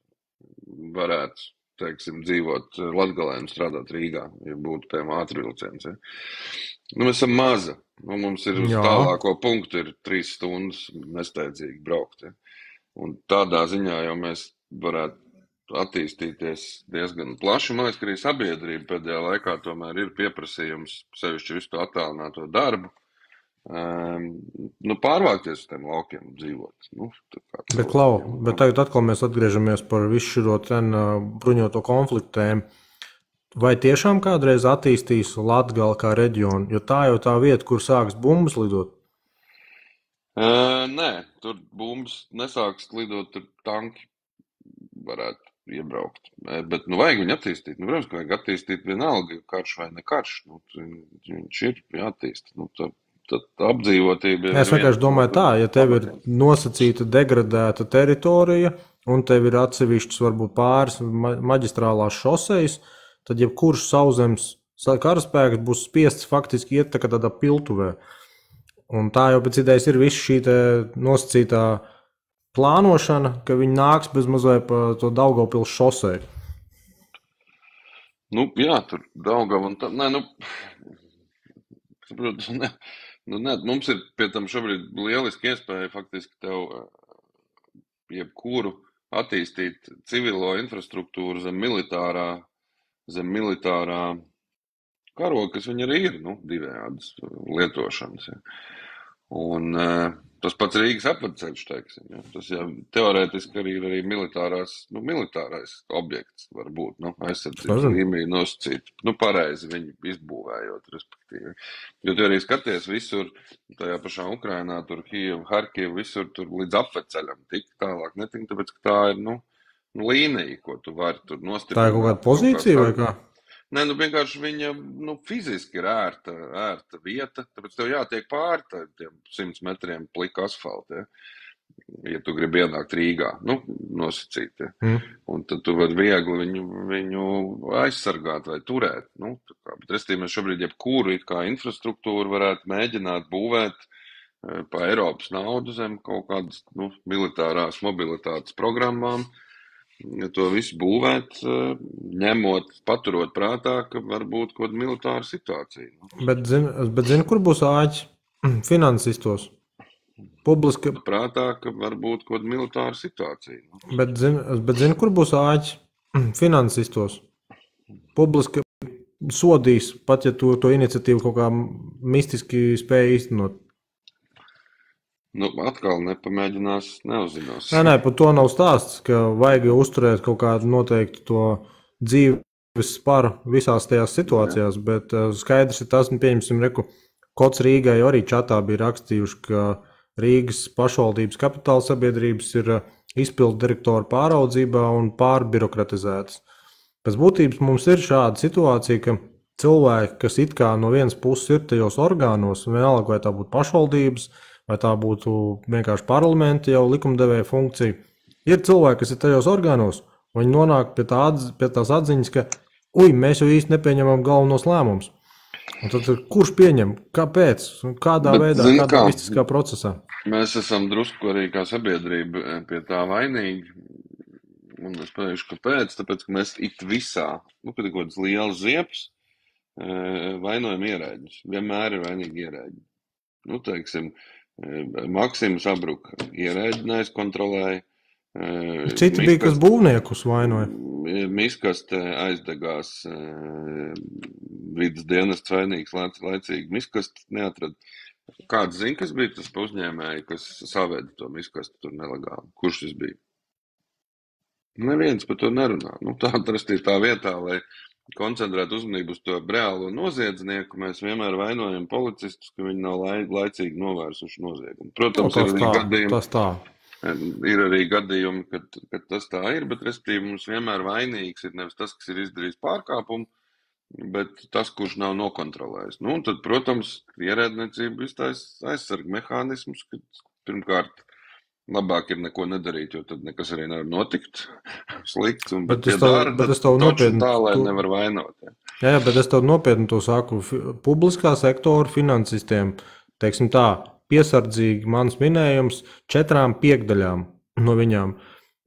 varētu, teiksim, dzīvot Latgalē un strādāt Rīgā, ja būtu, piemēram, ātrvilciens. Ja? Nu, mēs esam maza. Nu, mums ir uz tālāko punktu ir 3 stundas nesteidzīgi braukt. Ja? Un tādā ziņā jau mēs varētu attīstīties diezgan plaši. Man liekas, ka arī sabiedrība pēdējā laikā tomēr ir pieprasījums sevišķi visu to attālināto darbu. Pārvākties uz tiem laukiem dzīvot. Nu, bet tagad atkal mēs atgriežamies par visu šo bruņoto konfliktu tēmu. Vai tiešām kādreiz attīstīs Latgali kā reģionu, jo tā jau tā vieta, kur sāks bumbas lidot? Nē, tur bumbas nesāks lidot, tur tanki varētu iebraukt. Bet, vajag viņu attīstīt. Protams, ka vajag attīstīt vienalga, karš vai ne karš. Viņš ir jāattīst. Tad apdzīvotība ir... Es vienkārši domāju tā, ja tev ir nosacīta degradēta teritorija un tev ir atsevišķas varbūt pāris maģistrālās šosejas, tad jebkurš sauszemes karaspēks būs spiests faktiski iet tādā piltuvē. Un tā jau pēc idejas ir viss šī nosacītā plānošana, ka viņi nāks bez mazliet pa to Daugavpils šoseju. Jā, tur Daugava un tā. Saprotu, mums ir pie tam šobrīd lieliski iespēja faktiski tev jebkuru attīstīt civilo infrastruktūru zem militārā karoga, kas viņi arī ir, divējādas lietošanas. Ja. Un tas pats Rīgas apvedceļš, teiksim. Ja. Tas jau teorētiski arī ir militārais objekts, var būt, aizsardzības līmenī nosacīt, pareizi viņu izbūvējot, respektīvi. Jo tu arī skaties visur, tajā pašā Ukrainā, tur Kijev, Harkiv, visur tur līdz apvedceļam, tik tālāk netik, tāpēc, ka tā ir, līnija, ko tu vari tur nostiprināt. Tā ir kaut kāda pozīcija vai kā? Nē, vienkārši viņa fiziski ir ērta vieta, tāpēc tev jātiek pāri tiem 100 metriem plika asfalta, ja tu gribi ienākt Rīgā, nosacīt. Ja. Un tad tu vari viegli viņu aizsargāt vai turēt. Bet restīvi mēs šobrīd jebkuru infrastruktūru varētu mēģināt būvēt pa Eiropas naudu zem kaut kādas militārās mobilitātes programmām. Ja to visu būvēt, paturot prātā, ka var būt kaut kāda militāra situācija. Bet zini, kur būs āķi? Finansistos. Publiski. Prātā, ka var būt kaut kāda militāra situācija. Bet zini, kur būs āķi? Finansistos. Publiski sodīs, pat ja to iniciatīvu kaut kā mistiski spēja īstenot. Atkal nepamēģinās, neuzzinās. Nē, par to nav stāsts, ka vajag uzturēt kaut kādu noteiktu to dzīves sparu visās tajās situācijās, bet skaidrs ir tas, pieņemsim, Kots Rīgai arī čatā bija rakstījuši, ka Rīgas pašvaldības kapitāla sabiedrības ir izpildu direktora pāraudzībā un pārbirokratizētas. Pēc būtības mums ir šāda situācija, ka cilvēki, kas it kā no vienas puses ir tajos orgānos, vienalga vai tā būtu pašvaldības, vai tā būtu vienkārši parlamenta jau likumdevēja funkcija. Ir cilvēki, kas ir tajos orgānos, un viņi nonāk pie tās atziņas, ka mēs jau īsti nepieņemam galvenos lēmumus. Un tad kurš pieņem? Kāpēc? Kādā veidā? Kādā mistiskā procesā? Mēs esam drusku arī kā sabiedrība pie tā vainīgi. Un es pateikšu, kāpēc? Tāpēc, ka mēs it visā, kad ir kaut kāds liels ziepes, vainojam ierēģus. Vienmēr ir vainīgi ierēģi. Teiksim, Maksims sabruka, ierēģi neizkontrolēja. Citi bija, kas būvniekus vainoja. Miskaste aizdegās, vidas dienests vainīgs laicīgi miskaste neatrada. Kāds zina, kas bija tas pa uzņēmēji, kas saveda to miskastu tur nelegāli? Kurš tas bija? Neviens par to nerunā. Tā atrasties tā vietā, lai koncentrētu uzmanību uz to reālo noziedznieku, mēs vienmēr vainojam policistus, ka viņi nav laicīgi novērsuši noziegumu. Protams, ir arī gadījumi, kad tas tā ir, bet, respektīvi, mums vienmēr vainīgs ir nevis tas, kas ir izdarījis pārkāpumu, bet tas, kurš nav nokontrolējis. Un tad, protams, ierēdniecība iztaisa aizsarga mehānismus, ka pirmkārt labāk ir neko nedarīt, jo tad nekas arī nevar notikt slikts. Bet es tev nopietni tā, lai nevar vainot. Jā, bet es tev nopietni to saku. Publiskā sektora finansistiem, teiksim tā, piesardzīgi mans minējums 4/5 no viņām.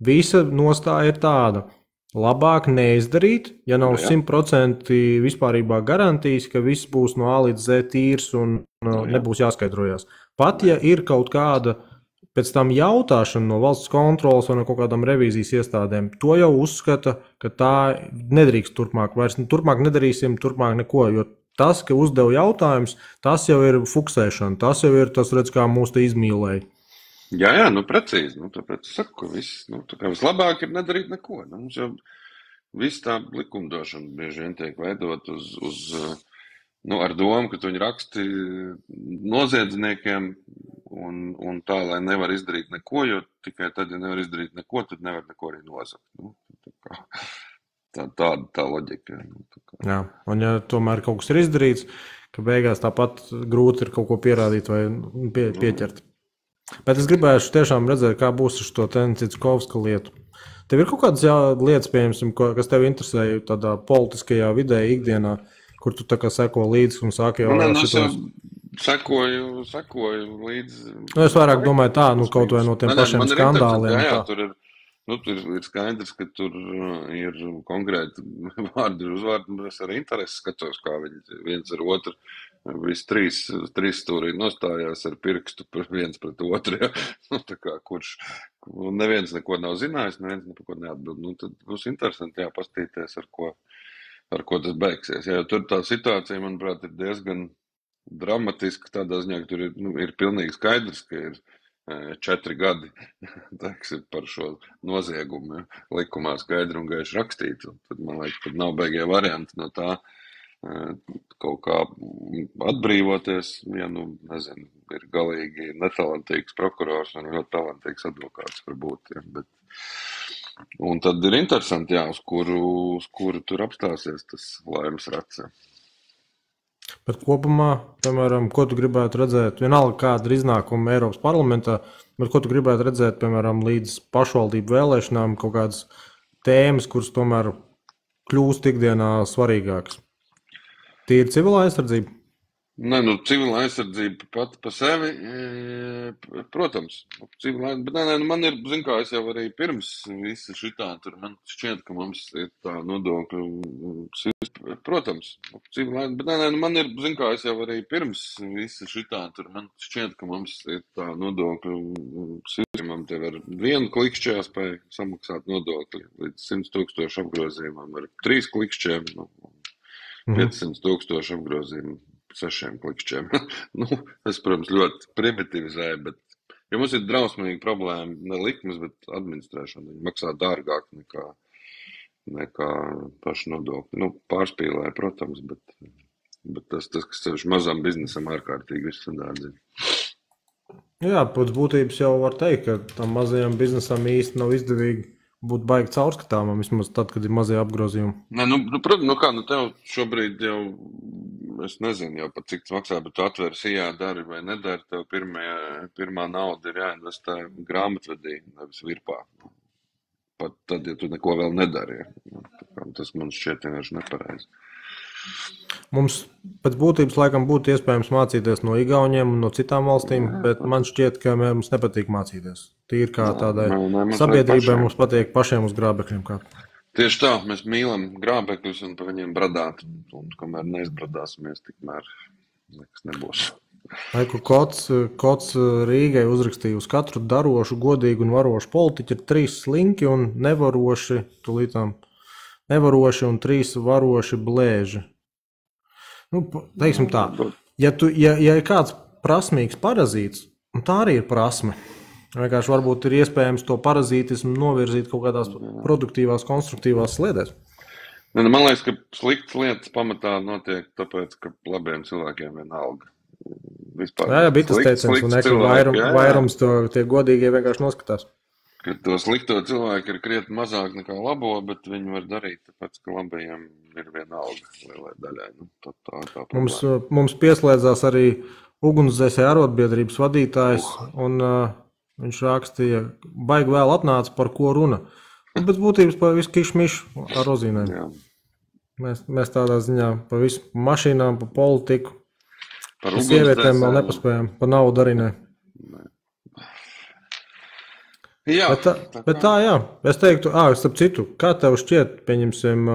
Visa nostāja ir tāda. Labāk neizdarīt, ja nav 100% vispārībā garantijas, ka viss būs no A līdz Z tīrs un nebūs jāskaidrojas. Pat ja ir kaut kāda pēc tam jautāšana no valsts kontrolas vai no kaut kādām revīzijas iestādēm, to jau uzskata, ka tā nedrīkst turpmāk. Vairs turpmāk nedarīsim, turpmāk neko, jo tas, ka uzdev jautājums, tas jau ir fuksēšana, tas jau ir tas, redz, kā mūs te izmīlēja. Jā, precīzi. Tāpēc es saku, ka vislabāk ir nedarīt neko. Mums jau viss tā likumdošana bieži vien tiek veidot ar domu, ka viņi raksti noziedzniekiem un tā, lai nevar izdarīt neko, jo tikai tad, ja nevar izdarīt neko, tad nevar neko arī nozagt. Tā loģika. Jā, un ja tomēr kaut kas ir izdarīts, ka beigās tāpat grūti ir kaut ko pierādīt vai pieķert. Bet es gribēju tiešām redzēt, kā būs ar šo Citskovska lietu. Tev ir kaut kādas lietas, piemēram, kas tev interesē tādā politiskajā vidē, ikdienā, kur tu tā kā seko līdzi un sāki jau sekoju līdzi. Es vairāk domāju tā, kaut vai no tiem pašiem skandāliem. Jā, tur ir skaidrs, ka tur ir konkrēti vārdi un uzvārdi, un es ar interesi skatos, kā viņi viens ar otru. Visi trīs stūrī nostājās ar pirkstu viens pret otru. Ja? Kurš neviens neko nav zinājis, neviens neko neatbild. Tad būs interesanti pastīties, ar ko tas beigsies. Ja, tur tā situācija, manuprāt, ir diezgan dramatiska tādā ziņā, ka tur ir pilnīgi skaidrs, ka ir 4 gadi par šo noziegumu. Ja? Likumā skaidri un gaiši rakstīts. Tad, man liekas, pat nav beigie varianti no tā. Kaut kā atbrīvoties, ja nezinu, ir galīgi netalantīgs prokurors un ļoti talantīgs advokāts varbūt, ja, un tad ir interesanti, uz kuru tur apstāsies tas laimes rats. Bet kopumā, piemēram, ko tu gribētu redzēt, vienalga kāda ir iznākuma Eiropas parlamentā, bet ko tu gribētu redzēt, piemēram, līdz pašvaldību vēlēšanām, kaut kādas tēmas, kuras tomēr kļūst ikdienā svarīgākas? Tīri civilā aizsardzība? Nē, civilā aizsardzība pat pa sevi, protams. Bet man ir, es jau arī pirms visa šitā, tur man šķiet, ka mums ir tā nodokļu, protams, bet man ir, es jau arī pirms visa šitā, tur man šķiet, ka mums ir tā nodokļu sistēmam, tev ar 1 klikšķē spēj samaksāt nodokļi līdz 100,000 apgrozījumam, ar 3 klikšķiem, 500,000 apgrozījumu 6 klikšķiem. Es, protams, ļoti primitivizēju, bet, ja mums ir drausmīgi problēma, ne likmes, bet administrēšana, viņi maksā dārgāk nekā paši nodokļi. Pārspīlēja, protams, bet tas, kas ceļš mazam biznesam ārkārtīgi viss dārdzina. Jā, pēc būtības jau var teikt, ka tam mazajam biznesam īsti nav izdevīgi būt baigi caurskatāmam, vismaz tad, kad ir mazie apgrozījumi. Protams, tev šobrīd jau, es nezinu jau pat cik tas maksā, bet tu atver sijā dari vai nedari, tev pirmā nauda ir jāinvestē grāmatvedī, nevis virpā. Pat tad, ja tu neko vēl nedari. Tas man šķiet vienkārši nepareizi. Mums pēc būtības laikam būtu iespējams mācīties no Igauņiem un no citām valstīm, bet man šķiet, ka mums nepatīk mācīties. Tīri kā tādai sabiedrībai mums patīk pašiem uz grābekļiem kāpt. Tieši tā, mēs mīlam grābekļus un pa viņiem bradāt, un kamēr neizbradāsimies, tikmēr nekas nebūs. Aiku Kots Rīgai uzrakstīja uz katru darošu, godīgu un varošu politiķu ir 3 slinki un nevaroši, nevaroši un 3 varoši blēži. Teiksim tā, ja kāds prasmīgs parazīts, un tā arī ir prasme. Vienkārši varbūt ir iespējams to parazītismu novirzīt kaut kādās produktīvās, konstruktīvās sliedēs. Man liekas, ka sliktas lietas pamatā notiek tāpēc, ka labiem cilvēkiem vienalga. Vispār Jā, bija tas teiciens, un vairums to tie godīgie vienkārši noskatās. Ka to slikto cilvēku ir krietni mazāk nekā labo, bet viņi var darīt, tāpēc, ka labajiem ir vienalga lielai daļai. Nu, tā mums pieslēdzās arī ugunsdzēsēju arotbiedrības vadītājs, un viņš rakstīja, baigi vēl atnāca, par ko runa. Bet būtības par visu kišmišu ar rozīnēm. Jā. Mēs tādā ziņā par visu mašīnām, par politiku, par sievietēm vēl nepaspējām, par naudu arī ne. Jā, bet tā, jā. Es teiktu, starp citu, kā tev šķiet, pieņemsim,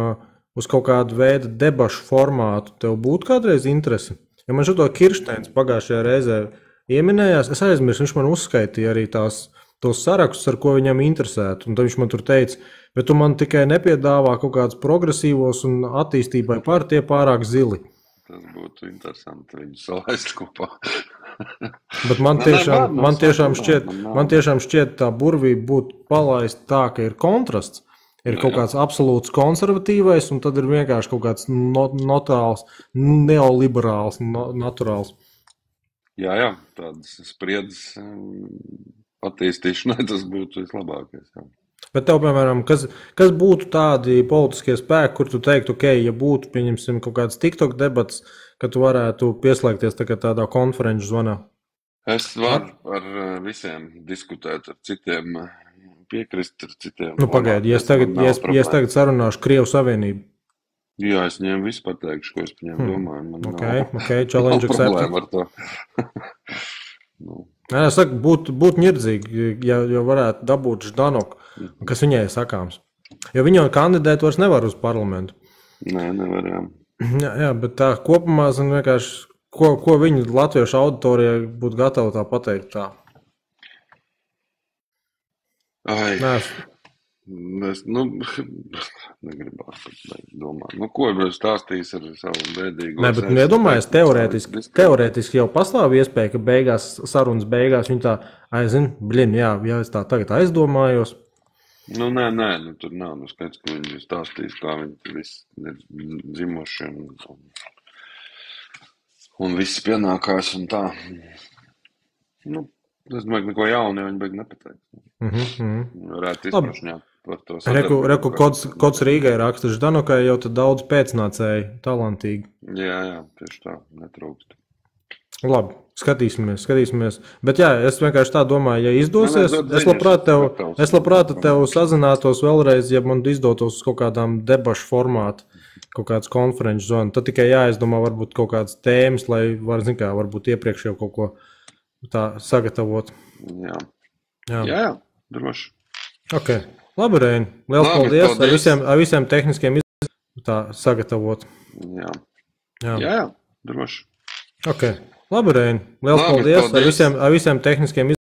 uz kaut kādu veidu debašu formātu, tev būtu kādreiz interesi? Ja man šito Kirsteins pagājušajā reizē ieminējās, es aizmirsu, viņš man uzskaitīja arī tos sarakstus, ar ko viņam interesētu. Un tad viņš man tur teica, bet tu man tikai nepiedāvā kaut kādus progresīvos un attīstībai tie pārāk zili. Tas būtu interesanti viņu salaist kopā. Bet man tiešām šķiet tā burvība būtu palaist tā, ka ir kontrasts. Ir kaut kāds absolūts konservatīvais, un tad ir vienkārši kaut kāds notāls, neoliberāls, naturāls. Jā, tādas spriedzes attīstīšanai tas būtu vislabākais. Jā. Bet tev, piemēram, kas būtu tādi politiskie spēki, kur tu teiktu, ja būtu, pieņemsim, kaut kāds TikTok debats, ka tu varētu pieslēgties tādā konferenču zvanā? Es varu ar visiem diskutēt, ar citiem piekrist, ar citiem. Nu, pagaidi, ja es tagad sarunāšu Krievu Savienību. Jā, es viņiem visu pateikšu, ko es par viņiem domāju. Ok, challenge accepted. Nav problēma ar to. Nē, es saku, būt ņirdzīgi, ja varētu dabūt Ždanoku, kas viņai sakāms. Jo viņa kandidēt vairs nevar uz parlamentu. Nē, nevarējām. Jā, bet tā kopumā, vienkārši, ko viņi latviešu auditorijai būtu gatavi tā pateikt tā? Es negribētu domāt. Ko jau stāstījis ar savu bēdīgo? Nē, bet iedomājies, teorētiski jau pastāv iespēja, ka sarunas beigās viņi tā, ja es tā tagad aizdomājos. Nē, tur nav. Skaidrs, ka viņi stāstīs, kā viņi visi ir dzimuši un viss pienākās un tā. Es domāju, neko jaunu, ja viņi beig nepateiks. Varētu izprašņāt par to sadarbību. Reku kods Rīgai raksta, Ždanokai jau tad daudz pēcnācēji, talantīgi. Jā, tieši tā, netrūkst. Labi, skatīsimies. Bet jā, es vienkārši tā domāju, ja izdosies, es labprāt tev sazinātos vēlreiz, ja man izdotos kaut kādām debašu formātu, kaut kāds konferenču zonu. Tad tikai jāizdomā varbūt kaut kādas tēmas, lai varbūt iepriekš jau kaut ko tā sagatavot. Jā, droši. Ok, labi, Reini. Liels paldies. Ar visiem tehniskiem tā sagatavot. Jā, droši. Ok, labi, Reini. Liels paldies. Ar visiem tehniskiem